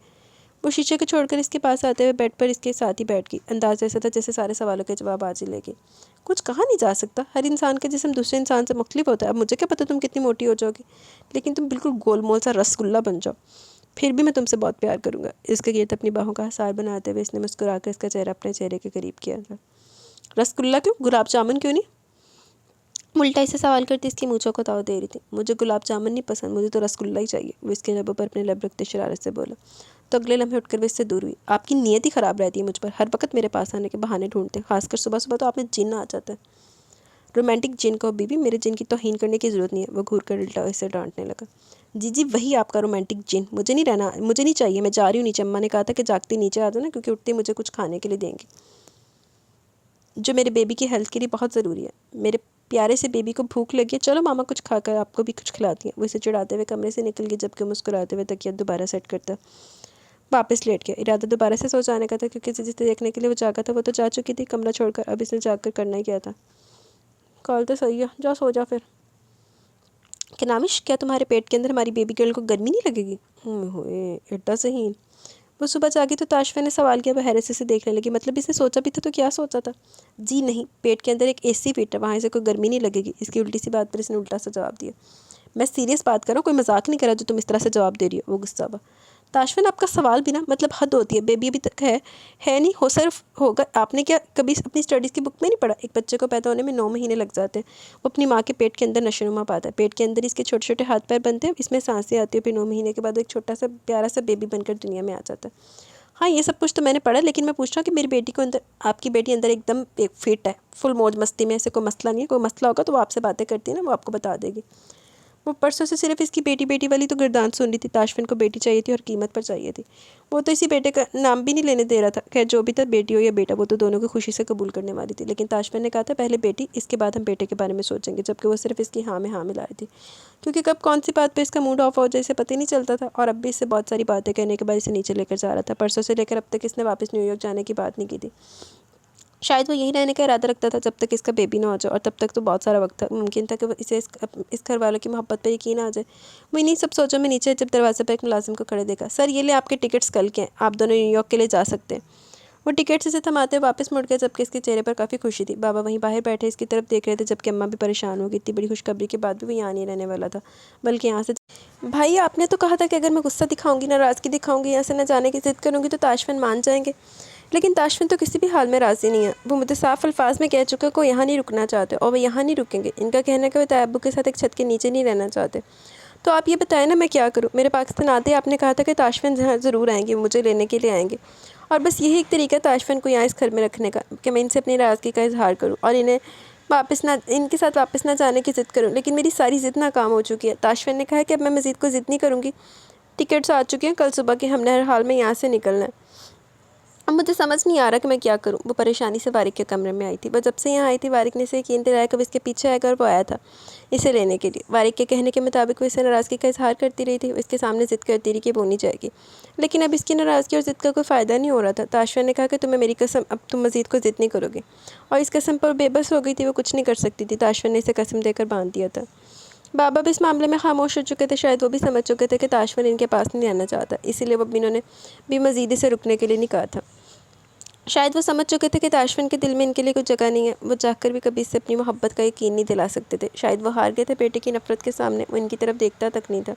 वो शीशे को छोड़कर इसके पास आते हुए बेड पर इसके साथ ही बैठ गई। अंदाज ऐसा था जैसे सारे सवालों के जवाब आज ही लेगी। कुछ कहा नहीं जा सकता, हर इंसान का जिस्म दूसरे इंसान से मुख्तलिफ होता है। अब मुझे क्या पता तुम कितनी मोटी हो जाओगी, लेकिन तुम बिल्कुल गोलमोल सा रसगुल्ला बन जाओ, फिर भी मैं तुमसे बहुत प्यार करूँगा। इसके गिर्द अपनी बाहों का हसार बनाते हुए इसने मुस्कुराकर इसका चेहरा अपने चेहरे के करीब किया था। रसगुल्ला क्यों, गुलाब जामुन क्यों नहीं? उल्टा इसे सवाल करती इसकी मूँछों को ताव दे रही थी। मुझे गुलाब जामुन नहीं पसंद, मुझे तो रसगुल्ला ही चाहिए। वो इसके लबों पर अपने लब रखते शरारत से बोला। तो अगले लम्हे उठकर वो इससे दूर हुई। आपकी नीयत ही ख़राब रहती है मुझ पर, हर वक्त मेरे पास आने के बहाने ढूंढते हैं, खासकर सुबह सुबह तो आपने जिन आ जाता है। रोमांटिक जिन को बीबी, मेरे जिन की तौहीन करने की ज़रूरत नहीं है। वो घूर कर उल्टा इसे डांटने लगा। जी वही आपका रोमांटिक जिन, मुझे नहीं रहना, मुझे नहीं चाहिए, मैं जा रही हूँ नीचे। अम्मा ने कहा था कि जागती नीचे आ जाना, क्योंकि उठते मुझे कुछ खाने के लिए देंगे जो मेरे बेबी की हेल्थ के लिए बहुत ज़रूरी है। मेरे प्यारे से बेबी को भूख लगी है, चलो मामा कुछ खाकर आपको भी कुछ खिलाती हैं। वो इसे चिढ़ाते हुए कमरे से निकल गई, जबकि मुस्कुराते हुए तकिया दोबारा सेट करता वापस लेट गया। इरादा दोबारा से सो जाने का था, क्योंकि जिसे देखने के लिए वो जागा था वो तो जा चुकी थी कमरा छोड़कर। अब इसने जाकर करना ही क्या था। कॉल तो सही है, जा सो जा फिर। कि नामिश, क्या तुम्हारे पेट के अंदर हमारी बेबी गर्ल को गर्मी नहीं लगेगी? होए एड्डा सही। वो सुबह जागी तो ताशफा ने सवाल किया। वह हैरत से देखने लगी। मतलब इसने सोचा भी था तो क्या सोचा था? जी नहीं, पेट के अंदर एक एसी फिट है, वहाँ से कोई गर्मी नहीं लगेगी। इसकी उल्टी सी बात पर इसने उल्टा सा जवाब दिया। मैं सीरियस बात कर रहा हूँ, कोई मजाक नहीं करा जो तुम इस तरह से जवाब दे रही हो। वो गुस्सा हुआ। ताशफिन, आपका सवाल भी ना मतलब हद होती है। बेबी अभी तक है नहीं हो, सिर्फ होगा। आपने क्या कभी अपनी स्टडीज़ की बुक में नहीं पढ़ा? एक बच्चे को पैदा होने में 9 महीने लग जाते हैं। वो अपनी माँ के पेट के अंदर नशोनुमा पाता है। पेट के अंदर इसके छोटे छोटे हाथ पैर बनते हैं, इसमें सांसें आती है। फिर 9 महीने के बाद एक छोटा सा प्यारा सा बेबी बनकर दुनिया में आ जाता है। हाँ ये सब कुछ तो मैंने पढ़ा, लेकिन मैं पूछ रहा हूँ कि मेरी बेटी को अंदर, आपकी बेटी अंदर एकदम एक फिट है, फुल मौज मस्ती में, ऐसे कोई मसला नहीं है। कोई मसला होगा तो वो आपसे बातें करती है ना, वो आपको बता देगी। वो परसों से सिर्फ इसकी बेटी बेटी वाली तो गिरदान सुन रही थी। ताशफिन को बेटी चाहिए थी और कीमत पर चाहिए थी। वो तो इसी बेटे का नाम भी नहीं लेने दे रहा था। खैर जो भी था, बेटी हो या बेटा, वो तो दोनों को खुशी से कबूल करने वाली थी। लेकिन ताशफिन ने कहा था पहले बेटी, इसके बाद हम बेटे के बारे में सोचेंगे, जबकि वो सिर्फ इसकी हाँ में हाँ मिलाई थी। क्योंकि कब कौन सी बात पे इसका मूड ऑफ हो जाए इसे पता ही नहीं चलता था। और अब भी इससे बहुत सारी बातें कहने के बाद इसे नीचे लेकर जा रहा था। परसों से लेकर अब तक इसने वापस न्यूयॉर्क जाने की बात नहीं की थी। शायद वो यहीं रहने का इरादा रखता था जब तक इसका बेबी ना हो जाए, और तब तक तो बहुत सारा वक्त था। मुमकिन था कि वो इसे इस घर वालों की मोहब्बत पर यकीन आ जाए। वो इन्हीं सब सोचों में नीचे जब दरवाजे पर एक मुलाजिम को खड़े देखा। सर ये ले आपके टिकट्स कल के हैं, आप दोनों न्यूयॉर्क के लिए जा सकते हैं। वो टिकट से थमाते वापस मुड़ गए, जबकि इसके चेहरे पर काफ़ी खुशी थी। बाबा वहीं बाहर बैठे इसकी तरफ देख रहे थे, जबकि अम्मा भी परेशान हो गई। इतनी बड़ी खुशखबरी के बाद भी वो यहाँ नहीं रहने वाला था, बल्कि यहाँ से। भाई आपने तो कहा था कि अगर मैं गुस्सा दिखाऊंगी, नाराज़गी दिखाऊंगी, यहाँ से न जाने की ज़िद करूँगी तो ताशफिन मान जाएंगे। लेकिन ताशफिन तो किसी भी हाल में राज़ी नहीं है। वो मुझे साफ अल्फाज में कह चुका है को यहाँ नहीं रुकना चाहते, और वो यहाँ नहीं रुकेंगे। इनका कहना है कि वो तैयब के साथ एक छत के नीचे नहीं रहना चाहते। तो आप ये बताएं ना मैं क्या करूँ। मेरे पाकिस्तान आते आपने कहा था कि ताशफिन ज़रूर आएंगे, मुझे लेने के लिए आएंगे। और बस यही एक तरीका ताशफिन को यहाँ इस घर में रखने का, कि मैं इनसे अपनी नाराज़गी का इजहार करूँ और इनके साथ वापस ना जाने की ज़िद करूँ। लेकिन मेरी सारी ज़िद नाकाम हो चुकी है। ताशफिन ने कहा है कि अब मैं मज़ीद को ज़िद नहीं करूँगी। टिकट्स आ चुके हैं कल सुबह के, हमने हर हाल में यहाँ से निकलना है। अब मुझे समझ नहीं आ रहा कि मैं क्या करूं। वो परेशानी से वारिक के कमरे में आई थी। वह जब से यहाँ आई थी वारिक ने इसे यकीन दिलाया कि वो इसके पीछे आएगा, और वो आया था इसे लेने के लिए। वारिक के कहने के मुताबिक वो इसे नाराज़गी का इजहार करती रही थी। वो इसके सामने ज़िद करती रही कि वो नहीं जाएगी, लेकिन अब इसकी नाराज़गी और ज़िद का कोई फ़ायदा नहीं हो रहा था। ताशफिन ने कहा कि तुम्हें मेरी कसम, अब तुम मज़ीद को ज़िद नहीं करोगे। और इस कसम पर बेबस हो गई थी, वो कुछ नहीं कर सकती थी। ताशफिन ने इसे कसम देकर बांध दिया था। बाबा भी इस मामले में खामोश हो चुके थे। शायद वो भी समझ चुके थे कि ताशफिन इनके पास नहीं रहना चाहता, इसीलिए वो इन्होंने भी मज़ीद इसे रुकने के लिए नहीं कहा था। शायद वो समझ चुके थे कि ताशफिन के दिल में इनके लिए कुछ जगह नहीं है। वो चाहकर भी कभी इससे अपनी मोहब्बत का यकीन नहीं दिला सकते थे। शायद वो हार गए थे बेटे की नफ़रत के सामने। वो इनकी तरफ देखता तक नहीं था।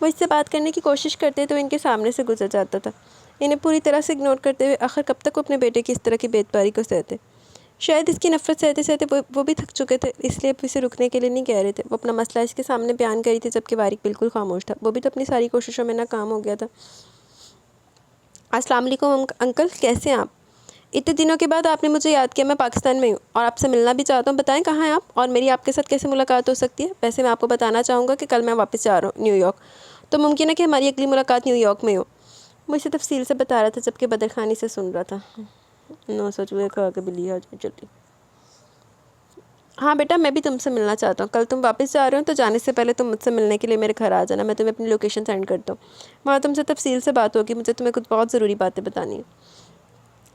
वो इससे बात करने की कोशिश करते तो इनके सामने से गुजर जाता था, इन्हें पूरी तरह से इग्नोर करते हुए। आखिर कब तक वो अपने बेटे की इस तरह की बेतबारी को सहते। शायद इसकी नफ़रत सहते सहते वो भी थक चुके थे, इसलिए अब इसे रुकने के लिए नहीं कह रहे थे। वो अपना मसला इसके सामने बयान करी थी, जबकि वारिक बिल्कुल खामोश था। वो भी तो अपनी सारी कोशिशों में नाकाम हो गया था। अस्सलाम वालेकुम अंकल, कैसे हैं आप? इतने दिनों के बाद आपने मुझे याद किया। मैं पाकिस्तान में हूँ और आपसे मिलना भी चाहता हूँ। बताएं कहाँ हैं आप, और मेरी आपके साथ कैसे मुलाकात हो सकती है? वैसे मैं आपको बताना चाहूँगा कि कल मैं वापस जा रहा हूँ न्यूयॉर्क, तो मुमकिन है कि हमारी अगली मुलाकात न्यूयॉर्क में हो। वो इसे तफसील से बता रहा था, जबकि बदर खान इसे सुन रहा था। 9 हुए कहा कि बिल्ली आ जाए जल्दी। हाँ बेटा, मैं भी तुमसे मिलना चाहता हूँ। कल तुम वापस जा रहे हो तो जाने से पहले तुम मुझसे मिलने के लिए मेरे घर आ जाना। मैं तुम्हें अपनी लोकेशन सेंड करता हूँ, वहाँ तुमसे तफसील से बात होगी। मुझे तुम्हें कुछ बहुत ज़रूरी बातें बतानी है।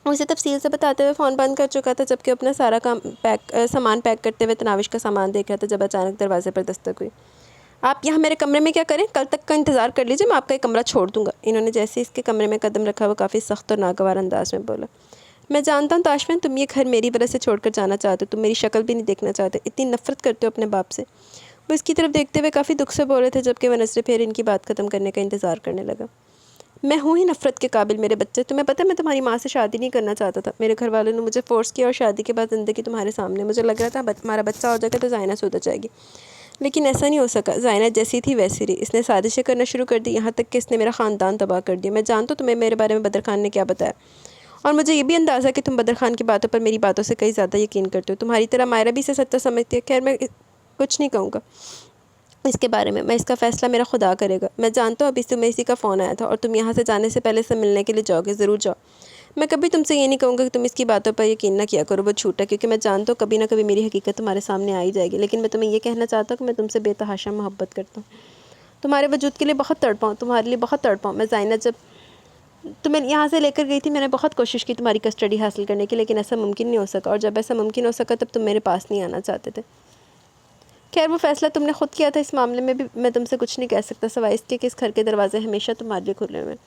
उसे तफसील से बताते हुए फ़ोन बंद कर चुका था, जबकि अपना सारा सामान पैक करते हुए तनाविश का सामान देख रहा था, जब अचानक दरवाजे पर दस्तक हुई। आप यहाँ मेरे कमरे में क्या करें? कल तक का इंतज़ार कर लीजिए, मैं आपका एक कमरा छोड़ दूँगा। इन्होंने जैसे इसके कमरे में कदम रखा, वो काफ़ी सख्त और नागवार अंदाज में बोला। मैं जानता हूँ ताशफिन, तुम ये घर मेरी वजह से छोड़कर जाना चाहते हो। तुम मेरी शक्ल भी नहीं देखना चाहते, इतनी नफरत करते हो अपने बाप से। वो इसकी तरफ देखते हुए काफ़ी दुख से बोले थे, जबकि वह नजरें फेर इनकी बात ख़त्म करने का इंतज़ार करने लगा। मैं हूँ ही नफ़रत के काबिल मेरे बच्चे। तुम्हें पता है मैं तुम्हारी माँ से शादी नहीं करना चाहता था। मेरे घर वालों ने मुझे फ़ोर्स किया, और शादी के बाद ज़िंदगी तुम्हारे सामने। मुझे लग रहा था हमारा बच्चा हो जाएगा तो ज़ायना सुधर जाएगी, लेकिन ऐसा नहीं हो सका। ज़ायना जैसी थी वैसी रही। इसने साजिशें करना शुरू कर दी, यहाँ तक कि इसने मेरा ख़ानदान तबाह कर दिया। मैं जानता हूँ तुम्हें मेरे बारे में बदर खान ने क्या बताया, और मुझे ये भी अंदाज़ा कि तुम बदर खान की बातों पर मेरी बातों से कहीं ज़्यादा यकीन करते हो। तुम्हारी तरह मायरा भी इसे सच्चा समझती है। खैर मैं कुछ नहीं कहूँगा इसके बारे में, मैं इसका फ़ैसला मेरा खुदा करेगा। मैं जानता हूँ अभी तुम्हें इसी का फ़ोन आया था, और तुम यहाँ से जाने से पहले से मिलने के लिए जाओगे। ज़रूर जाओ। मैं कभी तुमसे ये नहीं कहूँगा कि तुम इसकी बातों पर यकीन ना किया करो, वो झूठा, क्योंकि मैं जानता हूँ कभी ना कभी मेरी हकीकत तुम्हारे सामने आ ही जाएगी। लेकिन मैं तुम्हें ये कहना चाहता हूँ कि मैं तुमसे बेतहाशा मोहब्बत करता हूँ। तुम्हारे वजूद के लिए बहुत तड़पा हूँ, तुम्हारे लिए बहुत तड़पा हूँ मैं। ज़ायना जब तुम्हें यहाँ से लेकर गई थी, मैंने बहुत कोशिश की तुम्हारी कस्टडी हासिल करने की, लेकिन ऐसा मुमकिन नहीं हो सका। और जब ऐसा मुमकिन हो सका तब तुम मेरे पास नहीं आना चाहते थे। खैर वो फ़ैसला तुमने खुद किया था। इस मामले में भी मैं तुमसे कुछ नहीं कह सकता, सिवाय इसके कि इस घर के दरवाजे हमेशा तुम्हारे लिए खुले हुए हैं,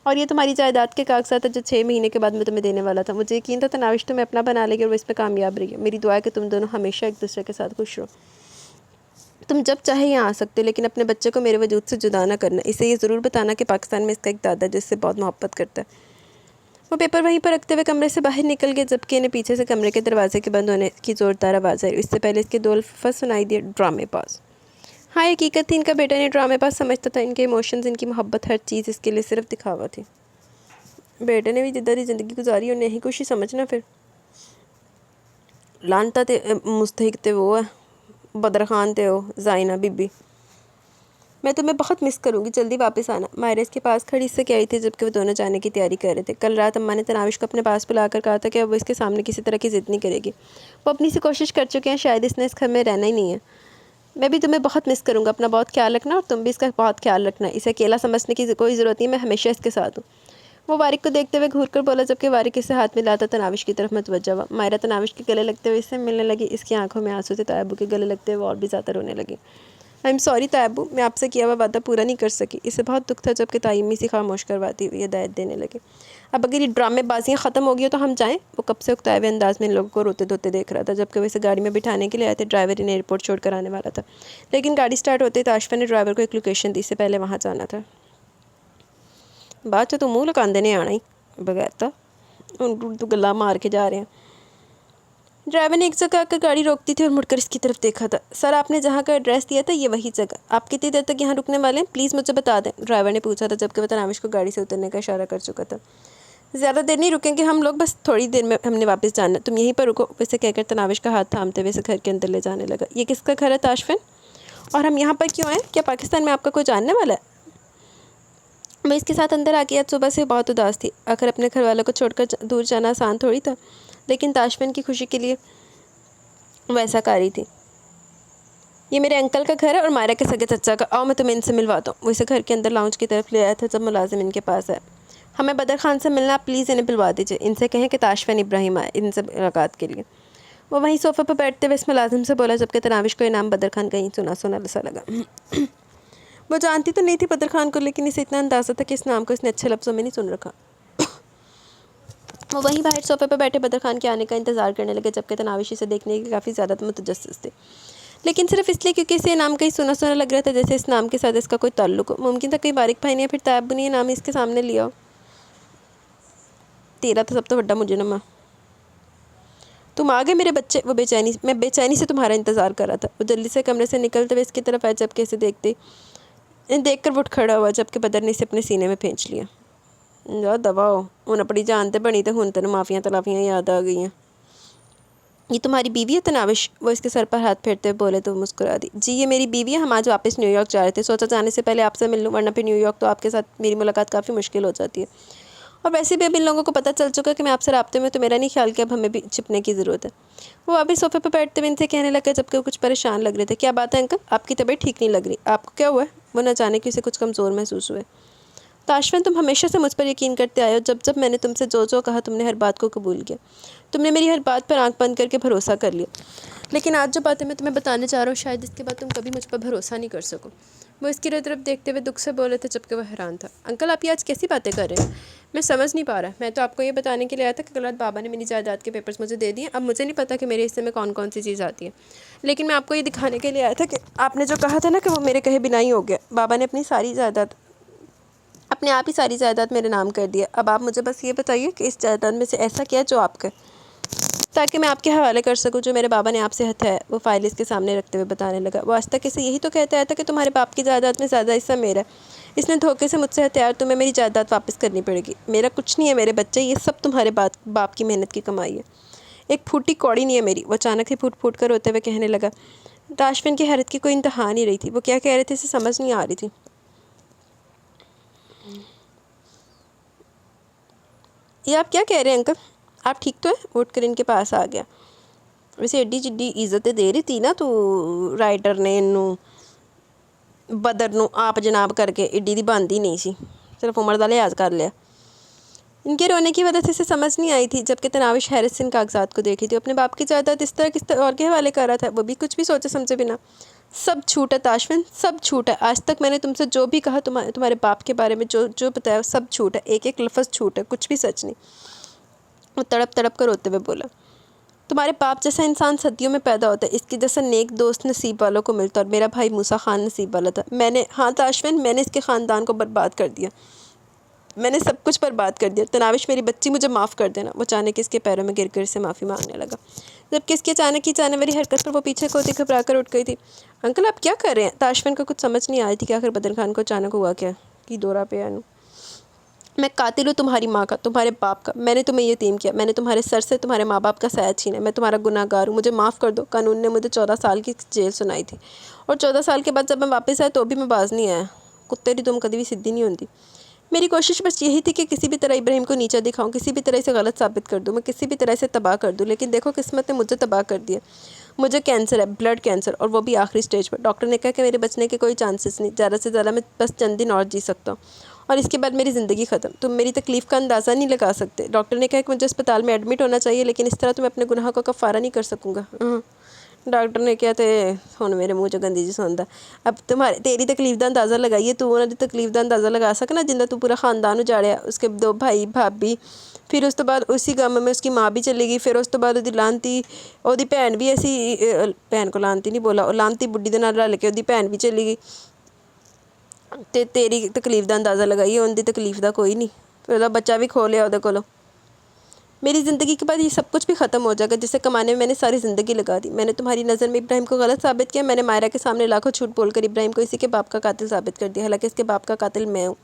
और ये तुम्हारी जायदाद के कागजात है जो 6 महीने के बाद मैं तुम्हें देने वाला था। मुझे यकीन था तनाविश तुम्हें अपना बना लेगी, और वो इस पर कामयाब रही। मेरी दुआ है कि तुम दोनों हमेशा एक दूसरे के साथ खुश रहो। तुम जब चाहे यहाँ आ सकते हो, लेकिन अपने बच्चे को मेरे वजूद से जुदा ना करना। इसे ये ज़रूर बताना कि पाकिस्तान में इसका एक दादा जिससे बहुत मोहब्बत करता है। वो पेपर वहीं पर रखते हुए कमरे से बाहर निकल गए, जबकि इन्हें पीछे से कमरे के दरवाजे के बंद होने की ज़ोरदार आवाज़ आई। इससे पहले इसके 2 अल्फाज सुनाई दिए, ड्रामेबाज। हाँ हकीकत थी, इनका बेटा ने ड्रामेबाज समझता था। इनके इमोशंस, इनकी मोहब्बत, हर चीज़ इसके लिए सिर्फ दिखावा थी। बेटे ने भी जिद्दां दी ज़िंदगी गुजारी उन्हें यही कुछ ही समझना फिर। लानता ते मुस्तहिक ते वो है बदर खान ते वो जाइना बीबी। मैं तुम्हें बहुत मिस करूँगी, जल्दी वापस आना। मायरा इसके पास खड़ी इससे कह रही थी जबकि वो दोनों जाने की तैयारी कर रहे थे। कल रात अम्मा ने तनाविश को अपने पास बुलाकर कहा था कि अब वो इसके सामने किसी तरह की ज़िद नहीं करेगी। वो अपनी से कोशिश कर चुके हैं, शायद इसने इस घर में रहना ही नहीं है। मैं भी तुम्हें बहुत मिस करूँगा, अपना बहुत ख्याल रखना और तुम भी इसका बहुत ख्याल रखना। इसे अकेला समझने की कोई ज़रूरत नहीं, मैं हमेशा इसके साथ हूँ। वो वारिक को देखते हुए घूर कर बोला जबकि वारिक इसे हाथ में लाता तनाविश की तरफ मुतवज्जा हुआ। मायरा तनाविश के गले लगते हुए इससे मिलने लगी। इसकी आंखों में आंसू थे। तायब्बू के गले लगते हुए और भी ज़्यादा रोने लगी। आई एम सॉरी तायब्बू, मैं आपसे किया हुआ वादा पूरा नहीं कर सकी। इसे बहुत दुख था जबकि ताइमी सी खामोश करवाती हुई हिदायत देने लगे। अब अगर ये ड्रामेबाजियाँ ख़त्म हो गई हो तो हम जाएँ। वो कब से उकताए हुए अंदाज में इन लोगों को रोते धोते देख रहा था जबकि वो इसे गाड़ी में बिठाने के लिए आए थे। ड्राइवर इन्हें एयरपोर्ट छोड़ कर आने वाला था, लेकिन गाड़ी स्टार्ट होते ही ताशफा ने ड्राइवर को एक लोकेशन दी। इससे पहले वहाँ जाना था। बाद तो मुँह लकांदे ने आना ही बगैर था तो गला मार के जा रहे हैं। ड्राइवर ने एक जगह आकर गाड़ी रोकती थी और मुड़कर इसकी तरफ देखा था। सर, आपने जहाँ का एड्रेस दिया था ये वही जगह। आप कितनी देर तक यहाँ रुकने वाले हैं, प्लीज़ मुझे बता दें, ड्राइवर ने पूछा था जबकि वह तनाविश को गाड़ी से उतरने का इशारा कर चुका था। ज़्यादा देर नहीं रुकेंगे हम लोग, बस थोड़ी देर में हमने वापस जाना, तुम यहीं पर रुको। वैसे कहकर तनाविश का हाथ थामते हुए इसे घर के अंदर ले जाने लगा। ये किसका घर है ताशफिन, और हम यहाँ पर क्यों आए? क्या पाकिस्तान में आपका कोई जानने वाला है? मैं इसके साथ अंदर आके आज सुबह से बहुत उदास थी। आखिर अपने घर वालों को छोड़कर दूर जाना आसान थोड़ी था, लेकिन ताशफिन की खुशी के लिए वैसा कर रही थी। ये मेरे अंकल का घर है और मायरा के सगे चचा का। आओ मैं तुम्हें इनसे मिलवाता हूँ। वो इसे घर के अंदर लाउंज की तरफ ले आया था जब मुलाजिम इनके पास है। हमें बदर खान से मिलना, आप प्लीज़ इन्हें बुलवा दीजिए। इनसे कहें कि ताशफिन इब्राहिम आए इनसे मुलाकात के लिए। वो वहीं सोफ़े पर बैठते हुए इस मुलाजिम से बोला जबकि तनाविश को इनाम बदर खान कहीं सुना सुना सा लगा। वो जानती तो नहीं थी बदर खान को, लेकिन इसे इतना अंदाज़ा था कि इस नाम को इसने अच्छे लफ्ज़ों में नहीं सुन रखा। वो वहीं बाहर सोफ़े पर बैठे बदर खान के आने का इंतज़ार करने लगे जबकि तनाविश इसे देखने के काफ़ी ज़्यादा मुतजस्सिस थे, लेकिन सिर्फ इसलिए क्योंकि इसे नाम कहीं सुना सुना लग रहा था, जैसे इस नाम के साथ इसका कोई ताल्लुक हो। मुमकिन था कहीं बारिक भाई ने या फिर तायब्बू ने ये नाम इसके सामने लिया हो। तेरा तो सब तो बड़ा मुझे नमा। तुम आ गए मेरे बच्चे। मैं बेचैनी से तुम्हारा इंतज़ार कर रहा था। वो जल्दी से कमरे से निकलते हुए इसकी तरफ आए जबकि इसे देख कर उठ खड़ा हुआ जबकि बदर ने इसे अपने सीने में खींच लिया। जा दवा हो, हूँ अपनी जान तो बनी तो हूँ तेन माफ़ियाँ तलाफियाँ याद आ गई हैं। ये तुम्हारी बीवी है तनाविश? वो इसके सर पर हाथ फेरते हुए बोले तो मुस्कुरा दी। जी ये मेरी बीवी है, हम आज वापस न्यूयॉर्क जा रहे थे। सोचा जाने से पहले आपसे मिल लूँ, वरना फिर न्यूयॉर्क तो आपके साथ मेरी मुलाकात काफ़ी मुश्किल हो जाती है। और वैसे भी अब इन लोगों को पता चल चुका कि मैं आपसे राब्ते में, तो मेरा नहीं ख्याल कि अब हमें भी छिपने की ज़रूरत है। वो अभी सोफ़े पर बैठते हुए इनसे कहने लगा जबकि वो कुछ परेशान लग रहे थे। क्या बात है अंकल, आपकी तबीयत ठीक नहीं लग रही, आपको क्या हुआ है? वो न जाने कि उसे कुछ कमज़ोर महसूस हुए। ताशफिन, तुम हमेशा से मुझ पर यकीन करते आए हो। जब जब मैंने तुमसे जो कहा तुमने हर बात को कबूल किया। तुमने मेरी हर बात पर आंख बंद करके भरोसा कर लिया, लेकिन आज जो बातें मैं तुम्हें बताने जा रहा हूँ शायद इसके बाद तुम कभी मुझ पर भरोसा नहीं कर सको। वो इसकी तरफ देखते हुए दुख से बोले थे जबकि वह हैरान था। अंकल, आप ये आज कैसी बातें कर रहे हैं? मैं समझ नहीं पा रहा। मैं तो आपको ये बताने के लिए आया था कि कल रात बाबा ने मेरी जायदाद के पेपर्स मुझे दे दिए। अब मुझे नहीं पता कि मेरे हिस्से में कौन कौन सी चीज़ आती है, लेकिन मैं आपको ये दिखाने के लिए आया था कि आपने जो कहा था ना कि वो मेरे कहे बिना ही हो गया। बाबा ने अपने आप ही सारी जायदाद मेरे नाम कर दिया। अब आप मुझे बस ये बताइए कि इस जायदाद में से ऐसा क्या जो आपका, ताकि मैं आपके हवाले कर सकूं जो मेरे बाबा ने आपसे हथिया है। वो फाइल इसके सामने रखते हुए बताने लगा। वो आज तक इसे यही तो कहता आया था कि तुम्हारे बाप की जायदाद में ज़्यादा हिस्सा मेरा है। इसने धोखे से मुझसे हथियार, तुम्हें मेरी जायदाद वापस करनी पड़ेगी। मेरा कुछ नहीं है मेरे बच्चे, ये सब तुम्हारे बाप की मेहनत की कमाई है। एक फूटी कौड़ी नहीं है मेरी। वो अचानक से फूट फूट कर रोते हुए कहने लगा। ताशफिन की हैरत की कोई इंतहा नहीं रही थी। वो क्या कह रहे थे इसे समझ नहीं आ रही थी। ये आप क्या कह रहे हैं अंकल, आप ठीक तो है? उठ कर इनके पास आ गया। वैसे एड्डी जिड्डी इज्जत दे रही थी ना तू राइटर ने इनू बदर नू आप जनाब करके, एड्डी दी बनती नहीं सी, सिर्फ उम्र का लिहाज कर लिया। इनके रोने की वजह से इसे समझ नहीं आई थी जबकि तनाविश हैरत से इन कागजात को देख रही थी। अपने बाप की जायदाद इस तरह किस तरह और के हवाले कर रहा था, वो भी कुछ भी सोचे समझे बिना। सब झूठ है ताशफिन, सब झूठ है। आज तक मैंने तुमसे जो भी कहा, तुम्हारे बाप के बारे में जो बताया, सब झूठ है। एक एक लफ्ज़ झूठ है, कुछ भी सच नहीं। वो तड़प तड़प कर रोते हुए बोला। तुम्हारे बाप जैसा इंसान सदियों में पैदा होता है, इसके जैसा नेक दोस्त नसीब वालों को मिलता, और मेरा भाई मूसा खान नसीब वाला था। हाँ ताशफिन, मैंने इसके ख़ानदान को बर्बाद कर दिया। मैंने सब कुछ बर्बाद कर दिया। तनाविश मेरी बच्ची, मुझे माफ़ कर देना। वो अचानक इसके पैरों में गिर से माफ़ी मांगने लगा जबकि इसकी अचानक ही जाने वाली हरकत पर वो पीछे को होती घबरा कर उठ गई थी। अंकल, आप क्या कर रहे हैं? ताशफिन को कुछ समझ नहीं आ रही थी कि आखिर बदर खान को अचानक हुआ क्या कि दौरा पे आनू। मैं कातिल हूँ तुम्हारी माँ का, तुम्हारे बाप का। मैंने तुम्हें यतीम किया, मैंने तुम्हारे सर से तुम्हारे माँ बाप का साया छीना। मैं तुम्हारा गुनाहगार हूँ, मुझे माफ़ कर दो। कानून ने मुझे 14 साल की जेल सुनाई थी, और 14 साल के बाद जब मैं वापस आया तो भी मैं बाज नहीं आया। कुत्ते दी तुम कभी भी सीधी नहीं होती। मेरी कोशिश बस यही थी कि किसी भी तरह इब्राहिम को नीचा दिखाऊं, किसी भी तरह इसे गलत साबित कर दूं, मैं किसी भी तरह से तबाह कर दूं। लेकिन देखो किस्मत ने मुझे तबाह कर दिया। मुझे कैंसर है, ब्लड कैंसर, और वो भी आखिरी स्टेज पर। डॉक्टर ने कहा कि मेरे बचने के कोई चांसेस नहीं, ज़्यादा से ज़्यादा मैं बस चंद दिन और जी सकता हूँ, और इसके बाद मेरी ज़िंदगी ख़त्म। तुम मेरी तकलीफ़ का अंदाज़ा नहीं लगा सकते। डॉक्टर ने कहा कि मुझे अस्पताल में एडमिट होना चाहिए, लेकिन इस तरह तो मैं अपने गुनाह का कफ़ारा नहीं कर सकूँगा। डॉक्टर ने कहा तो हुण मेरे मूँह 'च गंदी जी सुनदा। अब तेरी तकलीफ का अंदाज़ा लगाइए, तू उन्होंने तकलीफ का अंदाज़ा लगा सकना जिंदा तू पूरा खानदान उजाड़िया। उसके 2 भाई भाभी, फिर उस तो बाद उसी गम में उसकी माँ भी चली गई। फिर उस तो बाद उहदी लानती उहदी भैन भी ऐसी भैन को लानती नहीं बोला, लानती बुढ़ी दे नाल रल के उहदी भैन भी चली गई। ते तेरी तकलीफ का अंदाज़ा लगाइए, उनकी तकलीफ का कोई नहीं। फिर उहदा बच्चा भी खो लिया उहदे कोलों। मेरी ज़िंदगी के बाद ये सब कुछ भी ख़त्म हो जाएगा, जिसे कमाने में मैंने सारी ज़िंदगी लगा दी। मैंने तुम्हारी नज़र में इब्राहिम को गलत साबित किया। मैंने मायरा के सामने लाखों झूठ बोलकर इब्राहिम को इसी के बाप का कातिल साबित कर दिया, हालांकि इसके बाप का कातिल मैं हूँ।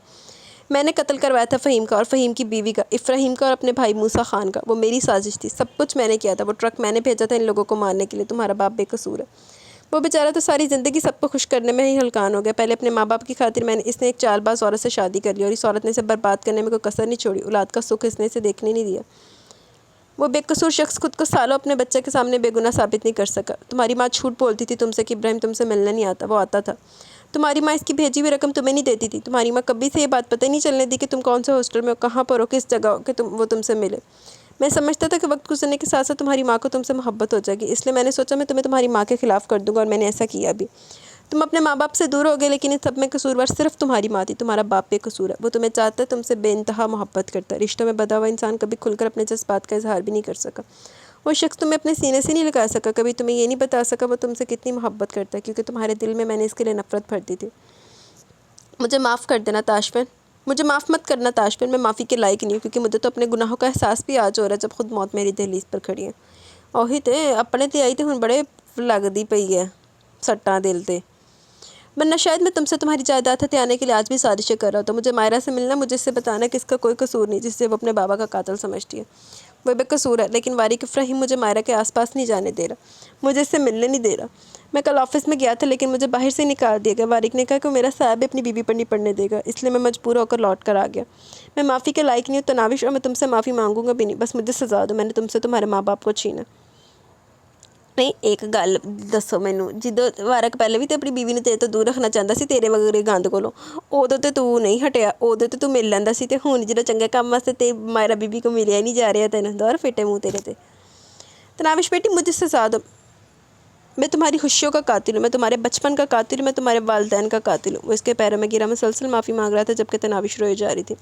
मैंने कत्ल करवाया था फ़हीम का और फ़हीम की बीवी का, इब्राहिम का और अपने भाई मूसा खान का। वो मेरी साजिश थी, सब कुछ मैंने किया था। वो ट्रक मैंने भेजा था इन लोगों को मारने के लिए। तुम्हारा बाप बेकसूर है। वो बेचारा तो सारी ज़िंदगी सबको खुश करने में ही हलकान हो गया। पहले अपने माँ बाप की खातिर इसने एक चालबाज औरत से शादी कर ली, और इस औरत ने इसे बर्बाद करने में कोई कसर नहीं छोड़ी। औलाद का सुख इसने इसे देखने नहीं दिया। वो बेकसूर शख्स खुद को सालों अपने बच्चे के सामने बेगुनाह साबित नहीं कर सका। तुम्हारी माँ झूठ बोलती थी तुमसे कि इब्राहिम तुमसे मिलने नहीं आता, वो आता था। तुम्हारी माँ इसकी भेजी हुई रकम तुम्हें नहीं देती थी। तुम्हारी माँ कभी से ये बात पता ही नहीं चलने दी कि तुम कौन से हॉस्टल में हो, कहाँ पर हो, किस जगह हो, कि वो तुमसे मिले। मैं समझता था कि वक्त गुजरने के साथ साथ तुम्हारी माँ को तुमसे मोहब्बत हो जाएगी, इसलिए मैंने सोचा मैं तुम्हें तुम्हारी माँ के खिलाफ़ कर दूंगा, और मैंने ऐसा किया भी। तुम अपने माँ बाप से दूर हो गए, लेकिन इस सब में कसूरवार सिर्फ तुम्हारी माँ थी। तुम्हारा बाप बेकसूर है, वो तुम्हें चाहता है, तुमसे बेइंतहा मोहब्बत करता है। रिश्तों में बंधा हुआ इंसान कभी खुलकर अपने जज्बात का इजहार भी नहीं कर सका। वो शख्स तुम्हें अपने सीने से नहीं लगा सका, कभी तुम्हें ये नहीं बता सका वो तुमसे कितनी मोहब्बत करता है, क्योंकि तुम्हारे दिल में मैंने इसके लिए नफरत भर दी थी। मुझे माफ़ कर देना ताशफिन, मुझे माफ़ मत करना ताशफिन। मैं माफ़ी के लायक नहीं हूँ, क्योंकि मुझे तो अपने गुनाहों का एहसास भी आज हो रहा है जब खुद मौत मेरी दहलीज पर खड़ी है। ਉਹੀ तो अपने ते आई तो हुण बड़े लगती पई है सट्टां दिल ते। वरना शायद मैं तुमसे तुम्हारी जायदाद हथियाने के लिए आज भी साजिशें कर रहा था। मुझे मायरा से मिलना, मुझे इससे बताना कि इसका कोई कसूर नहीं जिससे वो अपने बाबा का कातिल समझती है। वो बेकसूर है, लेकिन वारिक इब्राहिम मुझे मायरा के आसपास नहीं जाने दे रहा, मुझे इससे मिलने नहीं दे रहा। मैं कल ऑफिस में गया था, लेकिन मुझे बाहर से निकाल दिया गया। वारिक ने कहा कि मेरा साया भी अपनी बीवी पर नहीं पड़ने देगा, इसलिए मैं मजबूर होकर लौट कर आ गया। मैं माफ़ी के लायक नहीं हूँ तनाविश, और मैं तुमसे माफ़ी मांगूंगा भी नहीं। बस मुझे सजा दो, मैंने तुमसे तुम्हारे माँ बाप को छीना। नहीं एक गल दसो मैनू, जिद्दों वारक पहले भी तो अपनी बीवी ने तेरे तो दूर रखना चाहता सी तेरे वगैरे गंद कोलों, उदों तो तू नहीं हटिया, उदों तो तू मिल लैंदा सी, ते हुण जो चंगे काम वास्ते ते मायरा बीबी को मिलिया नहीं जा रहा तेन दौर फिटे मुँह तेरे ते। तनाविश बेटी मुझे सजा दो, मैं तुम्हारी खुशियों का कातिल हूँ, मैं तुम्हारे बचपन का कातिल हूँ, मैं तुम्हारे वालिदैन का कातिल हूँ। वो इसके पैरों में गिरा मुसलसल माफ़ी मांग रहा था, जबकि तनाविश रोई जा रही थी,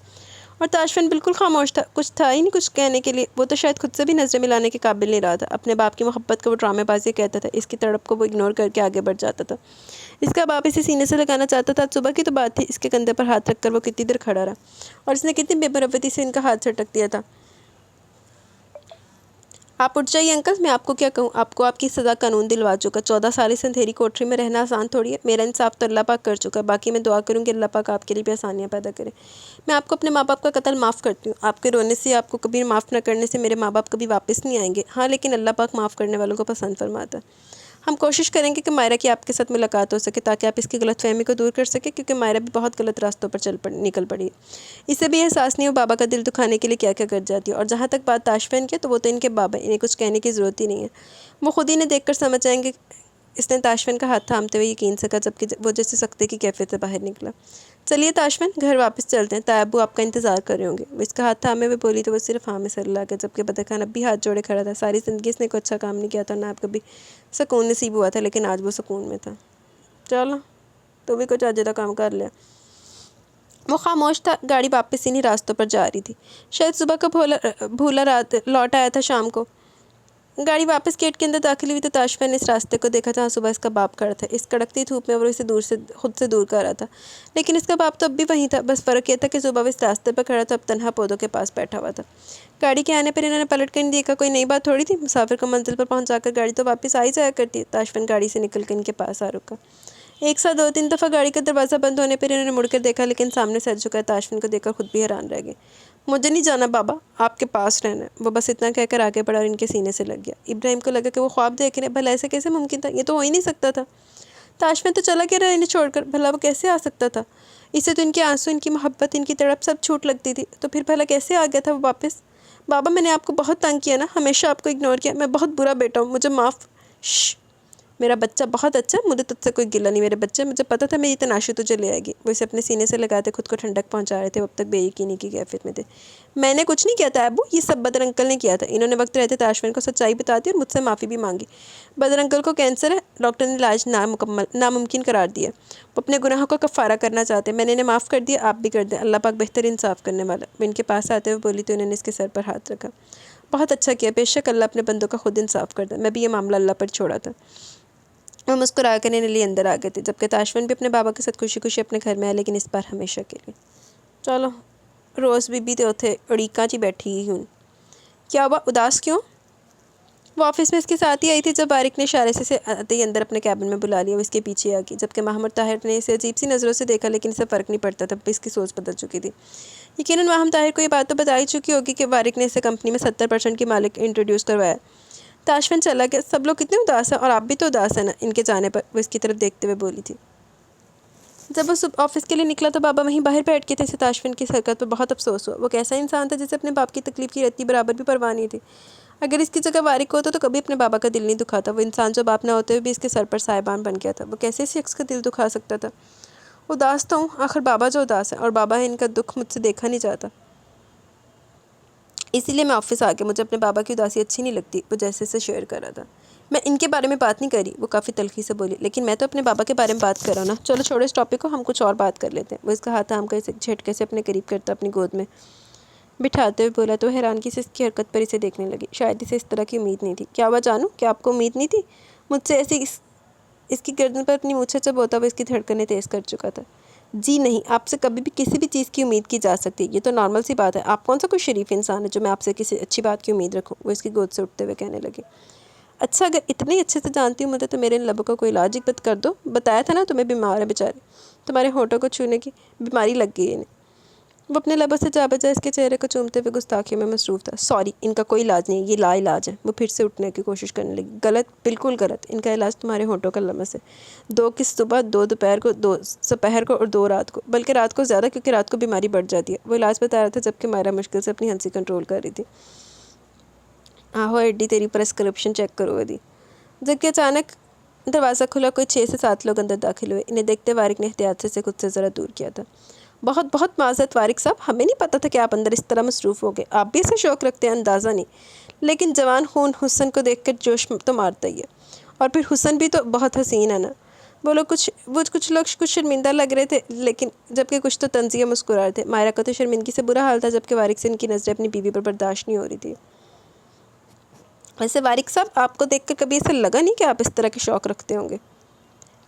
और ताशफिन बिल्कुल खामोश था। कुछ था ही नहीं कुछ कहने के लिए। वो तो शायद खुद से भी नज़रें मिलाने के काबिल नहीं रहा था। अपने बाप की मोहब्बत को वो ड्रामेबाजी कहता था, इसकी तड़प को वो इग्नोर करके आगे बढ़ जाता था। इसका बाप इसे सीने से लगाना चाहता था। सुबह की तो बात थी, इसके कंधे पर हाथ रखकर वो कितनी देर खड़ा रहा, और इसने कितनी बेबरवती से इनका हाथ झटक दिया था। आप उठ जाइए अंकल, मैं आपको क्या कहूँ, आपको आपकी सज़ा कानून दिलवा चुका। 14 साल इस अंधेरी कोठरी में रहना आसान थोड़ी है। मेरा इंसाफ तो अल्लाह पाक कर चुका है, बाकी मैं दुआ करूँगी अल्लाह पाक आपके लिए भी आसानियाँ पैदा करे। मैं आपको अपने माँ बाप का कत्ल माफ़ करती हूँ। आपके रोने से, आपको कभी माफ़ न करने से मेरे माँ बाप कभी वापस नहीं आएंगे। हाँ, लेकिन अल्लाह पाक माफ़ करने वालों को पसंद फरमाता है। हम कोशिश करेंगे कि मायरा की आपके साथ मुलाकात हो सके, ताकि आप इसकी गलतफहमी को दूर कर सकें, क्योंकि मायरा भी बहुत गलत रास्तों पर निकल पड़ी है। इसे भी एहसास नहीं हो बाबा का दिल दुखाने के लिए क्या क्या कर जाती है। और जहाँ तक बात ताशफिन की, तो वो तो इनके बाबा, इन्हें कुछ कहने की ज़रूरत ही नहीं है। वो खुद ही इन्हें देखकर समझ जाएंगे। इसने ताशफिन का हाथ थामते हुए यकीन सका, जबकि वो जैसे सख्ते की कैफियत से बाहर निकला। चलिए ताशफिन, घर वापस चलते हैं, तायब्बू आपका इंतज़ार कर रहे होंगे। वो इसका हाथ थामे हुए बोली, तो वो सिर्फ हाँ में सर ला गया, जबकि बदरखान अब भी हाथ जोड़े खड़ा था। सारी ज़िंदगी इसने कोई अच्छा काम नहीं किया था, ना अब कभी सुकून नसीब हुआ था, लेकिन आज वो सुकून में था। चलो तो भी कुछ अजदा काम कर लिया। वो खामोश था। गाड़ी वापस इन्हीं रास्तों पर जा रही थी। शायद सुबह का भूला रात लौट आया था शाम को। गाड़ी वापस गेट के अंदर दाखिल हुई तो ताशफिन ने इस रास्ते को देखा, जहाँ सुबह इसका बाप खड़ा था। इस कड़कती धूप में वो इसे खुद से दूर कर रहा था, लेकिन इसका बाप तो अब भी वहीं था। बस फ़र्क ये था कि सुबह वो इस रास्ते पर खड़ा था, अब तन्हा पौधों के पास बैठा हुआ था। गाड़ी के आने पर इन्होंने पलट कर नहीं देखा। कोई नई बात थोड़ी थी, मुसाफिर को मंजिल पर पहुँचाकर गाड़ी तो वापस आ ही जाया करती। ताशफिन गाड़ी से निकल कर इनके पास आ रुका। एक साथ 2-3 दफ़ा गाड़ी का दरवाज़ा बंद होने पर इन्होंने मुड़कर देखा, लेकिन सामने सर झुका था। आश्विन को देखकर खुद भी हैरान रह गए। मुझे नहीं जाना बाबा, आपके पास रहना है। वो बस इतना कहकर आगे बढ़ा और इनके सीने से लग गया। इब्राहिम को लगा कि वो ख्वाब देख रहे हैं। भला ऐसे कैसे मुमकिन था? ये तो हो ही नहीं सकता था। ताशविन तो चला गया इन्हें छोड़कर, भला वो कैसे आ सकता था? इसे तो इनके आंसू, इनकी मोहब्बत, इनकी तड़प सब छूट लगती थी, तो फिर भला कैसे आ गया था वो वापस? बाबा मैंने आपको बहुत तंग किया ना, हमेशा आपको इग्नोर किया, मैं बहुत बुरा बेटा हूँ, मुझे माफ़। मेरा बच्चा बहुत अच्छा, मुझे तुझसे कोई गिला नहीं मेरे बच्चे, मुझे पता था मेरी तनाशी तुझे ले आएगी। वो इसे अपने सीने से लगाते खुद को ठंडक पहुंचा रहे थे। वो अब तक बेयकीनी की कैफियत में थे। मैंने कुछ नहीं किया था अब्बू, ये सब बदर अंकल ने किया था। इन्होंने वक्त रहते ताशविन को सच्चाई बता दी और मुझसे माफ़ी भी मांगी। बदर अंकल को कैंसर है, डॉक्टर ने इलाज नामुमकिन करार दिया। वो अपने गुनाहों का कफ़ारा करना चाहते। मैंने इन्हें माफ़ कर दिया, आप भी कर दें, अल्लाह पाक बेहतर इंसाफ करने वाला। वो इनके पास आते हुए बोली तो इन्होंने इसके सर पर हाथ रखा। बहुत अच्छा किया, बेशक अल्लाह अपने बंदों का खुद इंसाफ कर दे, मैं भी ये मामला अल्लाह पर छोड़ा था। वो मुस्कुरा कर इन्हें लिए अंदर आ गए थे, जबकि ताशविन भी अपने बाबा के साथ खुशी खुशी अपने घर में आए, लेकिन इस बार हमेशा के लिए। चलो रोज़ बीबी तो उथे उड़ीका ची बैठी ही हूँ। क्या हुआ, उदास क्यों? वो ऑफिस में इसके साथ ही आई थी जब बारिक ने इशारे से आते ही अंदर अपने कैबिन में बुला लिया। वो इसके पीछे आ गई, जबकि महमूद ताहिर ने इसे अजीब सी नज़रों से देखा, लेकिन इसे फ़र्क नहीं पड़ता था। इसकी सोच बदल चुकी थी। यकीनन महमूद ताहिर को ये बात तो बता ही चुकी होगी कि बारिक ने इसे कंपनी में 70% की मालिक इंट्रोड्यूस करवाया। ताशविन चला गया। सब लोग कितने उदास हैं, और आप भी तो उदास हैं ना इनके जाने पर, वो इसकी तरफ देखते हुए बोली थी। जब वो सुबह ऑफिस के लिए निकला तो बाबा वहीं बाहर बैठ के थे। इसे ताशविन की हरकत पर बहुत अफसोस हुआ। वो कैसा इंसान था जिसे अपने बाप की तकलीफ की रत्ती बराबर भी परवाह नहीं थी। अगर इसकी जगह वारिक होता तो कभी अपने बाबा का दिल नहीं दुखाता। वो इंसान जो बाप ना होते हुए भी इसके सर पर साहिबान बन गया था। वो कैसे इस शख्स का दिल दुखा सकता था? उदास तो हूँ, आखिर बाबा जो उदास है, और बाबा है, इनका दुख मुझसे देखा नहीं जाता, इसीलिए मैं ऑफिस आ गया। मुझे अपने बाबा की उदासी अच्छी नहीं लगती। वो जैसे से शेयर कर रहा था। मैं इनके बारे में बात नहीं करी, वो काफ़ी तल्खी से बोली, लेकिन मैं तो अपने बाबा के बारे में बात कर रहा हूँ ना। चलो छोड़ो इस टॉपिक को, हम कुछ और बात कर लेते हैं। वो इसका हाथ थाम कर इसे झटके से अपने करीब करता अपनी गोद में बिठाते हुए बोला। तो हैरानगी से इसकी हरकत पर इसे देखने लगी। शायद इसे इस तरह की उम्मीद नहीं थी। क्या हुआ जानू, क्या आपको उम्मीद नहीं थी मुझसे? ऐसी इसकी गर्दन पर अपनी मूछें चबोता हुआ इसकी धड़कनें तेज़ कर चुका था। जी नहीं, आपसे कभी भी किसी भी चीज़ की उम्मीद की जा सकती है, ये तो नॉर्मल सी बात है। आप कौन सा कोई शरीफ इंसान है जो मैं आपसे किसी अच्छी बात की उम्मीद रखूं? वो इसकी गोद से उठते हुए कहने लगे। अच्छा, अगर इतने अच्छे से जानती हूँ मुझे, तो मेरे इन लबों का कोई इलाज ही बत कर दो। बताया था ना तुम्हें बीमार है बेचारे, तुम्हारे होठों को छूने की बीमारी लग गई है इन्हें। वो अपने लबों से जा बजा इसके चेहरे को चूमते हुए गुस्ताखियों में मसरूफ़ था। सॉरी, इनका कोई इलाज नहीं, ये ला इलाज है। वो फिर से उठने की कोशिश करने लगी। गलत, बिल्कुल गलत। इनका इलाज तुम्हारे होठों का लमस है। 2 की सुबह, 2 दोपहर को, 2 दोपहर को और 2 रात को, बल्कि रात को ज़्यादा, क्योंकि रात को बीमारी बढ़ जाती है। वो इलाज बता रहा था जबकि मायरा मुश्किल से अपनी हंसी कंट्रोल कर रही थी। आहो एड्डी, तेरी प्रेस्क्रिप्शन चेक करो यदि। जबकि अचानक दरवाज़ा खुला। कोई 6 से 7 लोग अंदर दाखिल हुए। इन्हें देखते वारिक ने एहतियात से खुद से ज़रा दूर किया था। बहुत बहुत माज़रत वारिक साहब, हमें नहीं पता था कि आप अंदर इस तरह मसरूफ़ हो गए। आप भी ऐसा शौक़ रखते हैं, अंदाज़ा नहीं। लेकिन जवान खून हुस्न को देखकर जोश तो मारता ही है, और फिर हुस्न भी तो बहुत हसीन है ना। बोलो कुछ लोग कुछ शर्मिंदा लग रहे थे, लेकिन जबकि कुछ तो तंज़िया मुस्कुरा रहे थे। मायरा का तो शर्मिंदगी से बुरा हाल था, जबकि वारिक से इनकी नज़रें अपनी बीवी पर बर्दाश्त नहीं हो रही थी। वैसे वारिक साहब, आपको देखकर कभी ऐसा लगा नहीं कि आप इस तरह के शौक़ रखते होंगे?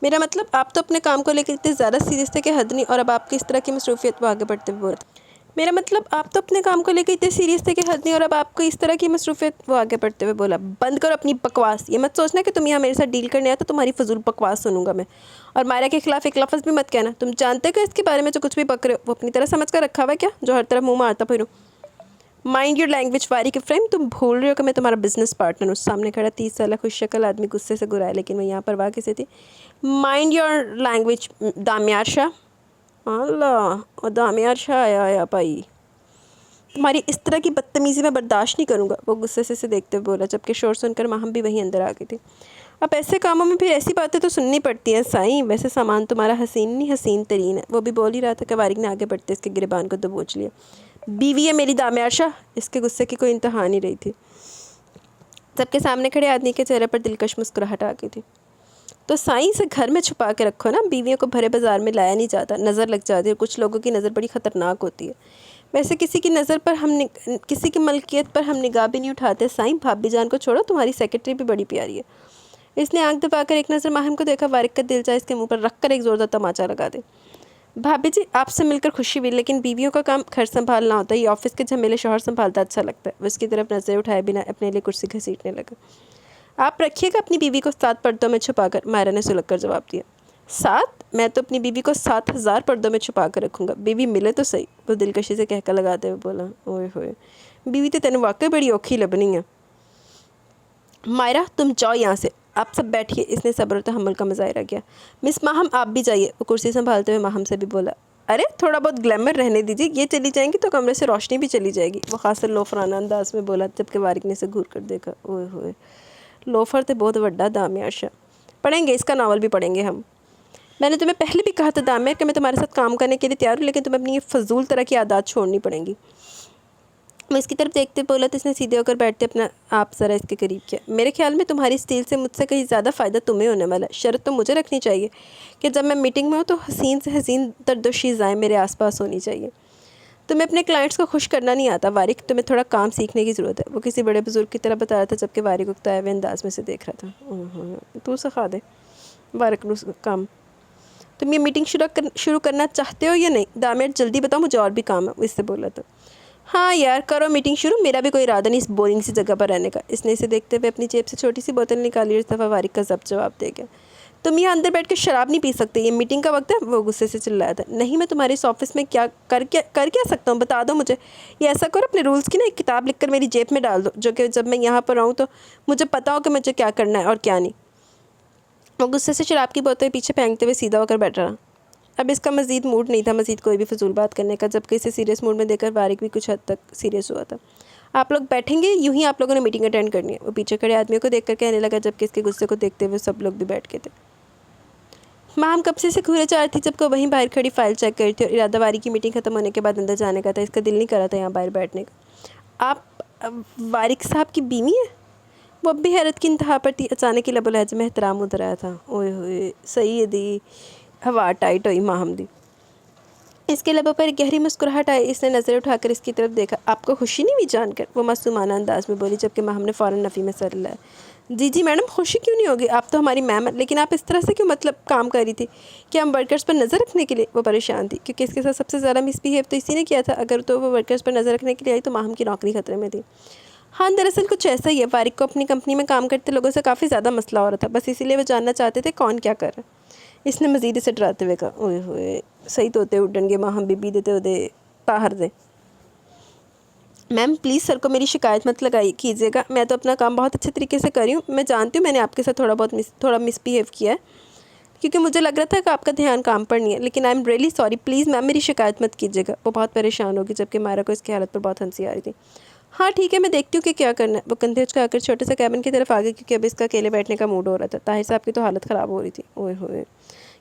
मेरा मतलब, आप तो अपने काम को लेकर इतने ज़्यादा सीरियस थे कि हद नहीं, और अब आपकी इस तरह की मसरूफियत। वो आगे बढ़ते हुए बोला। मेरा मतलब, आप तो अपने काम को लेकर इतने सीरियस थे कि हद नहीं, और अब आपको इस तरह की मसरूफियत। वो आगे बढ़ते हुए बोला। बंद करो अपनी बकवास। ये मत सोचना कि तुम यहाँ मेरे साथ डील करने आए तो तुम्हारी फजूल बकवास सुनूंगा मैं। और मायरा के खिलाफ एक लफ्ज़ भी मत कहना। तुम जानते हो कि इसके बारे में जो कुछ भी बक रहे हो, वो अपनी तरह समझ कर रखा हुआ है क्या, जो हर तरफ मुँह मारता फिरूँ? माइंड योर लैंग्वेज वारिक इफ्राहिम, तुम भूल रहे हो कि मैं तुम्हारा बिजनेस पार्टनर हूँ। सामने खड़ा 30 साल खुश शक्ल आदमी गुस्से से गुराया, लेकिन वो यहाँ पर वाक़ई से थी। Mind your language Damiyar Shah. अल्लाह, और दामियार शाह आया भाई, तुम्हारी इस तरह की बदतमीज़ी मैं बर्दाश्त नहीं करूँगा। वो गुस्से से देखते हुए बोला, जबकि शोर सुनकर माहम भी वहीं अंदर आ गई थी। अब ऐसे कामों में फिर ऐसी बातें तो सुननी पड़ती हैं साईं। वैसे सामान तुम्हारा हसीन नहीं हसीन तरीन है। वो भी बोल ही रहा था कि वारिक ने आगे बढ़ते इसके गिरबान को दबोच लिया। बीवी है मेरी दामियार शाह। इसके गुस्से की कोई इंतहा नहीं रही थी, जबकि सामने खड़े आदमी के चेहरे पर दिलकश मुस्कुराहट आ गई थी। तो साईं से घर में छुपा के रखो ना, बीवियों को भरे बाजार में लाया नहीं जाता, नज़र लग जाती है। कुछ लोगों की नज़र बड़ी ख़तरनाक होती है। वैसे किसी की नज़र पर किसी की मलकियत पर हम निगाह भी नहीं उठाते साईं। भाभी जान को छोड़ो, तुम्हारी सेक्रेटरी भी बड़ी प्यारी है। इसने आंख दबाकर एक नज़र माहिम को देखा। वारिक का दिल चाहे इसके मुंह पर रख कर एक ज़ोरदार तमाचा लगा दे। भाभी जी, आपसे मिलकर खुशी हुई, लेकिन बीवियों का काम घर संभालना होता है। ये ऑफिस के झमेले शौहर संभालता अच्छा लगता है। वो इसकी तरफ नज़र उठाए बिना अपने लिए कुर्सी घसीटने लगा। आप रखिएगा अपनी बीवी को 7 पर्दों में छुपाकर, मायरा ने सुलग कर जवाब दिया। 7? मैं तो अपनी बीवी को 7,000 पर्दों में छुपा कर रखूँगा, बीवी मिले तो सही, वो दिलकशी से कहकर लगाते हुए बोला। ओए होए, बीवी तो तेन वाकई बड़ी औखी लबनी है। मायरा तुम जाओ यहाँ से, आप सब बैठिए। इसने सब्र और तहम्मुल का मुजाहिरा किया। मिस माहम आप भी जाइए, वो कुर्सी संभालते हुए माहम से भी बोला। अरे थोड़ा बहुत ग्लैमर रहने दीजिए, ये चली जाएंगी तो कमरे से रोशनी भी चली जाएगी, वो खासर लोफराना अंदाज में बोला, जबकि वारिक ने से घूर कर देखा। ओए होए, लोफर तो बहुत बड़ा दामियार शाह, पढ़ेंगे इसका नावल भी पढ़ेंगे हम। मैंने तुम्हें पहले भी कहा था दामियार कि मैं तुम्हारे साथ काम करने के लिए तैयार हूँ, लेकिन तुम्हें अपनी ये फजूल तरह की आदत छोड़नी पड़ेंगी। मैं इसकी तरफ देखते बोला तो इसने सीधे होकर बैठते अपना आप ज़रा इसके करीब किया। मेरे ख्याल में तुम्हारी स्टील से मुझसे कहीं ज़्यादा फ़ायदा तुम्हें होने वाला है। शर्त तो मुझे रखनी चाहिए कि जब मैं मीटिंग में हूँ तो हसीन से हसीन दर्दोशीज़ाएँ मेरे आसपास होनी चाहिए। तुम्हें अपने क्लाइंट्स को खुश करना नहीं आता वारिक, तुम्हें थोड़ा काम सीखने की ज़रूरत है, वो किसी बड़े बुजुर्ग की तरह बता रहा था, जबकि वारिक उकताए हुए अंदाज में से देख रहा था। तू सिखा दे वारिक काम। तुम ये मीटिंग शुरू करना चाहते हो या नहीं? दामियार जल्दी बताओ, मुझे और भी काम है, इससे बोला था। हाँ यार करो मीटिंग शुरू, मेरा भी कोई इरादा नहीं इस बोरिंग सी जगह पर रहने का। इसने इसे देखते हुए अपनी जेब से छोटी सी बोतल निकाली और इस दफ़ा वारिक का जवाब दे गया। तुम यहाँ अंदर बैठ कर शराब नहीं पी सकते, ये मीटिंग का वक्त है, वो गुस्से से चिल्लाया था। नहीं मैं तुम्हारे इस ऑफिस में क्या कर सकता हूँ, बता दो मुझे। ये ऐसा करो अपने रूल्स की ना एक किताब लिखकर मेरी जेब में डाल दो, जो कि जब मैं यहाँ पर आऊँ तो मुझे पता हो कि मुझे क्या करना है और क्या नहीं। वो गुस्से से शराब की बोतल पीछे फेंकते हुए सीधा होकर बैठ रहा। अब इसका मज़ीद मूड नहीं था मज़ीद कोई भी फजूल बात करने का, जबकि इसे सीरियस मूड में देखकर वारिक भी कुछ हद तक सीरियस हुआ था। आप लोग बैठेंगे, यूं ही आप लोगों ने मीटिंग अटेंड करनी है, वो पीछे खड़े आदमियों को देखकर कहने लगा, जबकि इसके गुस्से को देखते हुए सब लोग भी बैठ गए थे। माँ हम कब से घूरे जा रही थी, जबकि वहीं बाहर खड़ी फाइल चेक कर रही थी और इरादा वारिक की मीटिंग ख़त्म होने के बाद अंदर जाने का था। इसका दिल नहीं कर रहा था यहाँ बाहर बैठने का। आप वारिक साहब की बीवी हैं? वो अब भी हैरत की इंतहा पर थी। अचानक ही लबो लहजे में एहतराम उतर आया था। ओए होए सही है दी, हवा टाइट हुई माहम दी। इसके लबों पर गहरी मुस्कुराहट आई। इसने नज़रें उठाकर इसकी तरफ देखा। आपको खुशी नहीं हुई जानकर, वो मासूमाना अंदाज में बोली, जबकि माहम ने फ़ौरन नफ़ी में सर हिलाया। जी मैडम खुशी क्यों नहीं होगी, आप तो हमारी मैम हैं, लेकिन आप इस तरह से क्यों मतलब काम कर रही थी? क्या हम वर्कर्स पर नज़र रखने के लिए? वो परेशान थी क्योंकि इसके साथ सबसे ज़्यादा मिसबिहेव तो इसी ने किया था। अगर तो वो वर्कर्स पर नज़र रखने के लिए आई तो माहम की नौकरी खतरे में थी। हाँ दरअसल कुछ ऐसा ही है, वारिक को अपनी कंपनी में काम करते लोगों से काफ़ी ज़्यादा मसला हो रहा था, बस इसीलिए वो जानना चाहते थे कौन क्या कर रहा है। इसने मज़ीद इसे डराते हुए कहा। ओए होए सही तोते उड्डन गे माँ हम बीबी देते होते ताहर दे। मैम प्लीज़ सर को मेरी शिकायत मत लगाई कीजिएगा, मैं तो अपना काम बहुत अच्छे तरीके से कर रही हूँ। मैं जानती हूँ मैंने आपके साथ थोड़ा मिसबिहेव किया है, क्योंकि मुझे लग रहा था कि आपका ध्यान काम पर नहीं है, लेकिन I am really sorry, please ma'am मेरी शिकायत मत कीजिएगा। वो बहुत परेशान होगी, जबकि मायरा को इसकी हालत पर बहुत हंसी आ रही थी। हाँ ठीक है मैं देखती हूँ कि क्या करना है। वो कंधे उचकाकर छोटे से कैबिन की तरफ आ गई, क्योंकि अब इसका अकेले बैठने का मूड हो रहा था। ताहिर साहब की तो हालत ख़राब हो रही थी। ओए होए,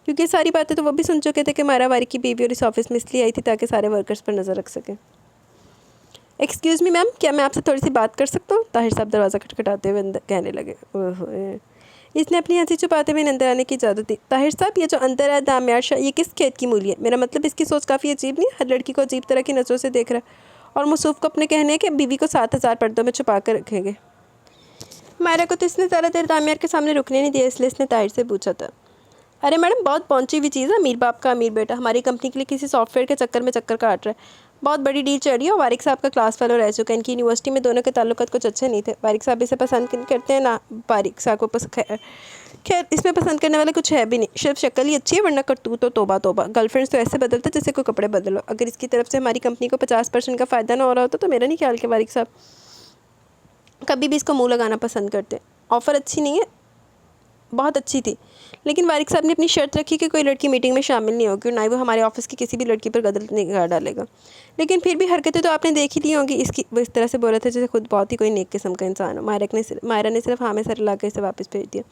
क्योंकि ये सारी बातें तो वो भी सुन चुके थे कि मायरा वारिक की बीवी और इस ऑफिस में इसलिए आई थी ताकि सारे वर्कर्स पर नज़र रख सकें। एक्सक्यूज़ मी मैम, क्या मैं आपसे थोड़ी सी बात कर सकता हूँ? ताहिर साहब दरवाज़ा खटखटाते हुए अंदर कहने लगे। ओह इसने अपनी हंसी छुपाते हुए अंदर आने की इजाज़त दी। ताहिर साहब ये जो अंदर है दामियार शाह, ये किस खेत की मूली है? मेरा मतलब इसकी सोच काफ़ी अजीब नहीं? हर लड़की को अजीब तरह की नज़रों से देख रहा है, और मसूफ़ को अपने कहने है कि बीवी को 7,000 पर्दों में छुपा कर रखेंगे। मायरा को तो इसने ज़्यादा देर दामियार के सामने रुकने नहीं दिया, इसलिए इसने ताहिर से पूछा था। अरे मैडम बहुत पहुंची हुई चीज़ है, अमीर बाप का अमीर बेटा हमारी कंपनी के लिए किसी सॉफ्टवेयर के चक्कर में चक्कर काट रहा है। बहुत बड़ी डील चल रही है और वारिक साहब का क्लास फेलो रह चुका है। इनकी यूनिवर्सिटी में दोनों के ताल्लुकात कुछ अच्छे नहीं थे। वारिक साहब इसे पसंद करते हैं ना, वारिक साहब को खैर इसमें पसंद करने वाला कुछ है भी नहीं, सिर्फ शक्ल ही अच्छी है, वरना करतूत तो तोबा तोबा। गर्लफ्रेंड्स तो ऐसे बदलते जैसे कोई कपड़े बदलो। अगर इसकी तरफ से हमारी कंपनी को 50% का फ़ायदा ना हो रहा होता तो मेरा नहीं ख्याल कि वारिक साहब कभी भी इसको मुँह लगाना पसंद करते। ऑफ़र अच्छी नहीं है, बहुत अच्छी थी, लेकिन वारिक साहब ने अपनी शर्त रखी कि कोई लड़की मीटिंग में शामिल नहीं होगी, ना ही वो हमारे ऑफिस की किसी भी लड़की पर गलत निगाह डालेगा। लेकिन फिर भी हरकतें तो आपने देख ही ली होंगी इसकी। वो इस तरह से बोला था जैसे खुद बहुत ही कोई नेक किस्म का इंसान हो। मायरा ने सिर्फ हाँ में सर लाकर इसे वापस भेज दिया।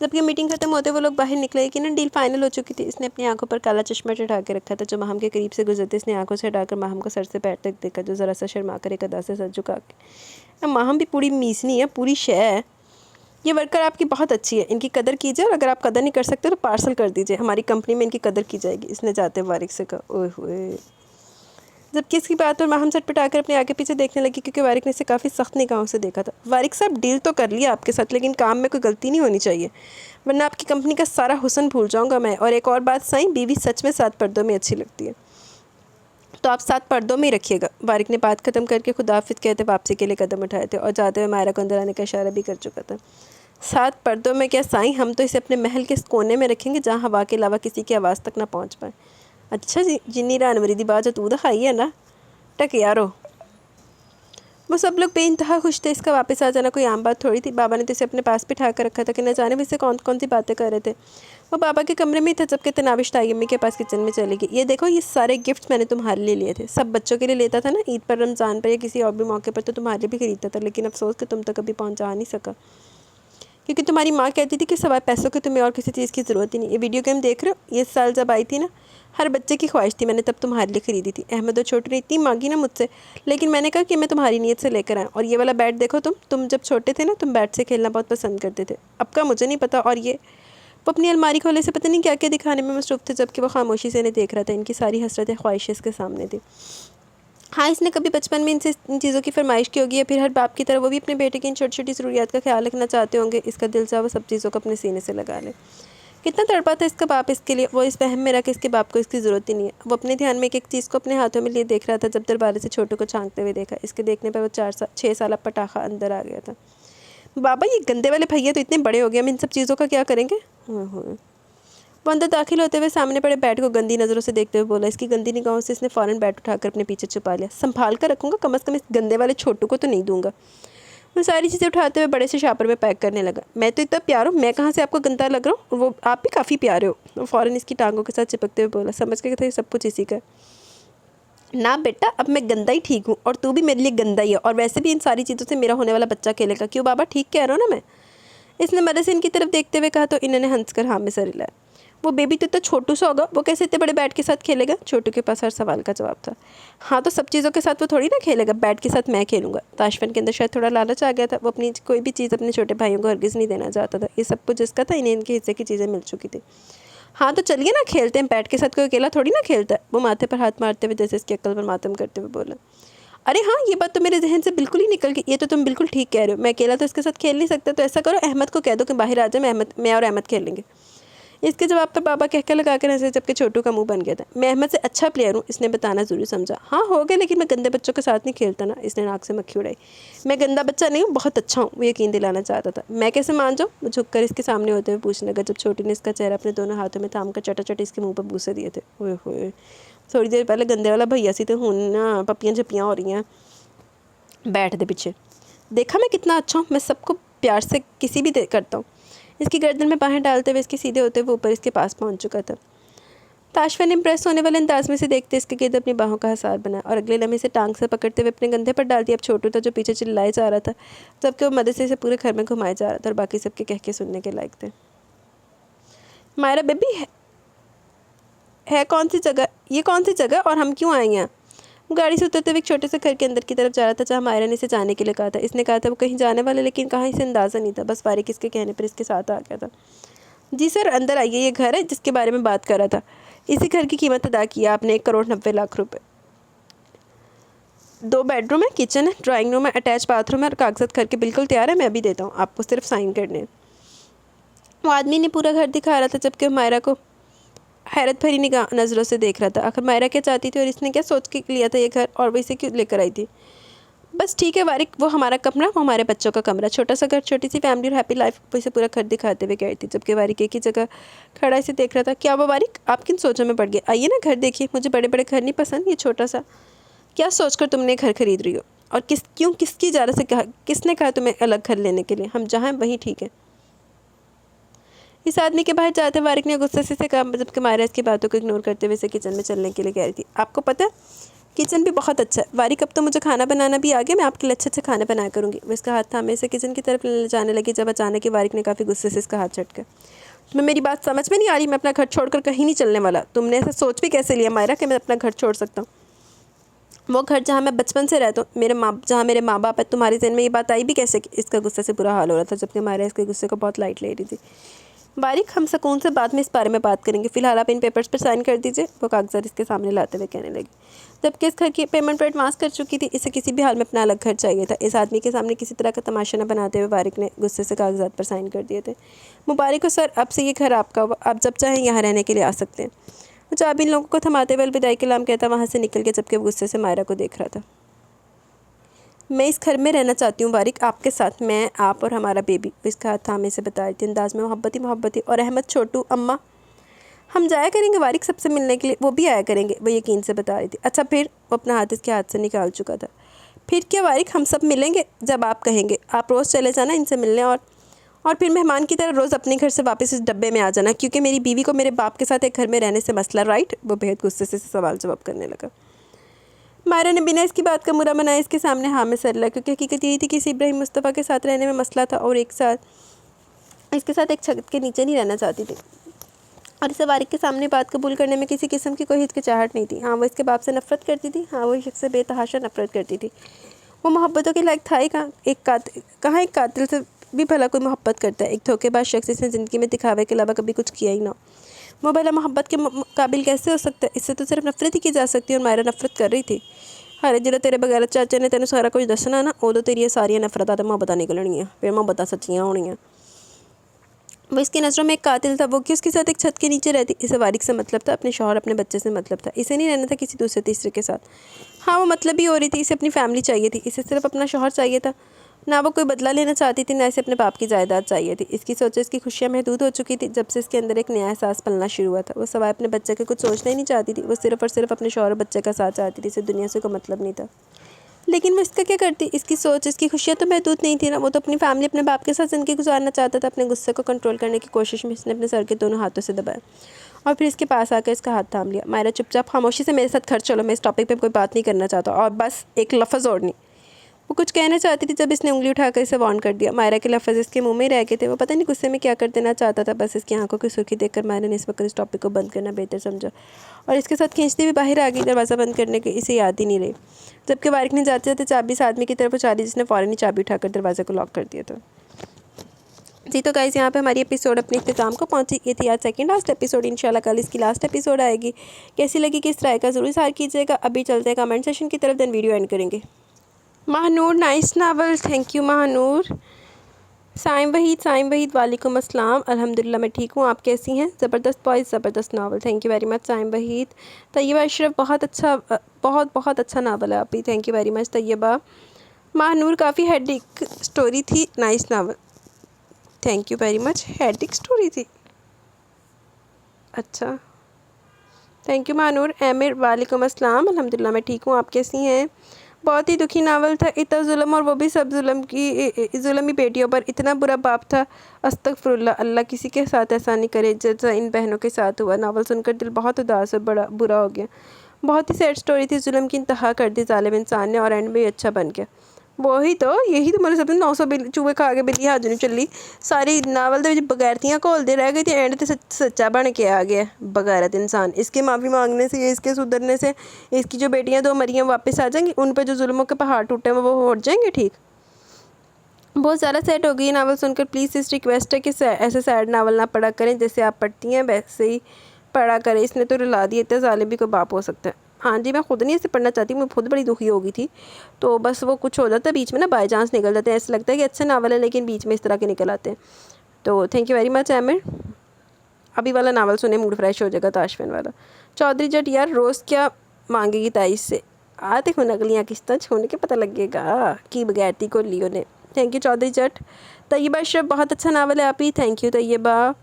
जबकि मीटिंग खत्म होते वो लोग बाहर निकले कि ना डील फाइनल हो चुकी थी। इसने अपनी आंखों पर काला चश्मा चढ़ा के रखा था। जो माहम के करीब से गुजरते इसने आंखों से हटाकर माहम को सर से पैर तक देखा, जो ज़रा सा शर्मा कर एक अदा से सर झुका के। माहम भी पूरी मीसनी है, पूरी शय है। ये वर्कर आपकी बहुत अच्छी है, इनकी कदर कीजिए, और अगर आप कदर नहीं कर सकते तो पार्सल कर दीजिए, हमारी कंपनी में इनकी कदर की जाएगी। इसने जाते वारिक से कहा। ओए होए, जबकि इसकी बात पर माहम झटपटाकर अपने आगे पीछे देखने लगी, क्योंकि वारिक ने इसे काफ़ी सख्त निगाहों से देखा था। वारिक साहब डील तो कर लिया आपके साथ, लेकिन काम में कोई गलती नहीं होनी चाहिए, वरना आपकी कंपनी का सारा हुस्न भूल जाऊँगा मैं। और एक और बात साईं, बीवी सच में 7 पर्दों में अच्छी लगती है, तो आप 7 पर्दों में ही रखिएगा। वारिक ने बात ख़त्म करके खुदाफिज कहते वापसी के लिए कदम उठाए थे और जाते हुए मायरा को अंदर आने का इशारा भी कर चुका था। सात पर्दों में क्या साईं, हम तो इसे अपने महल के कोने में रखेंगे जहाँ हवा के अलावा किसी की आवाज़ तक ना पहुँच पाए। अच्छा जी, जिन्नी रानवरी दी बात तू दिखाई है ना, टक यारो। वो सब लोग बेइंतहा खुश थे। इसका वापस आ जाना कोई आम बात थोड़ी थी। बाबा ने तो इसे अपने पास बिठा कर रखा था कि न जाने वैसे कौन कौन सी बातें कर रहे थे। वो बाबा के कमरे में ही था जबकि तनाविश ताई अम्मी के पास किचन में चली गई। ये देखो, ये सारे गिफ्ट्स मैंने तुम्हारे लिए लिए थे। सब बच्चों के लिए लेता था ना, ईद पर, रमज़ान पर या किसी और भी मौके पर तो तुम्हारे लिए भी खरीदता था, लेकिन अफसोस कि तुम तक कभी पहुँचा नहीं सका, क्योंकि तुम्हारी माँ कहती थी कि सवाए पैसों के तुम्हें और किसी चीज़ की ज़रूरत ही नहीं। ये वीडियो गेम देख रहे हो, ये साल जब आई थी ना, हर बच्चे की ख्वाहिश थी, मैंने तब तुम्हारे लिए ख़रीदी थी। अहमद और छोटू ने इतनी मांगी ना मुझसे, लेकिन मैंने कहा कि मैं तुम्हारी नीयत से लेकर आया। और ये वाला बैट देखो, तुम जब छोटे थे ना, तुम बैट से खेलना बहुत पसंद करते थे। अब का मुझे नहीं पता। और ये वो अपनी अलमारी खोले से पता नहीं क्या क्या दिखाने में मसरूफ़ थे, जबकि वो खामोशी से इन्हें देख रहा था। इनकी सारी हसरतें ख्वाहिशें इसके सामने थी। हाँ, इसने कभी बचपन में इनसे इन चीज़ों की फरमाइश की होगी, या फिर हर बाप की तरह वो भी अपने बेटे की इन छोटी छोटी ज़रूरियात का ख्याल रखना चाहते होंगे। इसका दिल चाहा वो सब चीज़ों को अपने सीने से लगा ले। कितना तड़पा था इसका बाप इसके लिए। वो इस वहम में रहा कि इसके बाप को इसकी ज़रूरत ही नहीं है। वो अपने ध्यान में एक एक चीज़ को अपने हाथों में लिए देख रहा था जब दरबारे से छोटू को झांकते हुए देखा। इसके देखने पर वो 6 साल पटाखा अंदर आ गया था। बाबा, ये गंदे वाले भैया तो इतने बड़े हो गए, हम इन सब चीज़ों का क्या करेंगे? वो अंदर दाखिल होते हुए सामने पड़े बैट को गंदी नज़रों से देखते हुए बोला। इसकी गंदी निगाहों से इसने फ़ौरन बैट उठाकर अपने पीछे छुपा लिया। संभाल कर रखूँगा, कम से कम इस गंदे वाले छोटू को तो नहीं दूंगा। वो सारी चीज़ें उठाते हुए बड़े से शापर में पैक करने लगा। मैं तो इतना प्यार हूँ, मैं कहाँ से आपको गंदा लग रहा हूँ? वो आप भी काफ़ी प्यारे हो। वो फ़ौरन इसकी टांगों के साथ चिपकते हुए बोला। समझ के था सब कुछ इसी का। ना बेटा, अब मैं गंदा ही ठीक हूँ और तू भी मेरे लिए गंदा ही है, और वैसे भी इन सारी चीज़ों से मेरा होने वाला बच्चा खेलेगा। क्यों बाबा, ठीक कह रहा हूँ ना मैं? इसने मदद से इनकी तरफ देखते हुए कहा तो इन्होंने हंसकर हाँ में सर हिलाया। वो बेबी तो इतना छोटू सा होगा, वो कैसे इतने बड़े बैट के साथ खेलेगा? छोटू के पास हर सवाल का जवाब था। हाँ, तो सब चीज़ों के साथ वो थोड़ी ना खेलेगा, बैट के साथ मैं खेलूँगा। ताशफन के अंदर शायद थोड़ा लालच आ गया था। वो अपनी कोई भी चीज़ अपने छोटे भाइयों को हरगिज़ नहीं देना चाहता था। ये सब कुछ जिसका था, इन्हें इनके हिस्से की चीज़ें मिल चुकी थी। हाँ, तो चलिए ना, खेलते हैं। बैट के साथ कोई अकेला थोड़ी ना खेलता है। वो माथे पर हाथ मारते हुए जैसे इसकी अक्ल पर मातम करते हुए बोला। अरे हाँ, ये बात तो मेरे जहन से बिल्कुल ही निकल गई। ये तो तुम बिल्कुल ठीक कह रहे हो। मैं अकेला तो इसके साथ खेल नहीं सकता। तो ऐसा करो, अहमद को कह दो कि बाहर आ जाए, मैं और अहमद खेलेंगे। इसके जवाब पर बाबा कहकर लगा कर हंसे, जबकि छोटू का मुंह बन गया था। मैं अहमद से अच्छा प्लेयर हूँ, इसने बताना ज़रूरी समझा। हाँ हो गया, लेकिन मैं गंदे बच्चों के साथ नहीं खेलता ना। इसने नाक से मक्खी उड़ाई। मैं गंदा बच्चा नहीं हूँ, बहुत अच्छा हूँ, वो यकीन दिलाना चाहता था। मैं कैसे मान जाऊँ? वो झुककर इसके सामने होते हुए पूछने लगा, जब छोटी ने इसका चेहरा अपने दोनों हाथों में थाम कर चटाचट इसके मुँह पर बूसे दिए थे। ओए होए, थोड़ी देर पहले गंदे वाला भैया सी तो हूँ ना, पपियाँ झपियाँ हो रही हैं बैठ दे पीछे। देखा मैं कितना अच्छा हूँ, मैं सबको प्यार से किसी भी करता हूँ। इसकी गर्दन में बाहें डालते हुए इसके सीधे होते हुए ऊपर इसके पास पहुँच चुका था। ताशफन इम्प्रेस होने वाले अंदाज में से देखते इसके गिर्द अपनी बाहों का हसार बना, और अगले लम्हे से टांग से पकड़ते हुए अपने कंधे पर डाल दिया। अब छोटू था जो पीछे चिल्लाए जा रहा था, जबकि वो मदद से इसे पूरे घर में घुमाया जा रहा था और बाकी सबके कह के सुनने के लायक थे। मायरा बेबी है कौन सी जगह? ये कौन सी जगह और हम क्यों आए हैं? गाड़ी से उतरते हुए एक छोटे से घर के अंदर की तरफ जा रहा था जहाँ मायरा ने इसे जाने के लिए कहा था। इसने कहा था वो कहीं जाने वाला, लेकिन कहाँ इसे अंदाज़ा नहीं था। बस फारिक इसके कहने पर इसके साथ आ गया था। जी सर, अंदर आइए, ये घर है जिसके बारे में बात कर रहा था। इसी घर की कीमत अदा की है आपने, 1,90,00,000 रुपये। 2 बेडरूम है, किचन है, ड्राइंग रूम है, अटैच बाथरूम है और कागजात घर के बिल्कुल तैयार है। मैं अभी देता हूँ, आपको सिर्फ साइन करने हैं। वो आदमी ने पूरा घर दिखा रहा था, जबकि मायरा को हैरत भरी निगाह नज़रों से देख रहा था। आखिर मायरा क्या चाहती थी और इसने क्या सोच के लिया था ये घर, और वो इसे क्यों लेकर आई थी? बस ठीक है वारिक, वो हमारा कमरा, वो हमारे बच्चों का कमरा। छोटा सा घर, छोटी सी फैमिली और हैप्पी लाइफ, वो इसे पूरा घर दिखाते हुए कह रही थी, जबकि वारिक एक ही जगह खड़ा इसे देख रहा था। क्या वो वारिक, आप किन सोचों में पड़ गए? आइए ना, घर देखिए। मुझे बड़े बड़े घर नहीं पसंद, ये छोटा सा। क्या सोचकर तुमने घर खरीद रही हो? और किसकी इजाज़त से कहा, किसने कहा तुम्हें अलग घर लेने के लिए? हम जहाँ हैं वहीं ठीक है। इस आदमी के बाहर जाते वारिक ने गुस्से से कहा, जबकि मायरा इसकी बातों को इग्नोर करते हुए इसे किचन में चलने के लिए कह रही थी। आपको पता है, किचन भी बहुत अच्छा है वारिक, अब तो मुझे खाना बनाना भी आ गया, मैं आपके लिए अच्छे अच्छे खाने बनाया करूँगी। वो इसका हाथ थामे इसे किचन की तरफ ले जाने लगी, जब अचानक ही वारिक ने काफ़ी गुस्से से इसका हाथ झटका। तुम्हें मेरी बात समझ में नहीं आ रही? मैं अपना घर छोड़कर कहीं नहीं चलने वाला। तुमने ऐसा सोच भी कैसे लिया मायरा कि मैं अपना घर छोड़ सकता हूँ? वो घर जहाँ मैं बचपन से रहता हूँ, जहाँ मेरे माँ बाप है, तुम्हारे जहन में ये बात आई भी कैसे? इसका गुस्से से बुरा हाल हो रहा था, जबकि मायरा इसके गुस्से को बहुत लाइट ले रही थी। वारिक, हम सुकून से बाद में इस बारे में बात करेंगे, फिलहाल आप इन पेपर्स पर साइन कर दीजिए। वो कागजात इसके सामने लाते हुए कहने लगी, जबकि इस घर की पेमेंट पर एडवांस कर चुकी थी। इसे किसी भी हाल में अपना अलग घर चाहिए था। इस आदमी के सामने किसी तरह का तमाशा न बनाते हुए वारिक ने गुस्से से कागजात पर साइन कर दिए थे। मुबारक हो सर, अब से ये घर आपका हुआ, आप जब चाहें यहाँ रहने के लिए आ सकते हैं। वो चाबी इन लोगों को थमाते हुए अलविदाई कलाम कहता वहाँ से निकल गया, जबकि वो गुस्से से मायरा को देख रहा था। मैं इस घर में रहना चाहती हूँ वारिक, आपके साथ, मैं, आप और हमारा बेबी। इसका हाथ थामे से बता रही थी, अंदाज में मोहब्बती। और अहमद, छोटू, अम्मा, हम जाया करेंगे वारिक सबसे मिलने के लिए, वो भी आया करेंगे, वो यकीन से बता रही थी। अच्छा फिर? वो अपना हाथ इसके हाथ से निकाल चुका था। फिर क्या वारिक, हम सब मिलेंगे जब आप कहेंगे। आप रोज़ चले जाना इनसे मिलने, और फिर मेहमान की तरह रोज़ अपने घर से वापस इस डब्बे में आ जाना, क्योंकि मेरी बीवी को मेरे बाप के साथ एक घर में रहने से मसला, राइट? वो बेहद गुस्से से सवाल जवाब करने लगा। मायरा ने बिना इसकी बात का बुरा मनाया इसके सामने हाँ में सर लिया, क्योंकि हकीकत यही थी कि इसे इब्राहिम मुस्तफ़ा के साथ रहने में मसला था और इसके साथ एक छत के नीचे नहीं रहना चाहती थी। और इसे वारिक के सामने बात कबूल करने में किसी किस्म की कोई हिचकिचाहट नहीं थी। हाँ, वो इसके बाप से नफ़रत करती थी, हाँ वो इस शख्स से बेतहाशा नफ़रत करती थी। वो मोहब्बतों के लायक था ही कहाँ? एक कातिल से भी भला कोई मोहब्बत करता है? एक धोखेबाज शख्स इसने ज़िंदगी में दिखावे के अलावा कभी कुछ किया ही ना। वो भला मोहब्बत के काबिल कैसे हो सकता है? इससे तो सिर्फ नफ़रत ही की जा सकती है, और मायरा नफ़रत कर रही थी। हारे जो तेरे बगैर चाचा ने तेन सारा कुछ दसना ना, उदो तेरिया सारिया नफरत तो मोहब्बत निकलनियाँ, फिर मोहब्बत सच्चियाँ होनियाँ। वो इसकी नज़रों में एक कातिल था, वो कि उसके साथ एक छत के नीचे रहती। इसे वारिक से मतलब था, अपने शौहर अपने बच्चे से मतलब था। इसे नहीं रहना था किसी दूसरे तीसरे के साथ। हाँ, वो मतलब ही हो रही थी, इसे अपनी फैमिली चाहिए थी, इसे सिर्फ अपना शौहर चाहिए था। ना वो कोई बदला लेना चाहती थी, ना इसे अपने बाप की जायदाद चाहिए थी। इसकी सोचें, इसकी खुशियाँ महदूद हो चुकी थी जब से इसके अंदर एक नया एहसास पलना शुरू हुआ था। वो सवाए अपने बच्चे के कुछ सोचना ही नहीं चाहती थी, वो सिर्फ और सिर्फ अपने शौहर और बच्चे का साथ चाहती थी। इसे दुनिया से कोई मतलब नहीं था। लेकिन वो इसका क्या करती? इसकी सोच, इसकी खुशियाँ तो महदूद नहीं थी ना। वो तो अपनी फैमिली, अपने बाप के साथ ज़िंदगी गुजारना चाहता था। अपने गुस्से को कंट्रोल करने की कोशिश में इसने अपने सर के दोनों हाथों से दबाया और फिर इसके पास आकर इसका हाथ थाम लिया। मायरा, चुपचाप खामोशी से मेरे साथ घर चलो, मैं इस टॉपिक पे कोई बात नहीं करना चाहता, और बस एक लफ्ज़ और नहीं। वो कुछ कहना चाहती थी जब इसने उंगली उठाकर इसे वार्न कर दिया। मायरा के लफ्ज़ इसके मुंह में रह गए थे। वो पता नहीं गुस्से में क्या कर देना चाहता था, बस इसकी आंखों की सुर्खी देखकर मायरा ने इस वक्त इस टॉपिक को बंद करना बेहतर समझा और इसके साथ खींचती हुई बाहर आ गई। दरवाज़ा बंद करने की इसे याद ही नहीं रही, जबकि वारिक ने जाते जाते चाबी इस आदमी की तरफ पहुँचा दी, जिसने फ़ौरन ही चाबी उठाकर दरवाजे को लॉक कर दिया था। जी तो गाइस, यहाँ पे हमारी एपिसोड अपने इख्तिताम को पहुँची। ये थी आज सेकंड लास्ट एपिसोड। इंशाल्लाह कल इसकी लास्ट एपिसोड आएगी। कैसी लगी, किस तरह का, ज़रूर इज़हार कीजिएगा। अभी चलते हैं कमेंट सेशन की तरफ, देन वीडियो एंड करेंगे। Mahnoor, nice novel, thank you Mahnoor. Saim Waheed वालेकुम अस्सलाम, अल्हम्दुलिल्लाह मैं ठीक हूँ, आप कैसी हैं? ज़बरदस्त बॉयज़, ज़बरदस्त novel, thank you very much Saim Waheed. Tayyaba Ashraf, बहुत अच्छा नावल है आप ही, thank you very much Tayyaba. Mahnoor, काफ़ी हेडिक स्टोरी थी, nice novel, thank you very much. Hectic story थी, अच्छा, थैंक यू महानूर। आमिर, वालेकुम अस्सलाम, अल्हम्दुलिल्लाह मैं ठीक हूँ, आप कैसी हैं? बहुत ही दुखी नावल था, इतना जुल्म, और वो भी सब जुल्म ही बेटियों पर। इतना बुरा बाप था, अस्तगफुरुल्लाह, अल्लाह किसी के साथ ऐसा नहीं करे जैसा इन बहनों के साथ हुआ। नावल सुनकर दिल बहुत उदास और बड़ा बुरा हो गया। बहुत ही सैड स्टोरी थी, जुल्म की इंतहा कर दी जालिम इंसान ने, और एंड में अच्छा बन गया। वही तो, यही तो मेरे सब 900 चूहे खा के बिल्ली हाजू नहीं चली। सारी नावल के बगैरतियाँ घोलते रह गई थी, एंड तो सच्चा बन के आ गया बगैरत इंसान। इसके माफ़ी मांगने से, इसके सुधरने से इसकी जो बेटियाँ दो मरियम वापस आ जाएंगी, उन पर जो जुल्मों के पहाड़ टूटे हैं वो हट जाएंगे, ठीक। बहुत ज़्यादा सैड हो गई नावल सुनकर। प्लीज़ इस रिक्वेस्ट है कि ऐसे सैड नावल ना पढ़ा करें, जैसे आप पढ़ती हैं वैसे ही पढ़ा करें। इसने तो रुला दिया, इतने जालिम भी कोई बाप हो सकता है। हाँ जी, मैं खुद नहीं इसे पढ़ना चाहती, मैं खुद बड़ी दुखी हो गई थी, तो बस वो कुछ हो जाता है बीच में ना, बाई चांस निकल जाते हैं। ऐसा लगता है कि अच्छा नावल है, लेकिन बीच में इस तरह के निकल आते हैं। तो thank you very much Aamir. अभी वाला नावल सुने, मूड फ्रेश हो जाएगा, ताशफिन वाला। चौधरी जट, यार रोज़ क्या मांगेगी ताइस से? आते हो नकलियाँ किस्तां छोड़ने के पता लगेगा कि बगैरती को लियो ने। थैंक यू चौधरी जट। तैयबा अशरफ, बहुत अच्छा नावल है आप ही, थैंक यू तैयबा।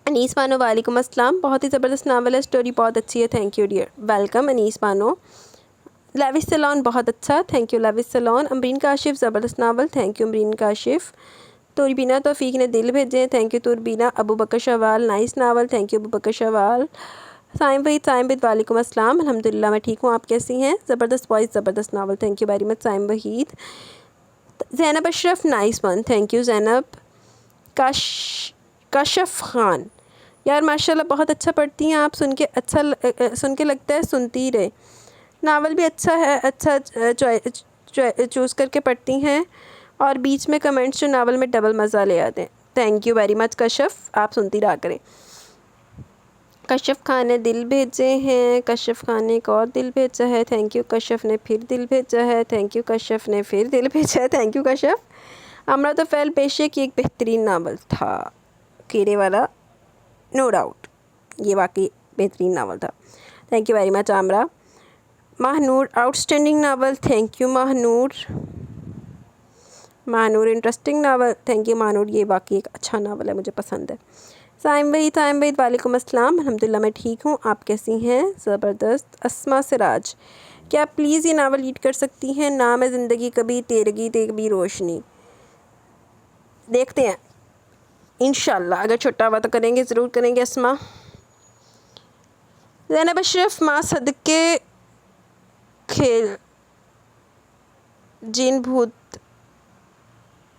अनीस बानो, वालेकुम अस्सलाम, बहुत ही ज़बरदस्त नावल है, स्टोरी बहुत अच्छी है, thank you dear, welcome Anees Bano. Lavish Salon, बहुत अच्छा, thank you Lavish Salon. Amreen Kashif, ज़बरदस्त novel, thank you Amreen Kashif. Turbina Taufeeq ने दिल भेजे, thank you Turbina. Abu Bakar Shawal, nice novel, thank you Abu Bakar Shawal. Saim Waheed, वालेकुम अस्सलाम, अल्हम्दुलिल्लाह मैं ठीक हूँ, आप कैसी हैं? ज़बरदस्त बॉयज़, ज़बरदस्त novel, thank you very much Saim Waheed. Zainab Ashraf, nice one, thank you Zainab. Kashaf Khan, यार माशाल्लाह बहुत अच्छा पढ़ती हैं आप, सुन के लगता है सुनती ही रहे। नावल भी अच्छा है, अच्छा चूज़ करके पढ़ती हैं, और बीच में कमेंट्स जो नावल में डबल मज़ा ले आते हैं। Thank you very much Kashaf, आप सुनती रहा करें। कशफ खान ने दिल भेजे हैं, कशफ खान ने एक और दिल भेजा है, थैंक यू। कशफ ने फिर दिल भेजा है, थैंक यू। कशफ ने फिर दिल भेजा है, थैंक यू कशफ। अमृता फैल, बेशक एक बेहतरीन नावल था, कीड़े वाला, नो डाउट, ये वाकई बेहतरीन नावल था, थैंक यू वेरी मच आमरा। Mahnoor outstanding novel, thank you Mahnoor. Mahnoor interesting novel, thank you Mahnoor, ये वाकई एक अच्छा नावल है, मुझे पसंद है। साइम भाई वालेकुम अस्सलाम, अल्हम्दुलिल्लाह मैं ठीक हूँ, आप कैसी हैं? ज़बरदस्त। अस्मा सिराज, क्या आप प्लीज़ ये नावल रीड कर सकती हैं? नाम है ज़िंदगी कभी तेरगी ते कभी रोशनी। देखते हैं इंशाल्लाह, अगर छोटा हुआ तो करेंगे, ज़रूर करेंगे अस्मा। ज़ैनब अशरफ, माँ सदके खेल जिन भूत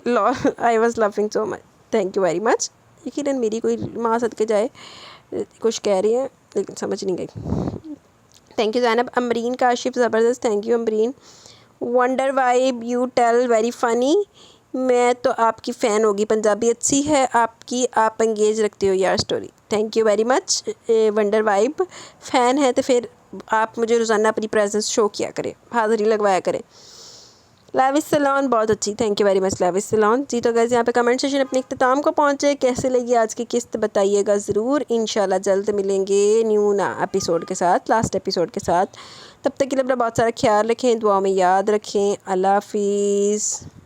lol, I was loving so much, thank you very much. यकीनन मेरी कोई माँ सदके जाए, कुछ कह रही हैं लेकिन समझ नहीं गई। Thank you Zainab. अमरीन काशिफ, ज़बरदस्त, thank you Amreen. Wonder vibe, you tell very funny, मैं तो आपकी फ़ैन होगी, पंजाबी अच्छी है आपकी, आप एंगेज रखते हो यार story, thank you very much. Wonder vibe fan है तो फिर आप मुझे रोज़ाना अपनी प्रेजेंस शो किया करें, हाज़िरी लगवाया करें। लाविस सलोन, बहुत अच्छी, thank you very much Lavish Salon ji. तो गाइस यहाँ पे कमेंट सेशन अपने इख्तिताम को पहुँचे, कैसे लगी आज की किस्त बताइएगा ज़रूर। इंशाल्लाह जल्द मिलेंगे न्यू एपिसोड के साथ, लास्ट एपिसोड के साथ। तब तक के लिए अपना बहुत सारा ख्याल रखें, दुआ में याद रखें। अल्लाह हाफिज़।